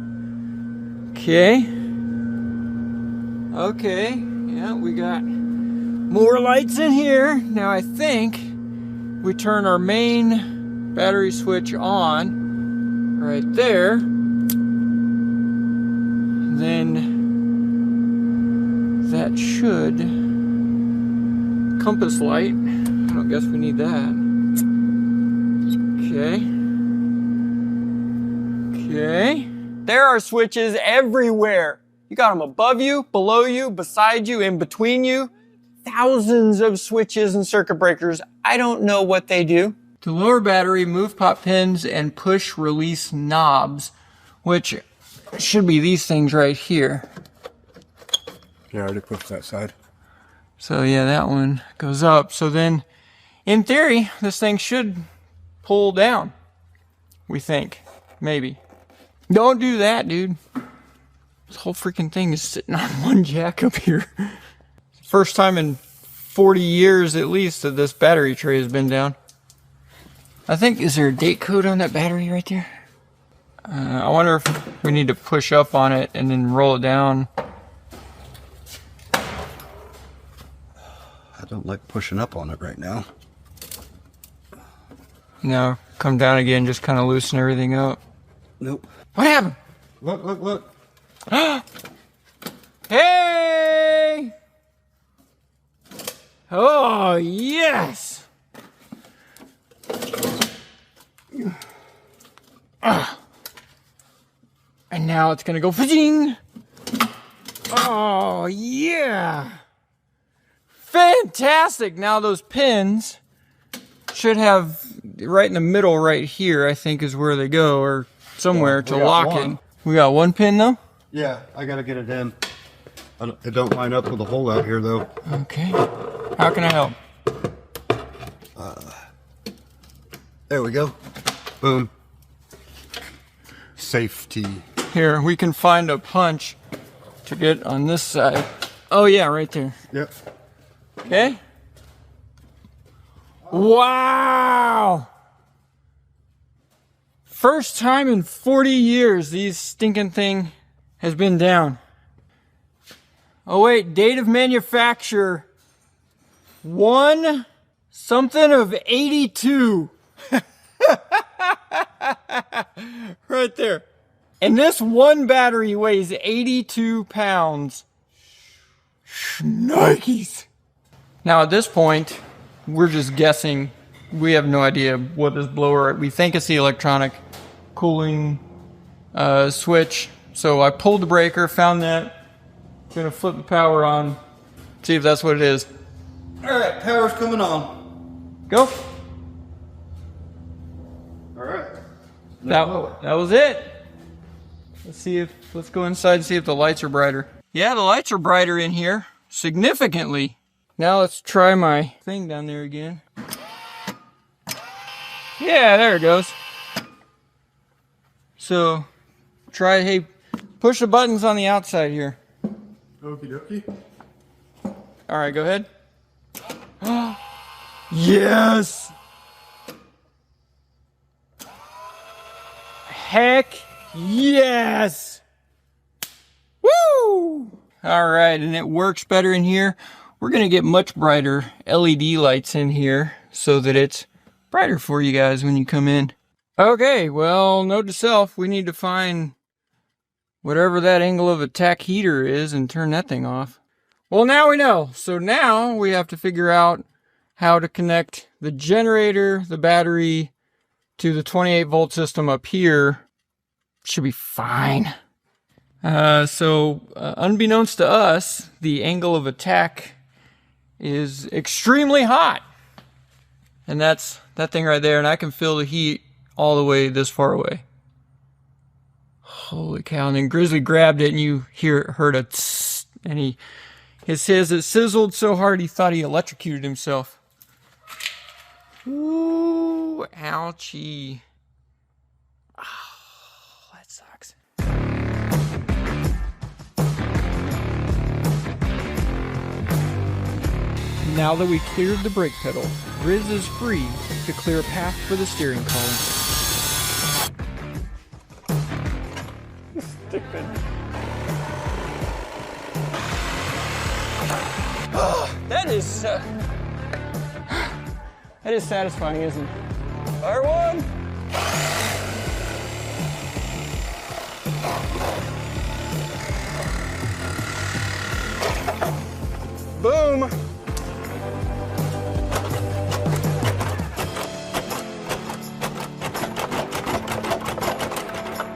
Okay. Okay. Yeah, we got more lights in here. Now I think we turn our main battery switch on right there. Then that should compass light. I don't guess we need that. Okay. Okay. There are switches everywhere. You got them above you, below you, beside you, in between you. Thousands of switches and circuit breakers. I don't know what they do. To lower battery, move pop pins and push release knobs, which should be these things right here. Yeah, I already pushed that side. So yeah, that one goes up. So then, in theory, this thing should pull down. We think. Maybe. Don't do that, dude. This whole freaking thing is sitting on one jack up here. First time in 40 years at least that this battery tray has been down. I think, is there a date code on that battery right there? I wonder if we need to push up on it and then roll it down. I don't like pushing up on it right now. Now, come down again, just kind of loosen everything up. Nope. What happened? Look, look, look. Hey! Oh, yes! And now it's gonna go fizing. Oh, yeah! Fantastic! Now those pins should have right in the middle right here, I think is where they go, or somewhere to lock it. We got one pin though? Yeah, I gotta get it in. It don't line up with the hole out here though. Okay. How can I help? There we go. Boom. Safety. Here, we can find a punch to get on this side. Oh yeah, right there. Yep. Okay. Wow! First time in 40 years these stinking thing has been down. Oh wait, date of manufacture. 1 something of 82. Right there. And this one battery weighs 82 pounds. Shnikes. Now at this point, we're just guessing. We have no idea what this blower, we think it's the electronic cooling switch So I pulled the breaker, found that. Gonna flip the power on, see if that's what it is. All right, power's coming on. Go. All right. That was it. Let's go inside and see if the lights are brighter. Yeah, the lights are brighter in here, significantly. Now let's try my thing down there again. Yeah, there it goes. So, hey, push the buttons on the outside here. Okie dokie. All right, go ahead. Yes! Heck yes! Woo! All right, and it works better in here. We're gonna get much brighter LED lights in here so that it's brighter for you guys when you come in. Okay, well, note to self, we need to find whatever that angle of attack heater is and turn that thing off. Well, now we know. So now we have to figure out how to connect the generator, the battery, to the 28 volt system up here. Should be fine. Unbeknownst to us, the angle of attack is extremely hot. And that's that thing right there, and I can feel the heat all the way this far away. Holy cow, and then Grizzly grabbed it and you heard a tss, and it says it sizzled so hard he thought he electrocuted himself. Ooh, ouchie. Oh, that sucks. Now that we cleared the brake pedal, Grizz is free to clear a path for the steering column. Stupid. That is satisfying, isn't it? Fire one. Boom.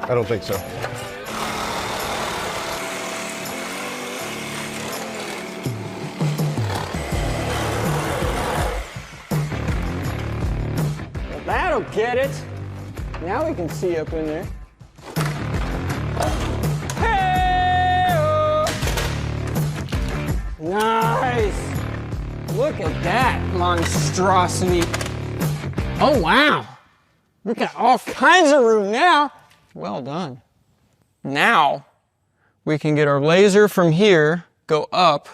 I don't think so. Well, that'll get it. Now we can see up in there. Hey-oh! Nice. Look at that monstrosity. Oh, wow. We got all kinds of room now. Well done. Now we can get our laser from here, go up,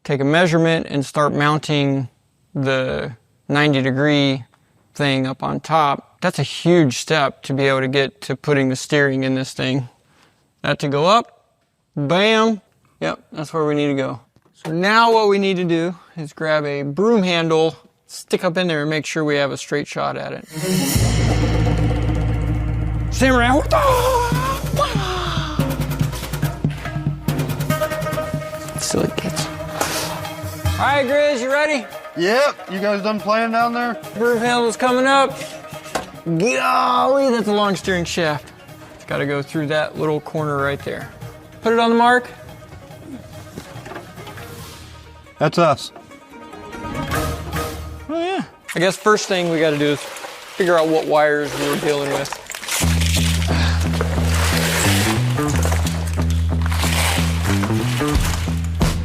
take a measurement, and start mounting the 90-degree thing up on top. That's a huge step to be able to get to putting the steering in this thing. That to go up, bam. Yep, that's where we need to go. So now what we need to do is grab a broom handle, stick up in there, and make sure we have a straight shot at it. Samurai. Silly kids. All right, Grizz, you ready? Yep. You guys done playing down there? Broom handle's coming up. Golly, that's a long steering shaft. It's got to go through that little corner right there. Put it on the mark. That's us. Oh, yeah. I guess first thing we got to do is figure out what wires we're dealing with.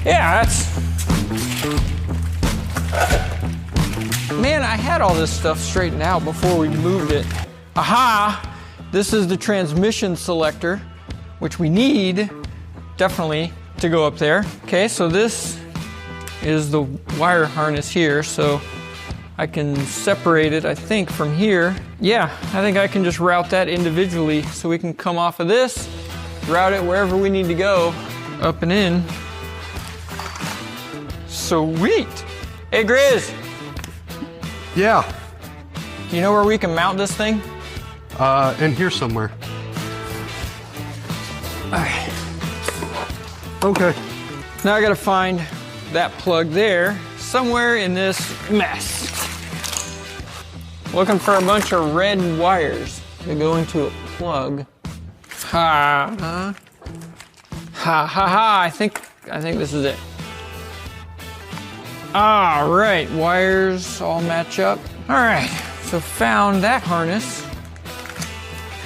Yeah, man, I had all this stuff straightened out before we moved it. Aha! This is the transmission selector, which we need, definitely, to go up there. Okay, so this is the wire harness here, so I can separate it, I think, from here. Yeah, I think I can just route that individually, so we can come off of this, route it wherever we need to go, up and in. Sweet. Hey, Grizz. Yeah. You know where we can mount this thing? In here somewhere. All right. Okay. Now I gotta find that plug there, somewhere in this mess. Looking for a bunch of red wires to go into a plug. Ha ha ha! I think this is it. All right, wires all match up. All right, so found that harness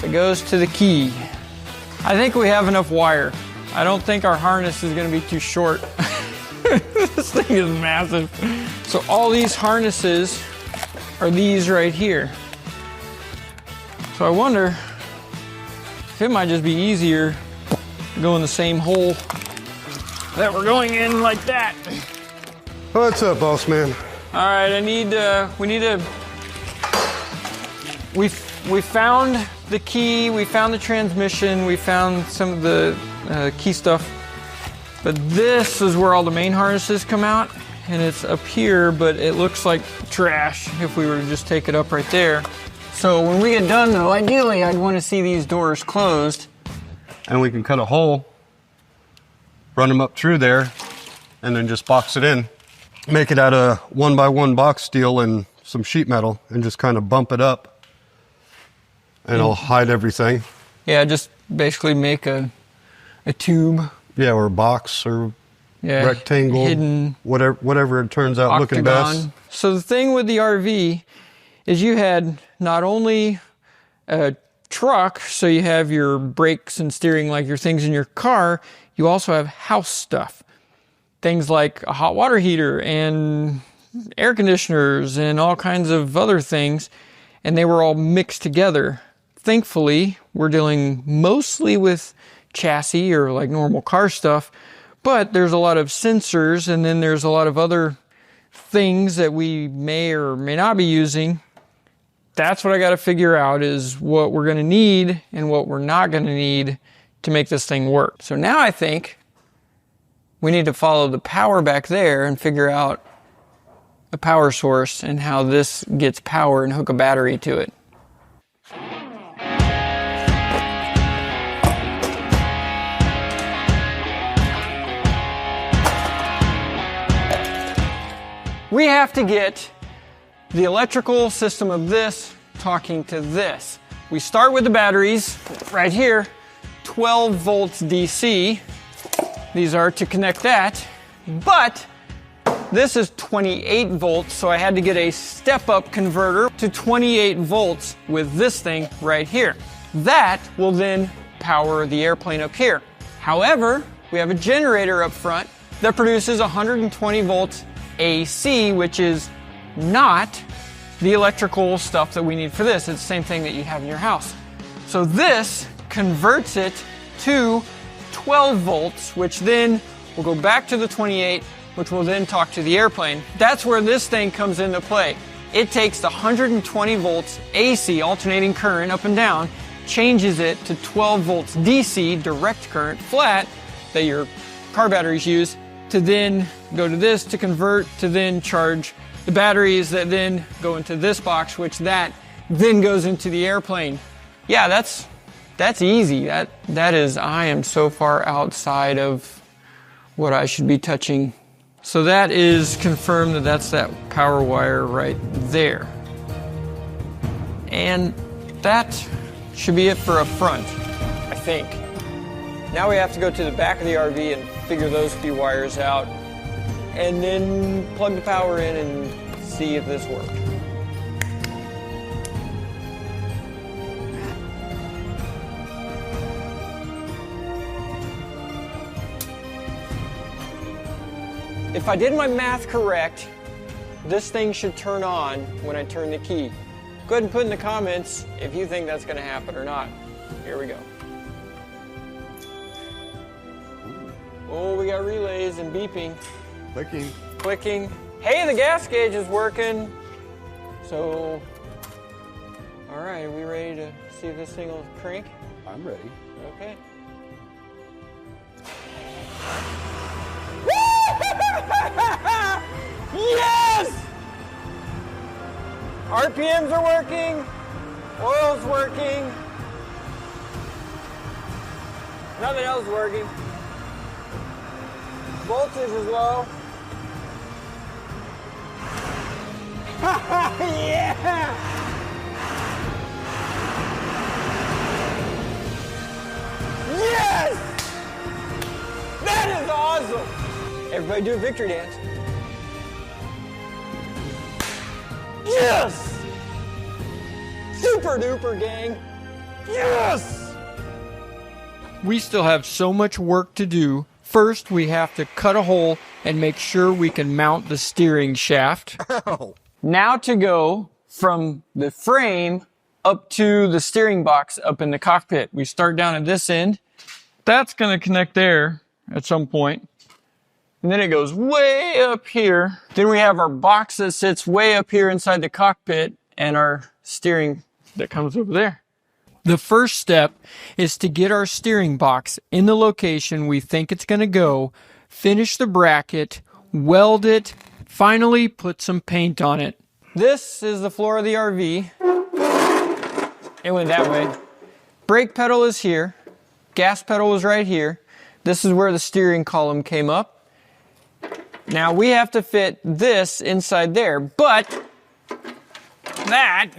that goes to the key. I think we have enough wire. I don't think our harness is going to be too short. This thing is massive. So all these harnesses are these right here. So I wonder if it might just be easier to go in the same hole that we're going in like that. What's up, boss man? All right, we found the key, we found the transmission, we found some of the key stuff. But this is where all the main harnesses come out, and it's up here, but it looks like trash if we were to just take it up right there. So when we get done though, ideally I'd want to see these doors closed. And we can cut a hole, run them up through there, and then just box it in. Make it out of 1x1 box steel and some sheet metal, and just kind of bump it up. And I'll hide everything. Yeah, just basically make a tube. Yeah, or a box or rectangle, hidden whatever it turns out looking best. So the thing with the RV is you had not only a truck, so you have your brakes and steering like your things in your car, you also have house stuff. Things like a hot water heater and air conditioners and all kinds of other things, and they were all mixed together. Thankfully, we're dealing mostly with chassis or like normal car stuff, but there's a lot of sensors, and then there's a lot of other things that we may or may not be using. That's what I got to figure out, is what we're going to need and what we're not going to need to make this thing work. So now I think we need to follow the power back there and figure out a power source and how this gets power and hook a battery to it. We have to get the electrical system of this talking to this. We start with the batteries right here, 12 volts DC. These are to connect that, but this is 28 volts, so I had to get a step-up converter to 28 volts with this thing right here. That will then power the airplane up here. However, we have a generator up front that produces 120 volts AC, which is not the electrical stuff that we need for this. It's the same thing that you have in your house. So this converts it to 12 volts, which then will go back to the 28, which will then talk to the airplane. That's where this thing comes into play. It takes the 120 volts AC, alternating current up and down, changes it to 12 volts DC, direct current, flat, that your car batteries use, to then go to this to convert, to then charge the batteries that then go into this box, which that then goes into the airplane. Yeah, that's easy. That is, I am so far outside of what I should be touching. So that is confirmed that that's that power wire right there. And that should be it for a front, I think. Now we have to go to the back of the RV and figure those few wires out, and then plug the power in and see if this works. If I did my math correct, this thing should turn on when I turn the key. Go ahead and put in the comments if you think that's going to happen or not. Here we go. Oh, we got relays and beeping. Clicking. Clicking. Hey, the gas gauge is working. So, all right, are we ready to see if this thing will crank? I'm ready. Okay. Yes! RPMs are working. Oil's working. Nothing else is working. Voltage is low. Yeah! Everybody do a victory dance. Yes! Super duper, gang. Yes! We still have so much work to do. First, we have to cut a hole and make sure we can mount the steering shaft. Ow. Now to go from the frame up to the steering box up in the cockpit. We start down at this end. That's going to connect there at some point. And then it goes way up here. Then we have our box that sits way up here inside the cockpit and our steering that comes over there. The first step is to get our steering box in the location we think it's going to go, finish the bracket, weld it, finally put some paint on it. This is the floor of the RV. It went that way. Brake pedal is here. Gas pedal is right here. This is where the steering column came up. Now we have to fit this inside there, but that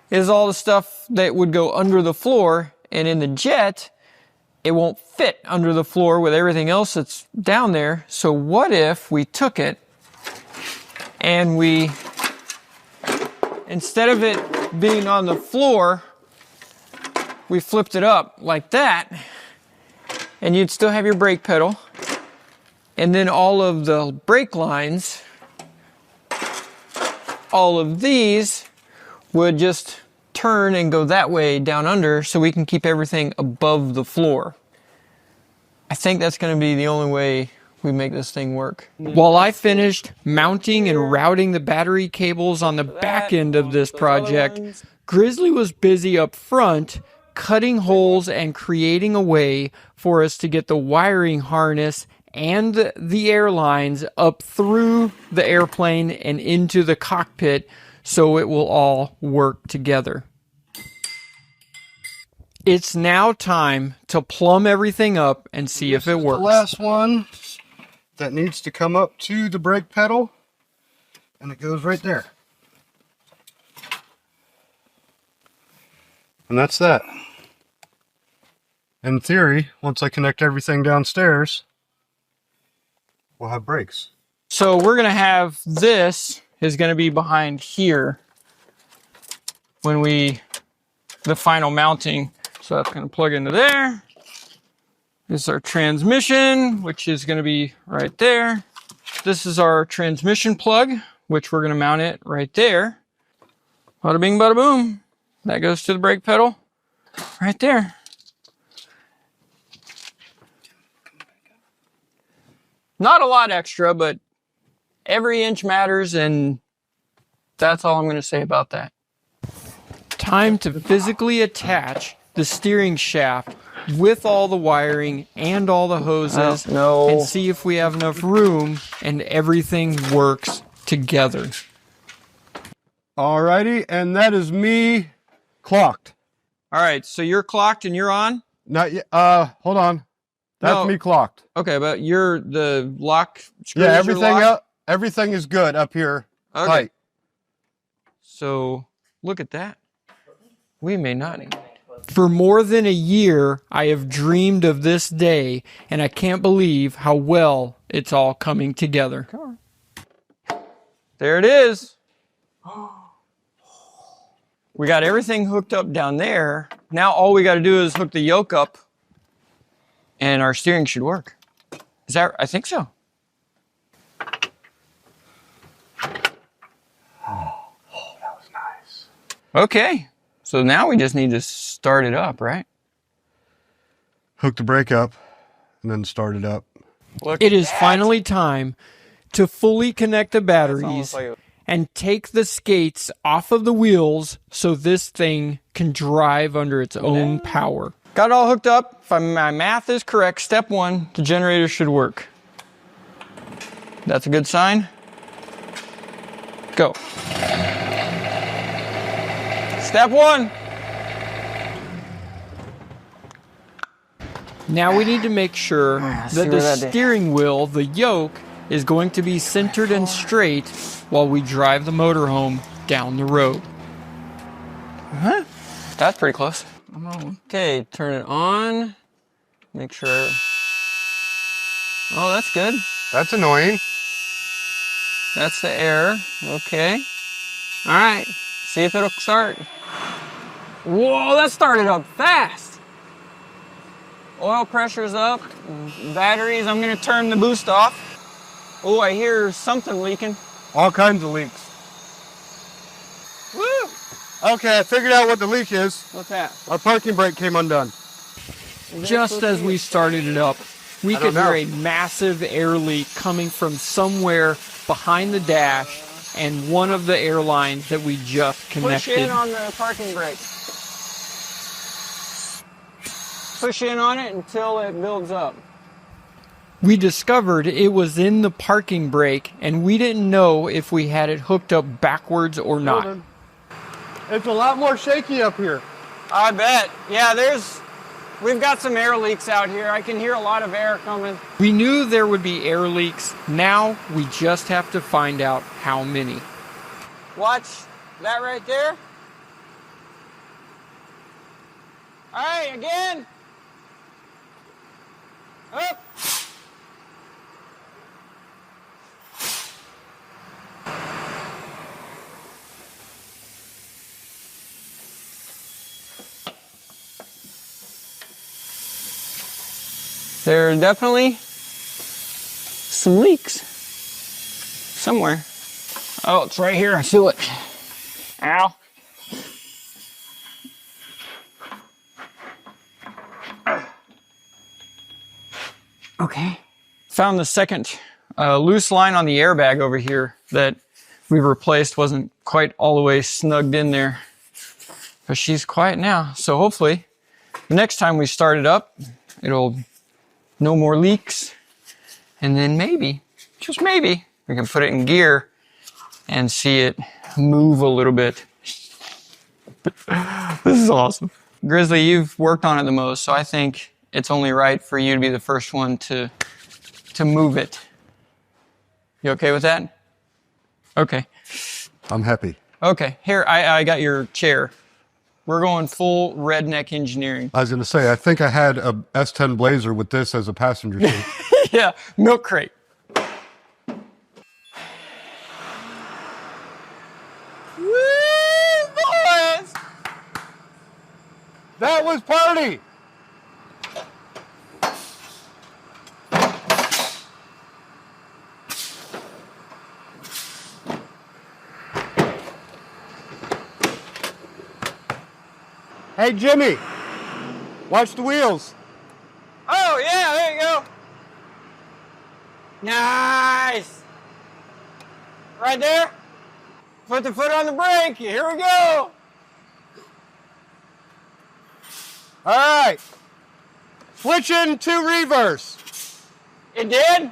is all the stuff that would go under the floor, and in the Jet, it won't fit under the floor with everything else that's down there. So what if we took it and we, instead of it being on the floor, we flipped it up like that, and you'd still have your brake pedal, and then all of the brake lines, all of these would just turn and go that way down under, so we can keep everything above the floor. I think that's going to be the only way we make this thing work. While I finished mounting and routing the battery cables on the back end of this project, Grizzly was busy up front cutting holes and creating a way for us to get the wiring harness and the airlines up through the airplane and into the cockpit so it will all work together. It's now time to plumb everything up and see if it works. The last one that needs to come up to the brake pedal, and it goes right there. And that's that. In theory, once I connect everything downstairs, we'll have brakes. So we're going to have this is going to be behind here when the final mounting. So that's going to plug into there. This is our transmission, which is going to be right there. This is our transmission plug, which we're going to mount it right there. Bada bing, bada boom. That goes to the brake pedal right there. Not a lot extra, but every inch matters, and that's all I'm going to say about that. Time to physically attach the steering shaft with all the wiring and all the hoses and see if we have enough room and everything works together. Alrighty, and that is me clocked. All right, so you're clocked and you're on? Not yet. Hold on. That's me clocked. Okay, but you're the lock screws. Yeah, everything is good up here. Okay. Tight. So look at that. We may not. For more than a year, I have dreamed of this day, and I can't believe how well it's all coming together. There it is. We got everything hooked up down there. Now all we got to do is hook the yoke up, and our steering should work. Is that? I think so. Oh, that was nice. Okay. So now we just need to start it up, right? Hook the brake up and then start it up. It is finally time to fully connect the batteries and take the skates off of the wheels so this thing can drive under its own power. Got it all hooked up. If my math is correct, step one, the generator should work. That's a good sign. Go. Step one. Now we need to make sure that the steering wheel, the yoke, is going to be centered and straight while we drive the motorhome down the road. Huh? That's pretty close. Okay, turn it on. Make sure. Oh, that's good. That's annoying. That's the air. Okay. All right. See if it'll start. Whoa, that started up fast. Oil pressure's up. Batteries, I'm going to turn the boost off. Oh, I hear something leaking. All kinds of leaks. Woo! Okay, I figured out what the leak is. What's that? Our parking brake came undone. Just as we started it up, we could hear a massive air leak coming from somewhere behind the dash and one of the air lines that we just connected. Push in on the parking brake. Push in on it until it builds up. We discovered it was in the parking brake, and we didn't know if we had it hooked up backwards or not. It's a lot more shaky up here. I bet. Yeah, we've got some air leaks out here. I can hear a lot of air coming. We knew there would be air leaks. Now we just have to find out how many. Watch that right there. All right, again. Up. There are definitely some leaks somewhere. Oh, it's right here. I feel it. Ow. Okay. Found the second loose line on the airbag over here that we replaced. Wasn't quite all the way snugged in there. But she's quiet now. So hopefully the next time we start it up, it'll no more leaks. And then maybe, just maybe, we can put it in gear and see it move a little bit. This is awesome. Grizzly, you've worked on it the most, so I think it's only right for you to be the first one to move it. You okay with that? Okay. I'm happy. Okay, here, I got your chair. We're going full redneck engineering. I was going to say, I think I had a S10 Blazer with this as a passenger seat. Yeah, milk crate. Woo, boys! That was party! Hey, Jimmy, watch the wheels. Oh, yeah, there you go. Nice. Right there. Put the foot on the brake. Here we go. All right. Switching to reverse. It did?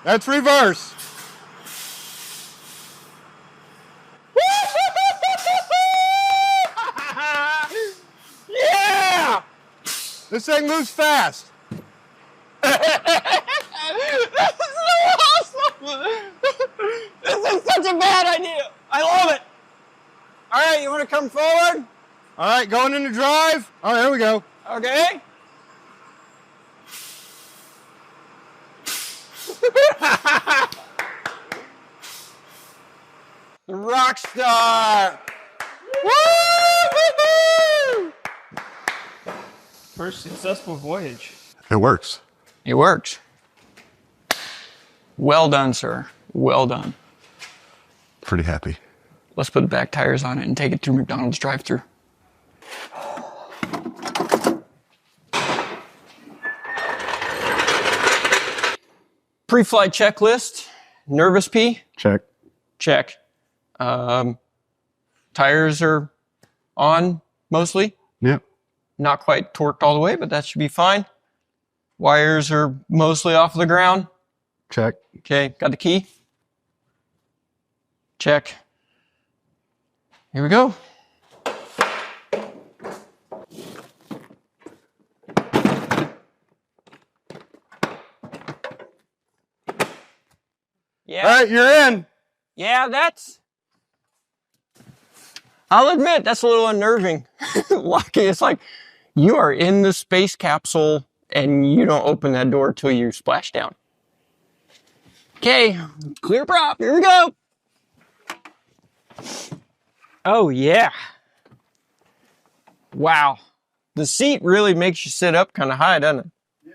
That's reverse. Yeah! This thing moves fast. This is so awesome! This is such a bad idea. I love it. All right, you want to come forward? All right, going into drive. All right, here we go. Okay. Rock star. Woo! First successful voyage. It works. It works. Well done, sir. Well done. Pretty happy. Let's put the back tires on it and take it through McDonald's drive-thru. Pre-flight checklist. Nervous pee? Check. Check. Tires are on mostly. Yep. Not quite torqued all the way, but that should be fine. Wires are mostly off the ground. Check. Okay, got the key? Check. Here we go. Yeah. All right, you're in. Yeah, I'll admit, that's a little unnerving. Lucky, it's like you are in the space capsule and you don't open that door till you splash down. Okay, clear prop. Here we go. Oh, yeah. Wow. The seat really makes you sit up kind of high, doesn't it? Yeah.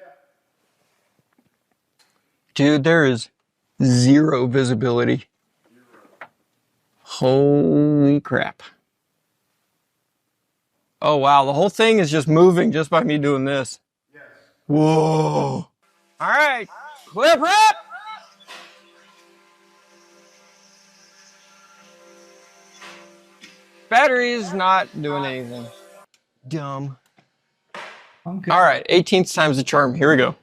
Dude, there is zero visibility. Holy crap. Oh, wow. The whole thing is just moving just by me doing this. Yes. Whoa. All right. Clip wrap. Battery's not doing anything. Dumb. Okay. All right. 18th time's the charm. Here we go.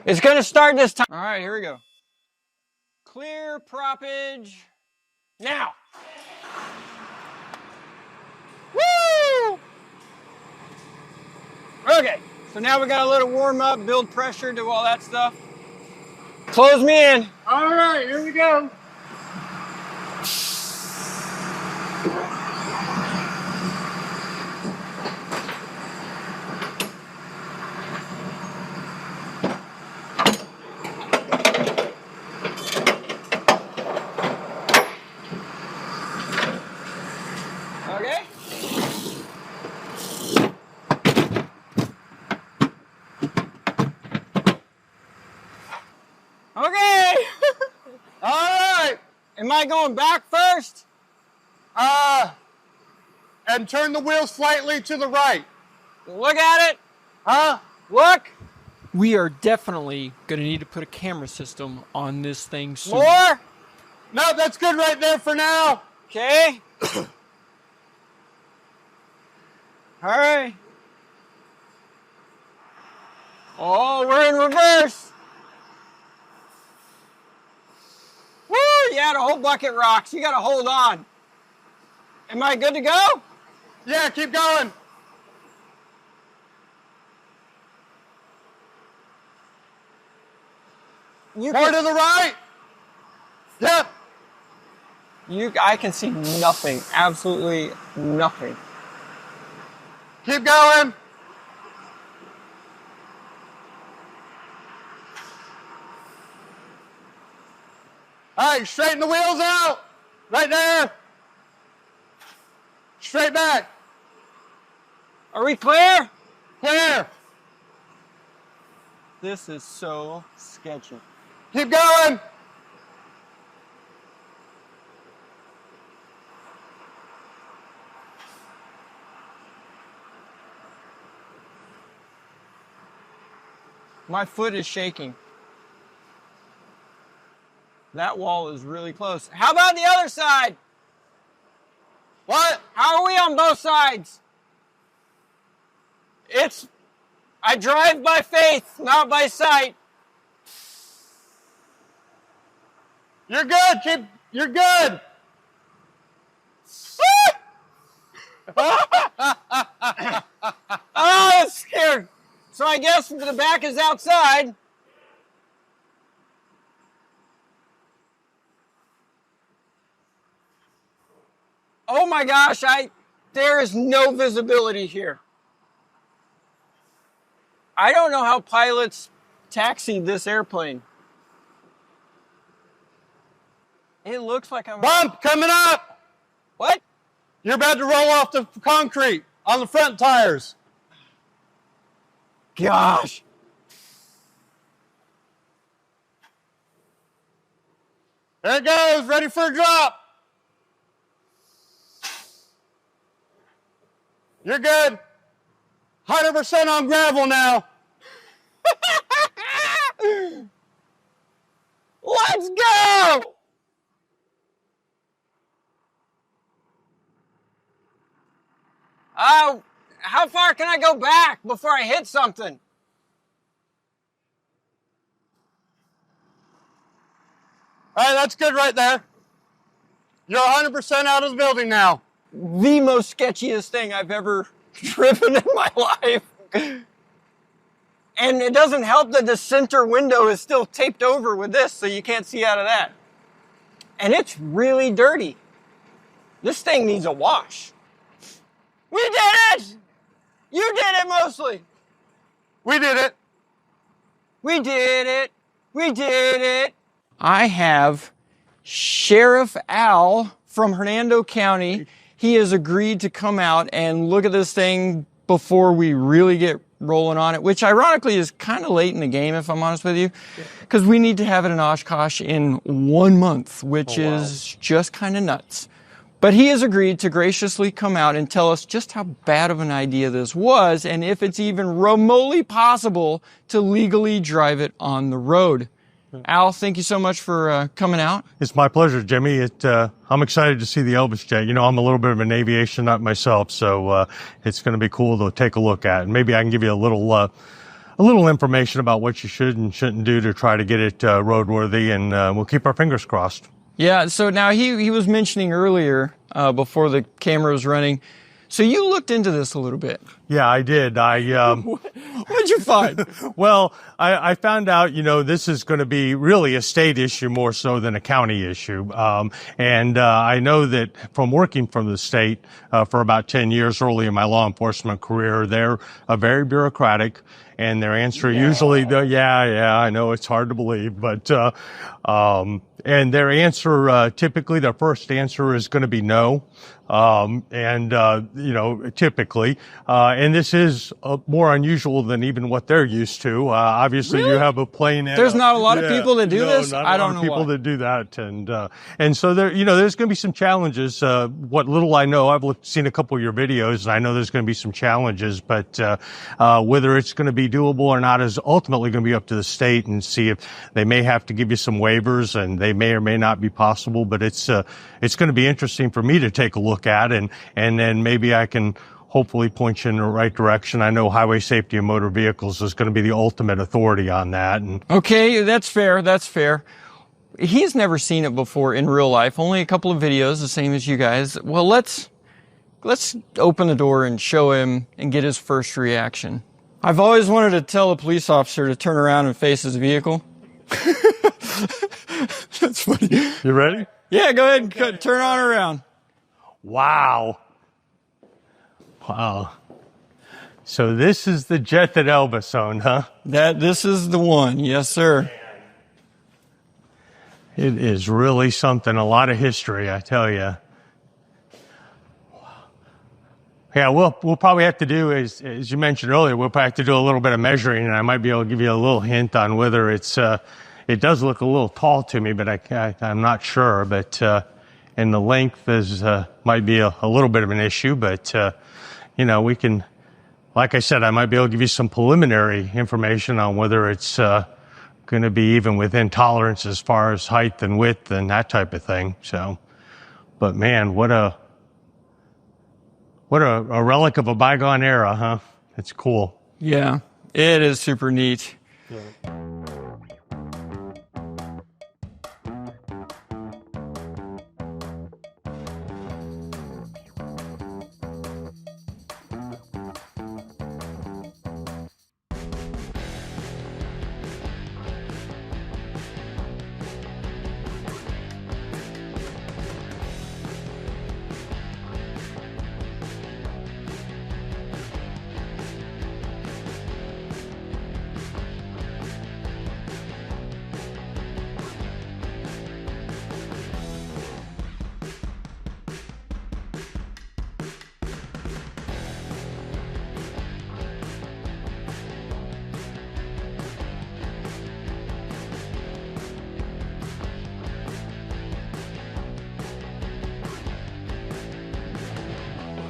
It's going to start this time. All right. Here we go. Clear proppage. Now. Woo! Okay, so now we got a little warm up, build pressure, do all that stuff. Close me in. All right, here we go. Okay. All right. Am I going back first? And turn the wheels slightly to the right. Look at it. Huh? Look. We are definitely going to need to put a camera system on this thing soon. More? No, that's good right there for now. Okay. All right. Oh, we're in reverse. Woo! Yeah, the whole bucket rocks. You got to hold on. Am I good to go? Yeah, keep going. More to the right. Yep. I can see nothing. Absolutely nothing. Keep going. All right, straighten the wheels out. Right there. Straight back. Are we clear? Clear. This is so sketchy. Keep going. My foot is shaking. That wall is really close. How about the other side? What? How are we on both sides? I drive by faith, not by sight. You're good. You're good. Oh, I'm scared. So I guess the back is outside. Oh my gosh, there is no visibility here. I don't know how pilots taxied this airplane. It looks like I'm... Bump coming up. What? You're about to roll off the concrete on the front tires. Gosh. There it goes. Ready for a drop. You're good. 100% on gravel now. Let's go! How far can I go back before I hit something? All right, that's good right there. You're 100% out of the building now. The most sketchiest thing I've ever driven in my life. And it doesn't help that the center window is still taped over with this, so you can't see out of that. And it's really dirty. This thing needs a wash. We did it! You did it mostly. We did it. We did it. We did it. I have Sheriff Al from Hernando County. He has agreed to come out and look at this thing before we really get rolling on it, which ironically is kind of late in the game, if I'm honest with you, because we need to have it in Oshkosh in 1 month, which is just kind of nuts. But he has agreed to graciously come out and tell us just how bad of an idea this was and if it's even remotely possible to legally drive it on the road. Al, thank you so much for coming out. It's my pleasure, Jimmy. I'm excited to see the Elvis Jet. You know, I'm a little bit of an aviation nut myself, so it's going to be cool to take a look at. And maybe I can give you a little information about what you should and shouldn't do to try to get it roadworthy, and we'll keep our fingers crossed. Yeah, so now he was mentioning earlier, before the camera was running, so you looked into this a little bit. Yeah, I did. What'd you find? Well, I found out, you know, this is going to be really a state issue more so than a county issue. And I know that from working from the state for about 10 years early in my law enforcement career, they're very bureaucratic. And their answer usually, I know it's hard to believe, but, and their answer, typically their first answer is going to be no. You know, typically, and this is more unusual than even what they're used to. Obviously you have a plane. There's not a lot of people that do this? I don't know people that do that. And so there, you know, there's going to be some challenges. What little I know, I've seen a couple of your videos and I know there's going to be some challenges, but, whether it's going to be doable or not is ultimately going to be up to the state and see if they may have to give you some waivers and they may or may not be possible, but it's going to be interesting for me to take a look at and then maybe I can hopefully point you in the right direction. I know Highway Safety and Motor Vehicles is going to be the ultimate authority on that. Okay, that's fair. That's fair. He's never seen it before in real life, only a couple of videos, the same as you guys. Well, let's open the door and show him and get his first reaction. I've always wanted to tell a police officer to turn around and face his vehicle. That's funny. You ready? Yeah, go ahead and turn on around. Wow. Wow. So this is the jet that Elvis owned, huh? This is the one. Yes, sir. It is really something, a lot of history, I tell you. Yeah, we'll probably have to do, as you mentioned earlier, we'll probably have to do a little bit of measuring, and I might be able to give you a little hint on whether it's, it does look a little tall to me, but I'm not sure. But, and the length is, might be a little bit of an issue, but, you know, we can, like I said, I might be able to give you some preliminary information on whether it's, going to be even within tolerance as far as height and width and that type of thing. So, but man, what a relic of a bygone era, huh? It's cool. Yeah, it is super neat. Yeah.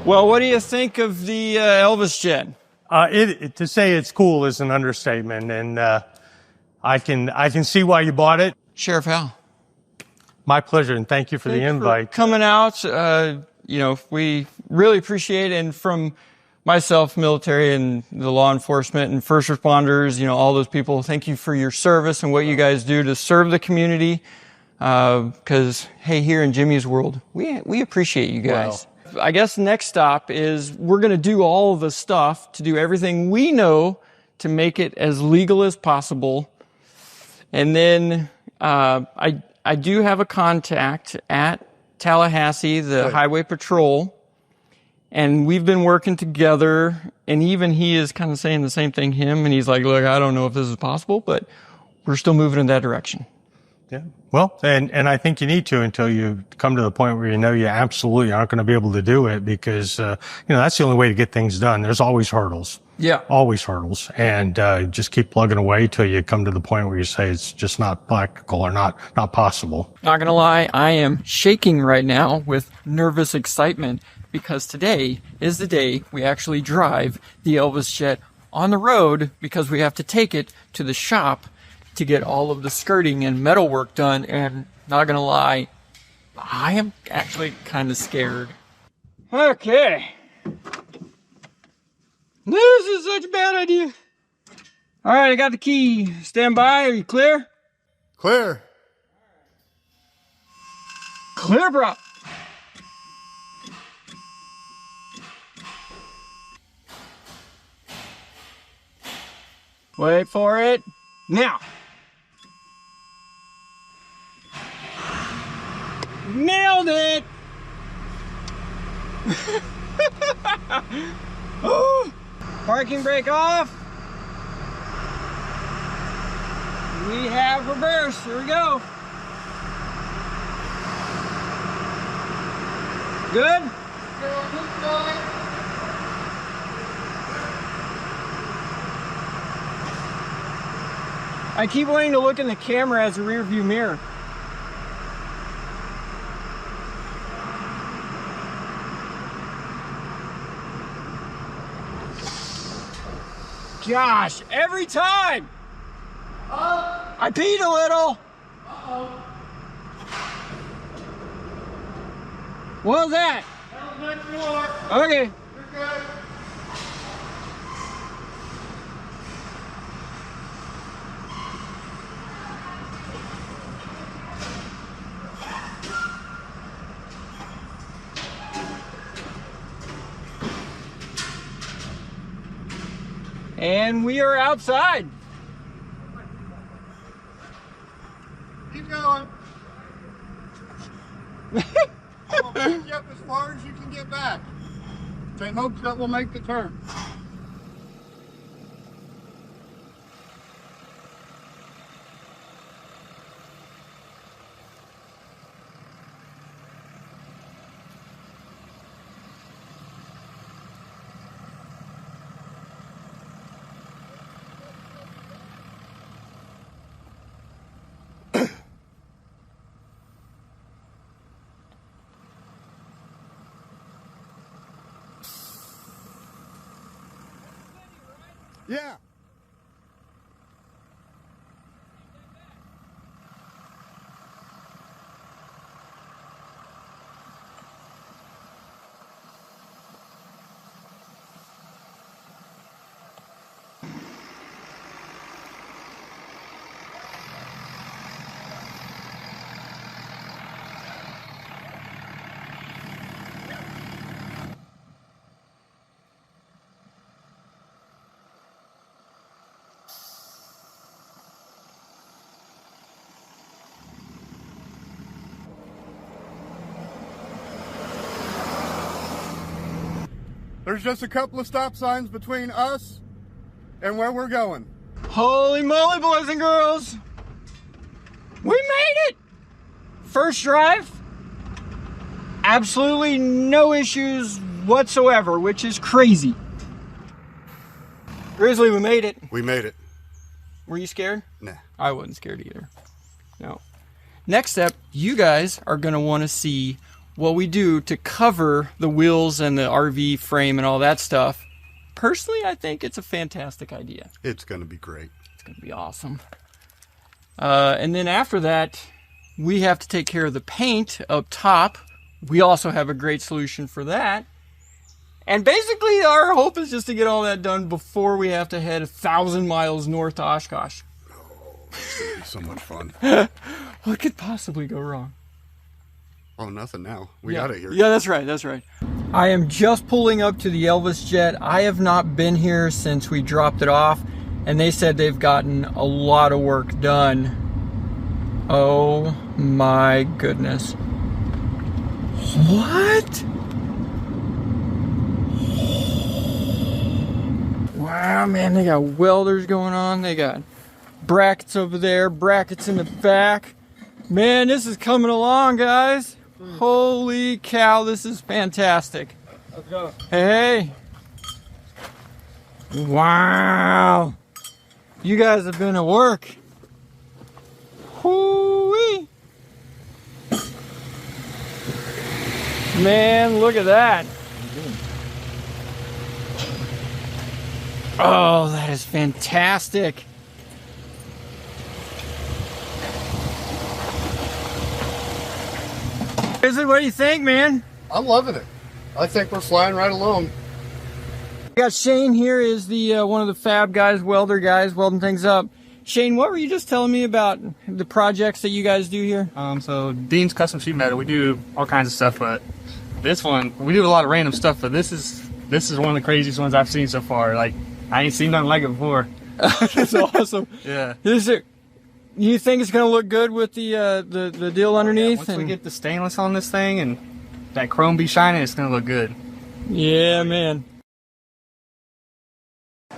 Well, what do you think of the Elvis Jet? To say it's cool is an understatement, and I can see why you bought it. Sheriff Al. My pleasure, and thank you for the invite. Coming out, you know, we really appreciate it. And from myself, military, and the law enforcement and first responders, you know, all those people, thank you for your service and what you guys do to serve the community. Because, hey, here in Jimmy's World, we appreciate you guys. Wow. I guess next stop is we're going to do all the stuff to do everything we know to make it as legal as possible. And then I do have a contact at Tallahassee, the Highway Patrol. And we've been working together, and even he is kind of saying the same thing, and he's like, look, I don't know if this is possible, but we're still moving in that direction. Yeah. Well, and I think you need to until you come to the point where you know you absolutely aren't going to be able to do it, because, that's the only way to get things done. There's always hurdles. Yeah. Always hurdles. And just keep plugging away till you come to the point where you say it's just not practical or not possible. Not gonna lie, I am shaking right now with nervous excitement, because today is the day we actually drive the Elvis Jet on the road, because we have to take it to the shop to get all of the skirting and metal work done. And not gonna lie, I am actually kind of scared. Okay. This is such a bad idea. All right, I got the key. Stand by. Are you clear? Clear. Clear, bro. Wait for it. Now. Nailed it. Oh. Parking brake off. We have reverse. Here we go. Good? I keep wanting to look in the camera as a rear view mirror. Gosh, every time! I peed a little. What was that? Okay. And we are outside. Keep going. I'm gonna pick you up as far as you can get back. In hopes that will make the turn. Yeah. There's just a couple of stop signs between us and where we're going. Holy moly, boys and girls. We made it! First drive. Absolutely no issues whatsoever, which is crazy. Grizzly, we made it. We made it. Were you scared? Nah. I wasn't scared either. No. Next step, you guys are going to want to see what we do to cover the wheels and the RV frame and all that stuff. Personally, I think it's a fantastic idea. It's going to be great. It's going to be awesome. And then after that, we have to take care of the paint up top. We also have a great solution for that. And basically, our hope is just to get all that done before we have to head 1,000 miles north to Oshkosh. Oh, it's going to be so much fun. What could possibly go wrong? Oh, nothing now. We got it here. Yeah, that's right. That's right. I am just pulling up to the Elvis Jet. I have not been here since we dropped it off, and they said they've gotten a lot of work done. Oh my goodness. What? Wow, man, they got welders going on. They got brackets over there, brackets in the back. Man, this is coming along, guys. Holy cow, this is fantastic. Let's go. Hey. Wow. You guys have been at work. Hoo-wee. Man, look at that. Oh, that is fantastic. What do you think, man? I'm loving it. I think we're flying right along. We got Shane here, is the one of the fab guys, welder guys, welding things up. Shane, what were you just telling me about the projects that you guys do here? So Dean's Custom Sheet Metal, we do all kinds of stuff, but this one, we do a lot of random stuff, but this is one of the craziest ones I've seen so far. Like, I ain't seen nothing like it before. That's awesome. Yeah. You think it's gonna look good with the deal underneath? Once we get the stainless on this thing and that chrome be shining, it's gonna look good. Yeah, man.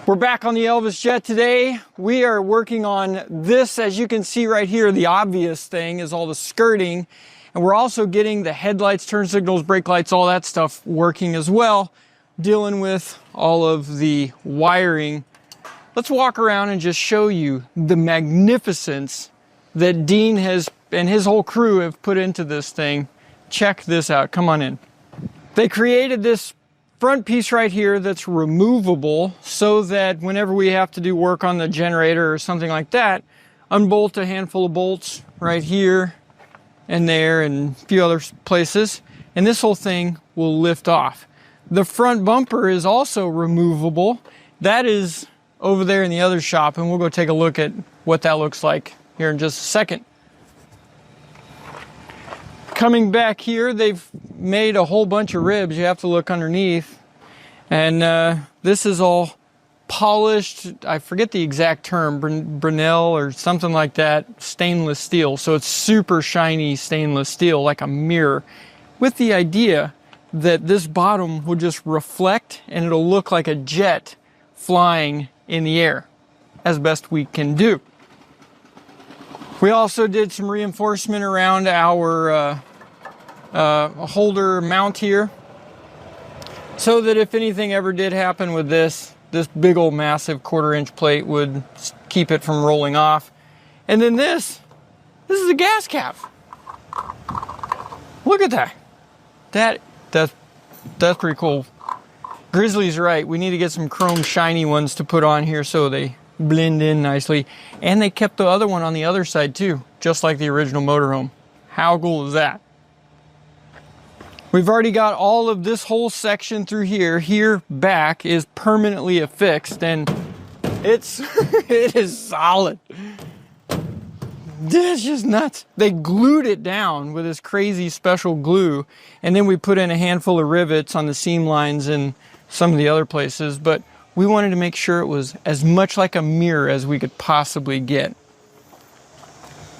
We're back on the Elvis Jet today. We are working on this, as you can see right here. The obvious thing is all the skirting, and we're also getting the headlights, turn signals, brake lights, all that stuff working as well, dealing with all of the wiring. Let's walk around and just show you the magnificence that Dean has and his whole crew have put into this thing. Check this out. Come on in. They created this front piece right here that's removable so that whenever we have to do work on the generator or something like that, unbolt a handful of bolts right here and there and a few other places, and this whole thing will lift off. The front bumper is also removable. That is over there in the other shop, and we'll go take a look at what that looks like here in just a second. Coming back here, they've made a whole bunch of ribs. You have to look underneath, and this is all polished. I forget the exact term, Brunel or something like that, stainless steel. So it's super shiny stainless steel, like a mirror, with the idea that this bottom will just reflect and it'll look like a jet flying in the air, as best we can do. We also did some reinforcement around our holder mount here, so that if anything ever did happen with this big old massive 1/4-inch plate would keep it from rolling off. And then this is a gas cap. Look at that. That's pretty cool. Grizzly's right. We need to get some chrome shiny ones to put on here so they blend in nicely. And they kept the other one on the other side too, just like the original motorhome. How cool is that? We've already got all of this whole section through here. Here back is permanently affixed, and it is solid. That's just nuts. They glued it down with this crazy special glue, and then we put in a handful of rivets on the seam lines and some of the other places, but we wanted to make sure it was as much like a mirror as we could possibly get.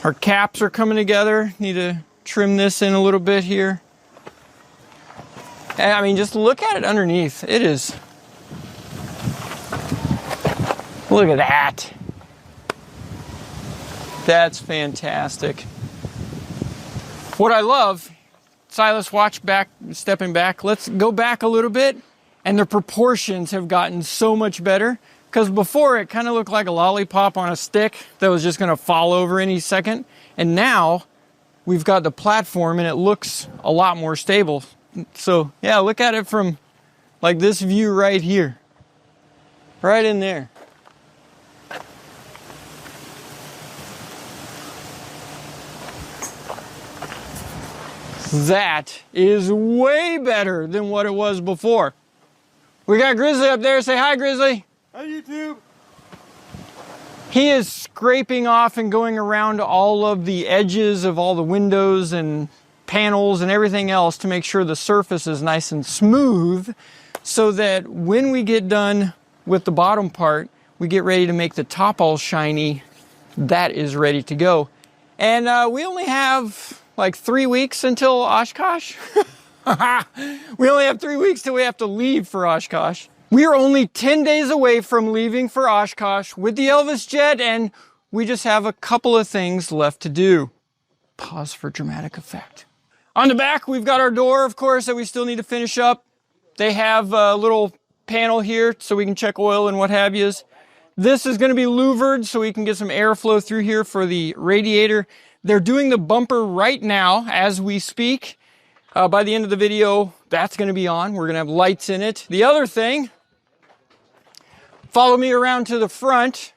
Our caps are coming together. Need to trim this in a little bit here. I mean, just look at it underneath. It is. Look at that. That's fantastic. What I love, Silas, watch back, stepping back. Let's go back a little bit. And the proportions have gotten so much better, because before it kind of looked like a lollipop on a stick that was just going to fall over any second. And now we've got the platform and it looks a lot more stable. So yeah, look at it from like this view right here, right in there. That is way better than what it was before. We got Grizzly up there. Say hi, Grizzly. Hi, YouTube. He is scraping off and going around all of the edges of all the windows and panels and everything else to make sure the surface is nice and smooth, so that when we get done with the bottom part, we get ready to make the top all shiny. That is ready to go. And we only have like 3 weeks until Oshkosh. We only have 3 weeks till we have to leave for Oshkosh. We are only 10 days away from leaving for Oshkosh with the Elvis Jet, and we just have a couple of things left to do. Pause for dramatic effect. On the back, we've got our door, of course, that we still need to finish up. They have a little panel here so we can check oil and what have yous. This is going to be louvered so we can get some airflow through here for the radiator. They're doing the bumper right now as we speak. By the end of the video, that's going to be on. We're going to have lights in it. The other thing, follow me around to the front.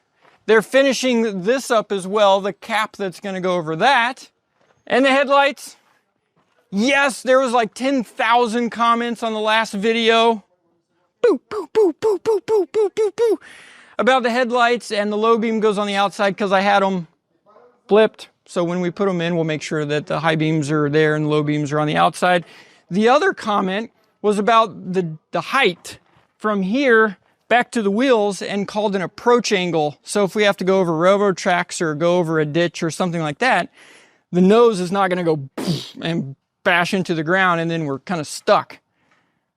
They're finishing this up as well, the cap that's going to go over that. And the headlights. Yes, there was like 10,000 comments on the last video. Boo, boo, boo, boo, boo, boo, boo, boo, boo. About the headlights, and the low beam goes on the outside because I had them blipped. So when we put them in, we'll make sure that the high beams are there and the low beams are on the outside. The other comment was about the height from here back to the wheels and called an approach angle. So if we have to go over railroad tracks or go over a ditch or something like that, the nose is not going to go and bash into the ground and then we're kind of stuck.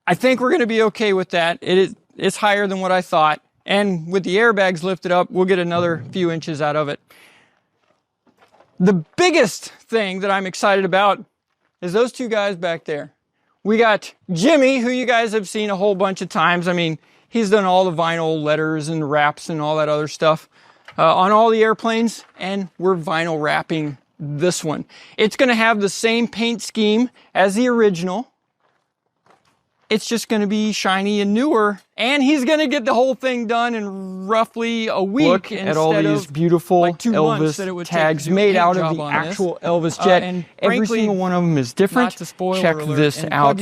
I think we're going to be okay with that. It's higher than what I thought. And with the airbags lifted up, we'll get another few inches out of it. The biggest thing that I'm excited about is those two guys back there. We got Jimmy, who you guys have seen a whole bunch of times. I mean, he's done all the vinyl letters and wraps and all that other stuff on all the airplanes, and we're vinyl wrapping this one. It's going to have the same paint scheme as the original. It's just going to be shiny and newer, and he's going to get the whole thing done in roughly a week. Look at all these beautiful like Elvis tags made out of the actual Elvis Jet. And every single one of them is different. Check this out.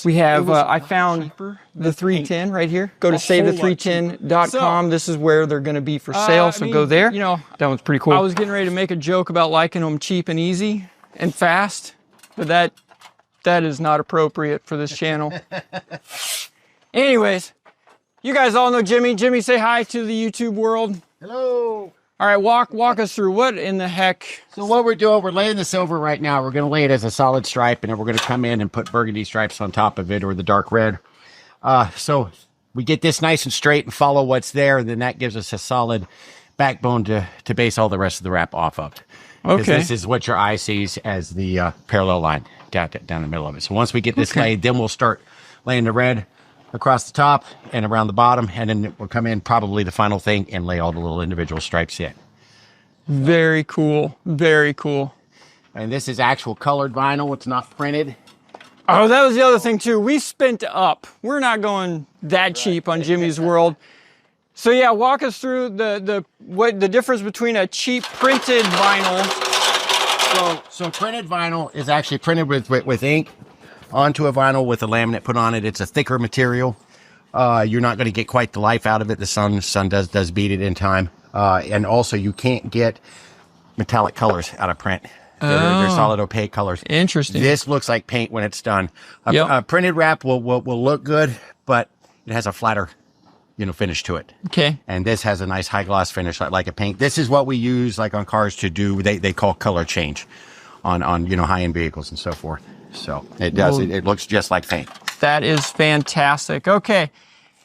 We have, I found the 310 right here. Go to savethe310.com. This is where they're going to be for sale, so go there. You know, that one's pretty cool. I was getting ready to make a joke about liking them cheap and easy and fast, but that is not appropriate for this channel. Anyways, you guys all know Jimmy. Jimmy, say hi to the YouTube world. Hello. All right, walk us through what in the heck. So what we're doing, we're laying the silver right now. We're going to lay it as a solid stripe, and then we're going to come in and put burgundy stripes on top of it, or the dark red. So we get this nice and straight and follow what's there, and then that gives us a solid backbone to base all the rest of the wrap off of. Okay. This is what your eye sees as the parallel line down the middle of it. So once we get this laid, then we'll start laying the red across the top and around the bottom, and then we'll come in probably the final thing and lay all the little individual stripes in. Very cool. Very cool. And this is actual colored vinyl. It's not printed. Oh, that was the other thing too. We spent up. We're not going that cheap on Jimmy's World. So yeah, walk us through the difference between a cheap printed vinyl. So printed vinyl is actually printed with ink onto a vinyl with a laminate put on it. It's a thicker material. You're not going to get quite the life out of it. The sun does beat it in time. And also you can't get metallic colors out of print. They're solid opaque colors. Interesting. This looks like paint when it's done. A printed wrap will look good, but it has a flatter finish to it. Okay. And this has a nice high gloss finish like a paint. This is what we use like on cars to do, they call color change on high-end vehicles and so forth. So it does, it looks just like paint. That is fantastic. Okay.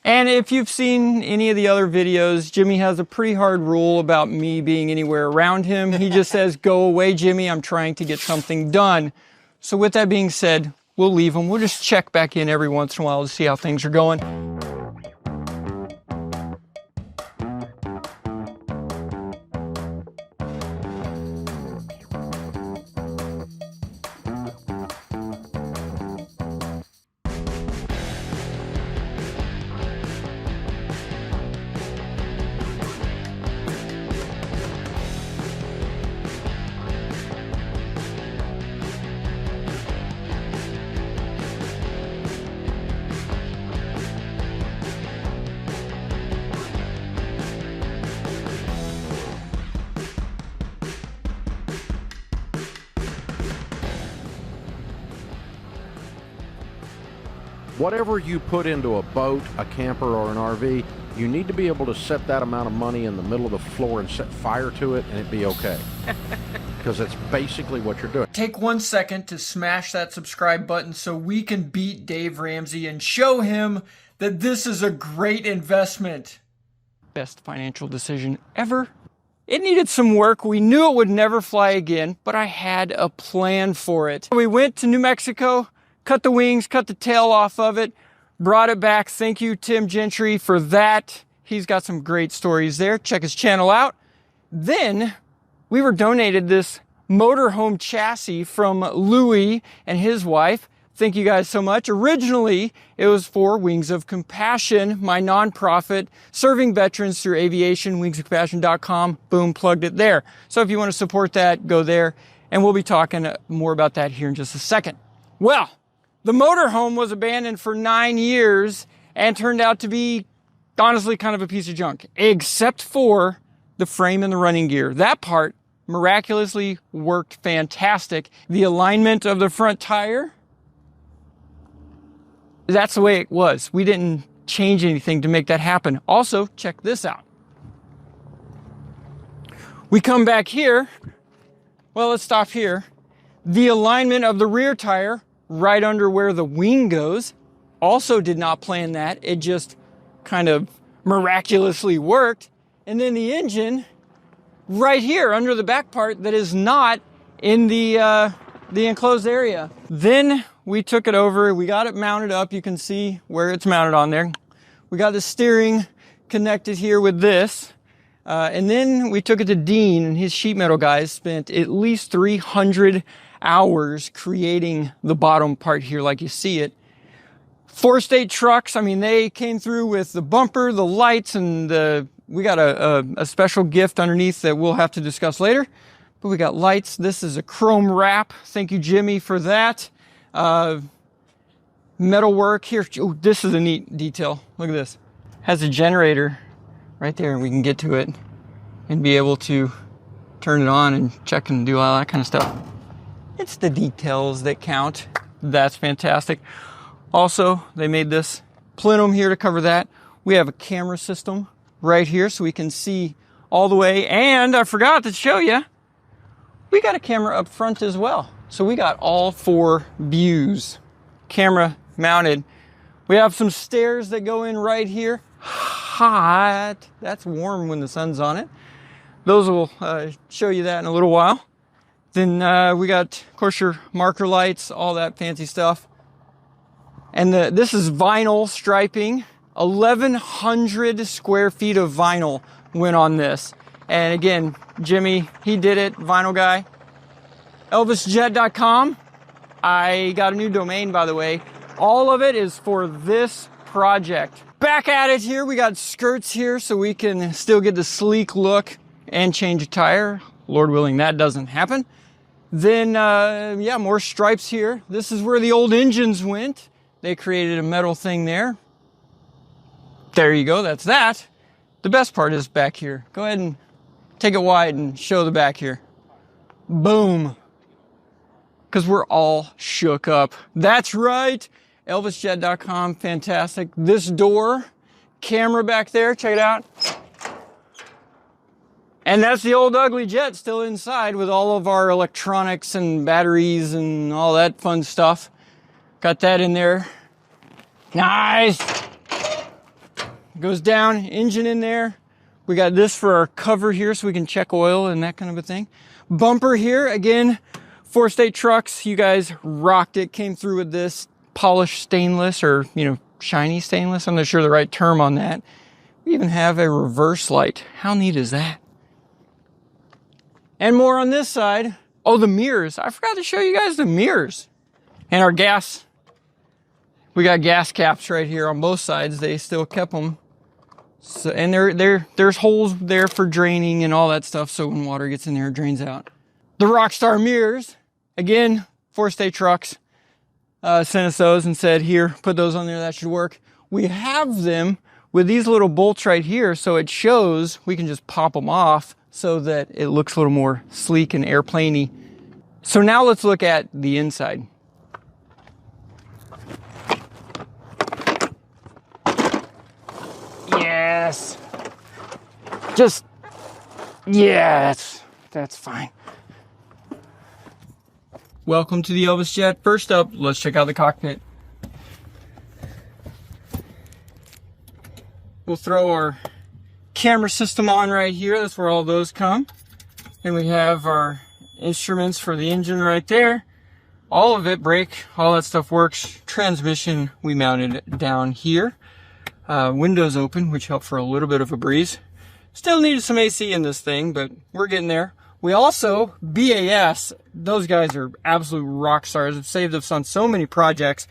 And if you've seen any of the other videos, Jimmy has a pretty hard rule about me being anywhere around him. He just says, go away, Jimmy. I'm trying to get something done. So with that being said, we'll leave him. We'll just check back in every once in a while to see how things are going. Whatever you put into a boat, a camper, or an RV, you need to be able to set that amount of money in the middle of the floor and set fire to it, and it'd be okay. Because that's basically what you're doing. Take 1 second to smash that subscribe button so we can beat Dave Ramsey and show him that this is a great investment. Best financial decision ever. It needed some work. We knew it would never fly again, but I had a plan for it. We went to New Mexico, cut the wings, cut the tail off of it, brought it back. Thank you, Tim Gentry, for that. He's got some great stories there. Check his channel out. Then we were donated this motorhome chassis from Louis and his wife. Thank you guys so much. Originally, it was for Wings of Compassion, my nonprofit serving veterans through aviation, wingsofcompassion.com. Boom, plugged it there. So if you want to support that, go there. And we'll be talking more about that here in just a second. Well, the motorhome was abandoned for 9 years and turned out to be honestly kind of a piece of junk, except for the frame and the running gear. That part miraculously worked fantastic. The alignment of the front tire, that's the way it was. We didn't change anything to make that happen. Also, check this out. We come back here. Well, let's stop here. The alignment of the rear tire right under where the wing goes. Also did not plan that. It just kind of miraculously worked. And then the engine right here under the back part that is not in the enclosed area. Then we took it over, we got it mounted up. You can see where it's mounted on there. We got the steering connected here with this. And then we took it to Dean, and his sheet metal guys spent at least 300 hours creating the bottom part here like you see it. 4-state trucks, I mean, they came through with the bumper, the lights, and we got a special gift underneath that we'll have to discuss later. But we got lights. This is a chrome wrap. Thank you, Jimmy, for that. Metal work here. Oh, this is a neat detail. Look at this. Has a generator right there, and we can get to it and be able to turn it on and check and do all that kind of stuff. It's the details that count. That's fantastic. Also, they made this plenum here to cover that. We have a camera system right here so we can see all the way. And I forgot to show you, we got a camera up front as well. So we got all 4 views, camera mounted. We have some stairs that go in right here. Hot. That's warm when the sun's on it. Those will show you that in a little while. Then we got, of course, your marker lights, all that fancy stuff. And this is vinyl striping. 1,100 square feet of vinyl went on this. And again, Jimmy, he did it, vinyl guy. ElvisJet.com. I got a new domain, by the way. All of it is for this project. Back at it here, we got skirts here so we can still get the sleek look and change a tire. Lord willing, that doesn't happen. Then, yeah, more stripes here. This is where the old engines went. They created a metal thing there. There you go, that's that. The best part is back here. Go ahead and take it wide and show the back here. Boom. Because we're all shook up. That's right. ElvisJet.com, fantastic. This door, camera back there, check it out. And that's the old ugly jet still inside with all of our electronics and batteries and all that fun stuff. Got that in there. Nice. Goes down, engine in there. We got this for our cover here so we can check oil and that kind of a thing. Bumper here, again, 4-state trucks. You guys rocked it, came through with this polished stainless or, shiny stainless. I'm not sure the right term on that. We even have a reverse light. How neat is that? And more on this side. Oh, the mirrors. I forgot to show you guys the mirrors. And our gas. We got gas caps right here on both sides. They still kept them. So, and there's holes there for draining and all that stuff. So when water gets in there, it drains out. The Rockstar mirrors. Again, 4-state trucks. Sent us those and said, here, put those on there. That should work. We have them with these little bolts right here. So it shows we can just pop them off so that it looks a little more sleek and airplane-y. So now let's look at the inside. Yes. Just, yeah, that's fine. Welcome to the Elvis Jet. First up, let's check out the cockpit. we'll throw our camera system on right here. That's where all those come. And we have our instruments for the engine right there. All of it, brake, all that stuff works. Transmission, we mounted down here. Windows open, which helped for a little bit of a breeze. Still needed some AC in this thing, but we're getting there. We also, BAS, those guys are absolute rock stars. Have saved us on so many projects.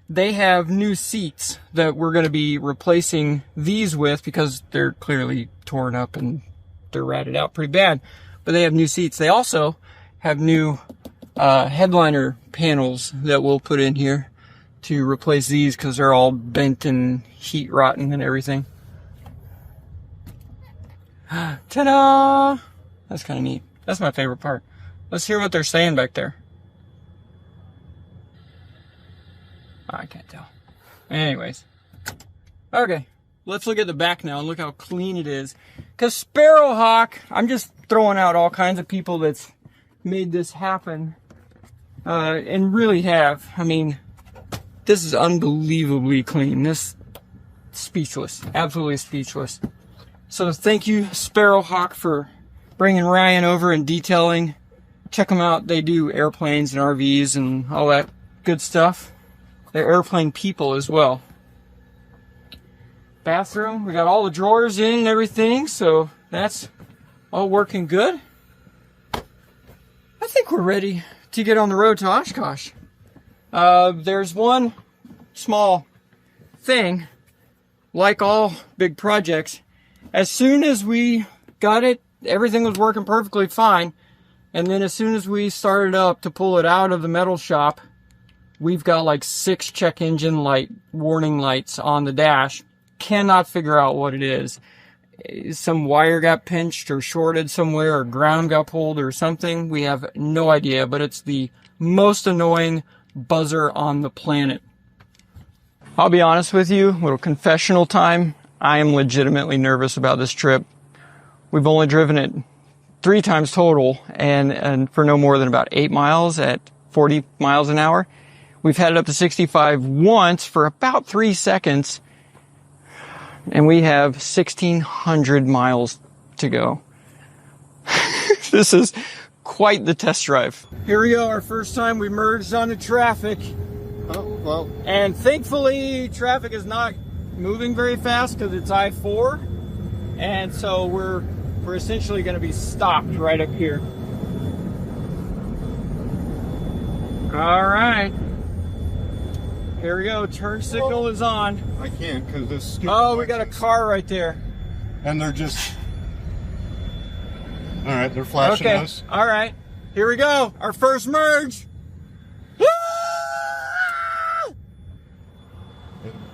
They have new seats that we're going to be replacing these with because they're clearly torn up and they're ratted out pretty bad. But they have new seats. They also have new headliner panels that we'll put in here to replace these because they're all bent and heat rotten and everything. Ta-da! That's kind of neat. That's my favorite part. Let's hear what they're saying back there. Oh, I can't tell. Anyways. Okay. Let's look at the back now and look how clean it is. Because Sparrowhawk, I'm just throwing out all kinds of people that's made this happen. And really have. I mean, this is unbelievably clean. This, speechless. Absolutely speechless. So thank you, Sparrowhawk, for bringing Ryan over and detailing. Check them out. They do airplanes and RVs and all that good stuff. They're airplane people as well. Bathroom. We got all the drawers in and everything, so that's all working good. I think we're ready to get on the road to Oshkosh. There's one small thing, like all big projects. As soon as we got it, everything was working perfectly fine. And then as soon as we started up to pull it out of the metal shop, we've got like 6 check engine light warning lights on the dash. Cannot figure out what it is. Some wire got pinched or shorted somewhere, or ground got pulled or something. We have no idea, but it's the most annoying buzzer on the planet. I'll be honest with you, little confessional time. I am legitimately nervous about this trip. We've only driven it 3 times total, and for no more than about 8 miles at 40 miles an hour. We've had it up to 65 once for about 3 seconds, and we have 1,600 miles to go. This is quite the test drive. Here we go, our first time we merged onto traffic. Oh, well. And thankfully, traffic is not moving very fast because it's I-4. And so we're essentially going to be stopped right up here. All right. Here we go. Turn signal is on. I can't because this. Oh, we got a car right there. And they're just. All right, they're flashing us. All right. Here we go. Our first merge. It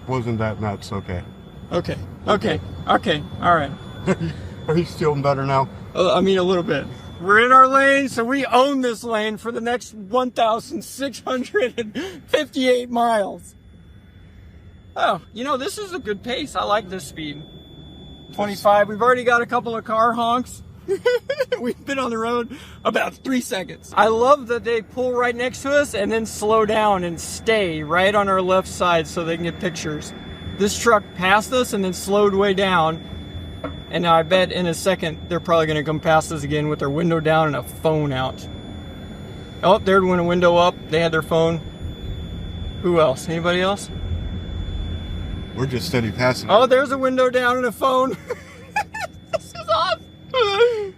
wasn't that nuts. Okay. Okay. Okay. Okay. All right. Are you feeling better now? I mean, a little bit. We're in our lane, so we own this lane for the next 1,658 miles. Oh, you know, this is a good pace. I like this speed. 25. We've already got a couple of car honks. We've been on the road about 3 seconds. I love that they pull right next to us and then slow down and stay right on our left side so they can get pictures. This truck passed us and then slowed way down. And now I bet in a second they're probably going to come past us again with their window down and a phone out. Oh, there went a window up. They had their phone. Who else? Anybody else? We're just steady passing. Oh, there's a window down and a phone. This is awesome.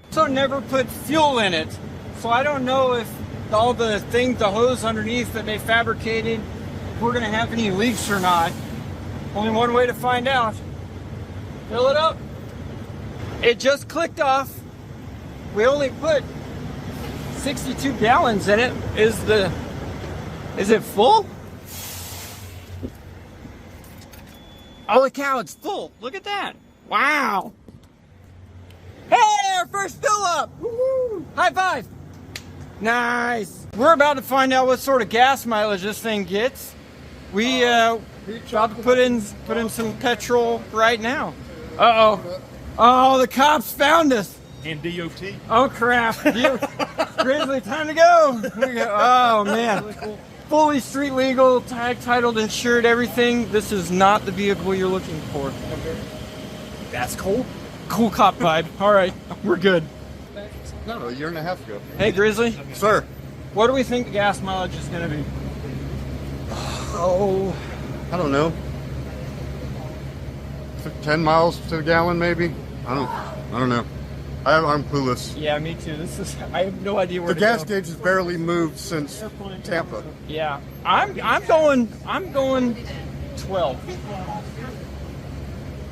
So never put fuel in it. So I don't know if all the things, the hose underneath that they fabricated, if we're going to have any leaks or not. Only one way to find out. Fill it up. It just clicked off. We only put 62 gallons in it. Is it full? Holy cow, it's full. Look at that. Wow. Hey, our first fill up. Woo-hoo. High five. Nice. We're about to find out what sort of gas mileage this thing gets. We about to put in some petrol right now. Uh-oh. Oh, the cops found us. And DOT. Oh, crap. Grizzly, time to go. Oh, man. Really cool. Fully street legal, tag, titled, insured, everything. This is not the vehicle you're looking for. That's cool. Cool cop vibe. All right, we're good. No, a year and a half ago. Hey, Grizzly. Sir. What do we think the gas mileage is going to be? Oh, I don't know. 10 miles to the gallon, maybe. I don't know. I'm clueless. Yeah, me too. I have no idea where the gas gauge has barely moved since Tampa. Yeah, I'm going 12.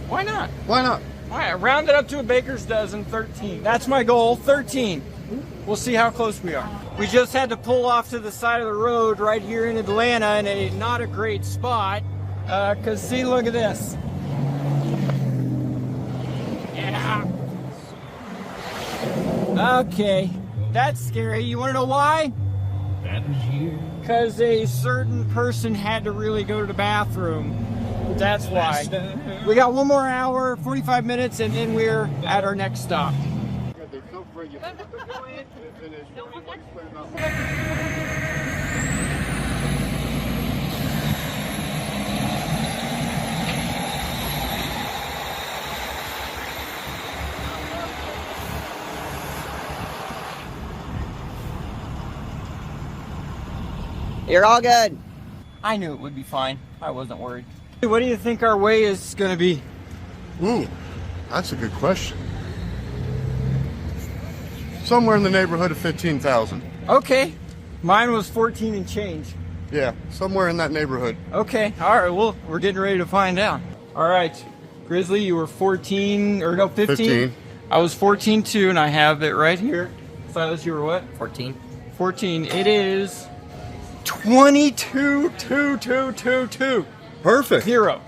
Why not? Why not? All right, round it up to a baker's dozen, 13. That's my goal, 13. We'll see how close we are. We just had to pull off to the side of the road right here in Atlanta in a not a great spot. Cause see, look at this. Yeah. Okay, that's scary. You wanna know why? Because a certain person had to really go to the bathroom. That's why. We got 1 more hour, 45 minutes, and then we're at our next stop. You're all good. I knew it would be fine. I wasn't worried. What do you think our weigh is going to be? Ooh, that's a good question. Somewhere in the neighborhood of 15,000. Okay. Mine was 14 and change. Yeah, somewhere in that neighborhood. Okay. All right. Well, we're getting ready to find out. All right. Grizzly, you were 14, or no, 15. 15. I was 14 too, and I have it right here. Silas, you were what? 14. 14. It is 22,222. Perfect. 0.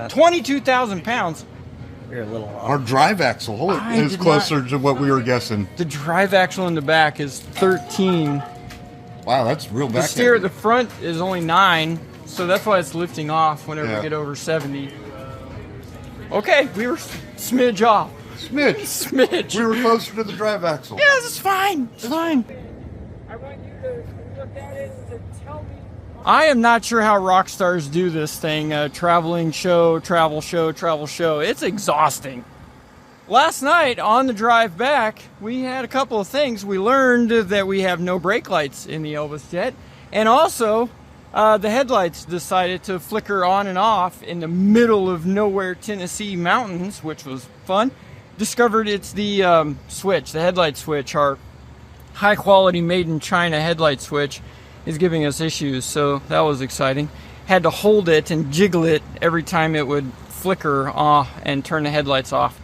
22,000 pounds. We're a little off. Our drive axle is closer to what we were guessing. The drive axle in the back is 13. Wow, that's real back. The steer at the front is only 9, so that's why it's lifting off whenever we get over 70. Okay, we were smidge off. Smidge. We were closer to the drive axle. Yes, it's fine. It's fine. I want you to look at it and tell me. I am not sure how rock stars do this thing. Travel show. It's exhausting. Last night on the drive back, we had a couple of things. We learned that we have no brake lights in the Elvis Jet. And also, the headlights decided to flicker on and off in the middle of nowhere Tennessee mountains, which was fun. Discovered it's the switch, the headlight switch, our high quality made in China headlight switch is giving us issues, so that was exciting. Had to hold it and jiggle it every time it would flicker off and turn the headlights off.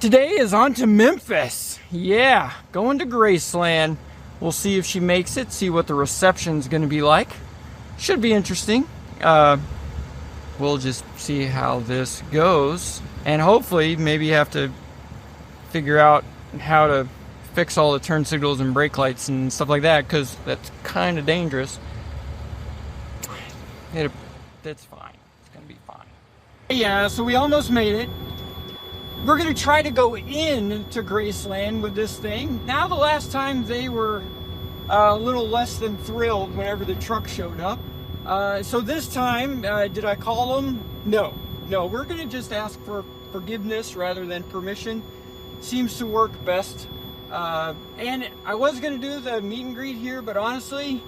Today is on to Memphis. Yeah, going to Graceland. We'll see if she makes it, see what the reception's going to be like. Should be interesting. We'll just see how this goes, and hopefully maybe have to figure out how to fix all the turn signals and brake lights and stuff like that, because that's kind of dangerous. That's fine. It's gonna be fine. Yeah, so we almost made it. We're gonna try to go in to Graceland with this thing. Now, the last time they were a little less than thrilled whenever the truck showed up. So this time, did I call them? No, we're gonna just ask for forgiveness rather than permission. Seems to work best. And I was gonna do the meet and greet here, but honestly,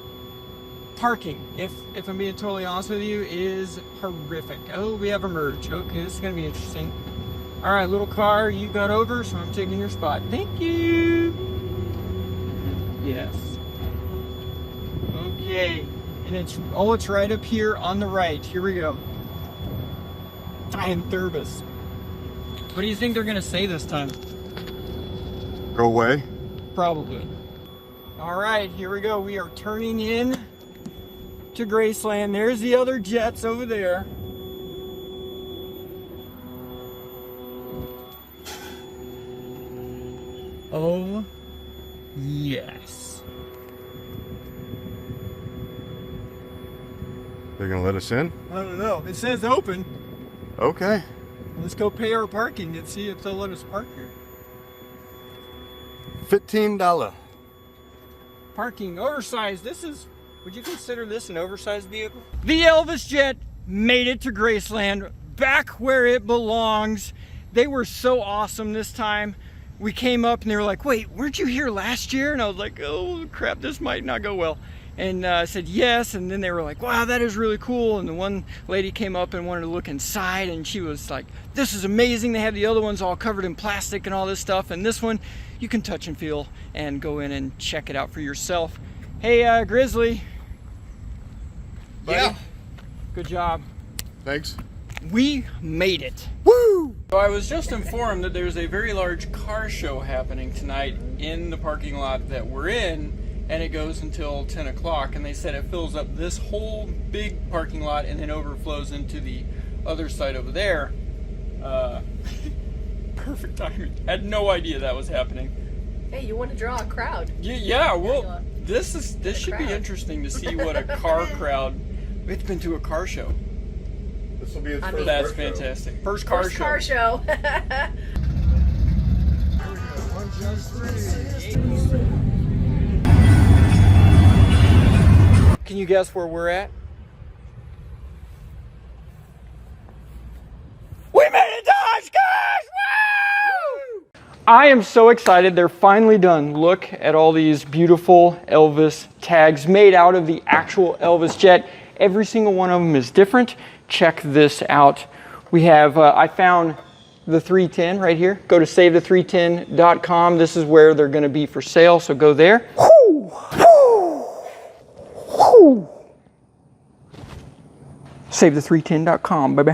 parking, if I'm being totally honest with you, is horrific. Oh, we have a merge. Okay, this is gonna be interesting. All right, little car, you got over, so I'm taking your spot. Thank you. Yes. Okay, and it's right up here on the right. Here we go. I am nervous. What do you think they're gonna say this time? Go away. Probably. All right, here we go. We are turning in to Graceland. There's the other jets over there. Oh, yes. They're gonna let us in? I don't know. It says open. Okay. Let's go pay our parking and see if they'll let us park here. $15. Parking oversized. Would you consider this an oversized vehicle? The Elvis Jet made it to Graceland, back where it belongs. They were so awesome this time. We came up and they were like, wait, weren't you here last year? And I was like, oh crap, this might not go well. And I said yes, and then they were like, wow, that is really cool. And the one lady came up and wanted to look inside, and she was like, this is amazing. They have the other ones all covered in plastic and all this stuff, and this one you can touch and feel and go in and check it out for yourself. Hey, Grizzly. Buddy, yeah. Good job. Thanks. We made it. Woo! So I was just informed that there's a very large car show happening tonight in the parking lot that we're in, and it goes until 10 o'clock, and they said it fills up this whole big parking lot and then overflows into the other side over there. Perfect timing. Had no idea that was happening. Hey, you want to draw a crowd? Yeah, well, this should be interesting to see what a car crowd. It's been to a car show. This will be its first. That's fantastic. First car show. Car show. Can you guess where we're at? We made it to Oshkosh! Woo! I am so excited. They're finally done. Look at all these beautiful Elvis tags made out of the actual Elvis Jet. Every single one of them is different. Check this out. We have, I found the 310 right here. Go to savethe310.com. This is where they're going to be for sale, so go there. Woo! Woo! Savethe310.com, baby.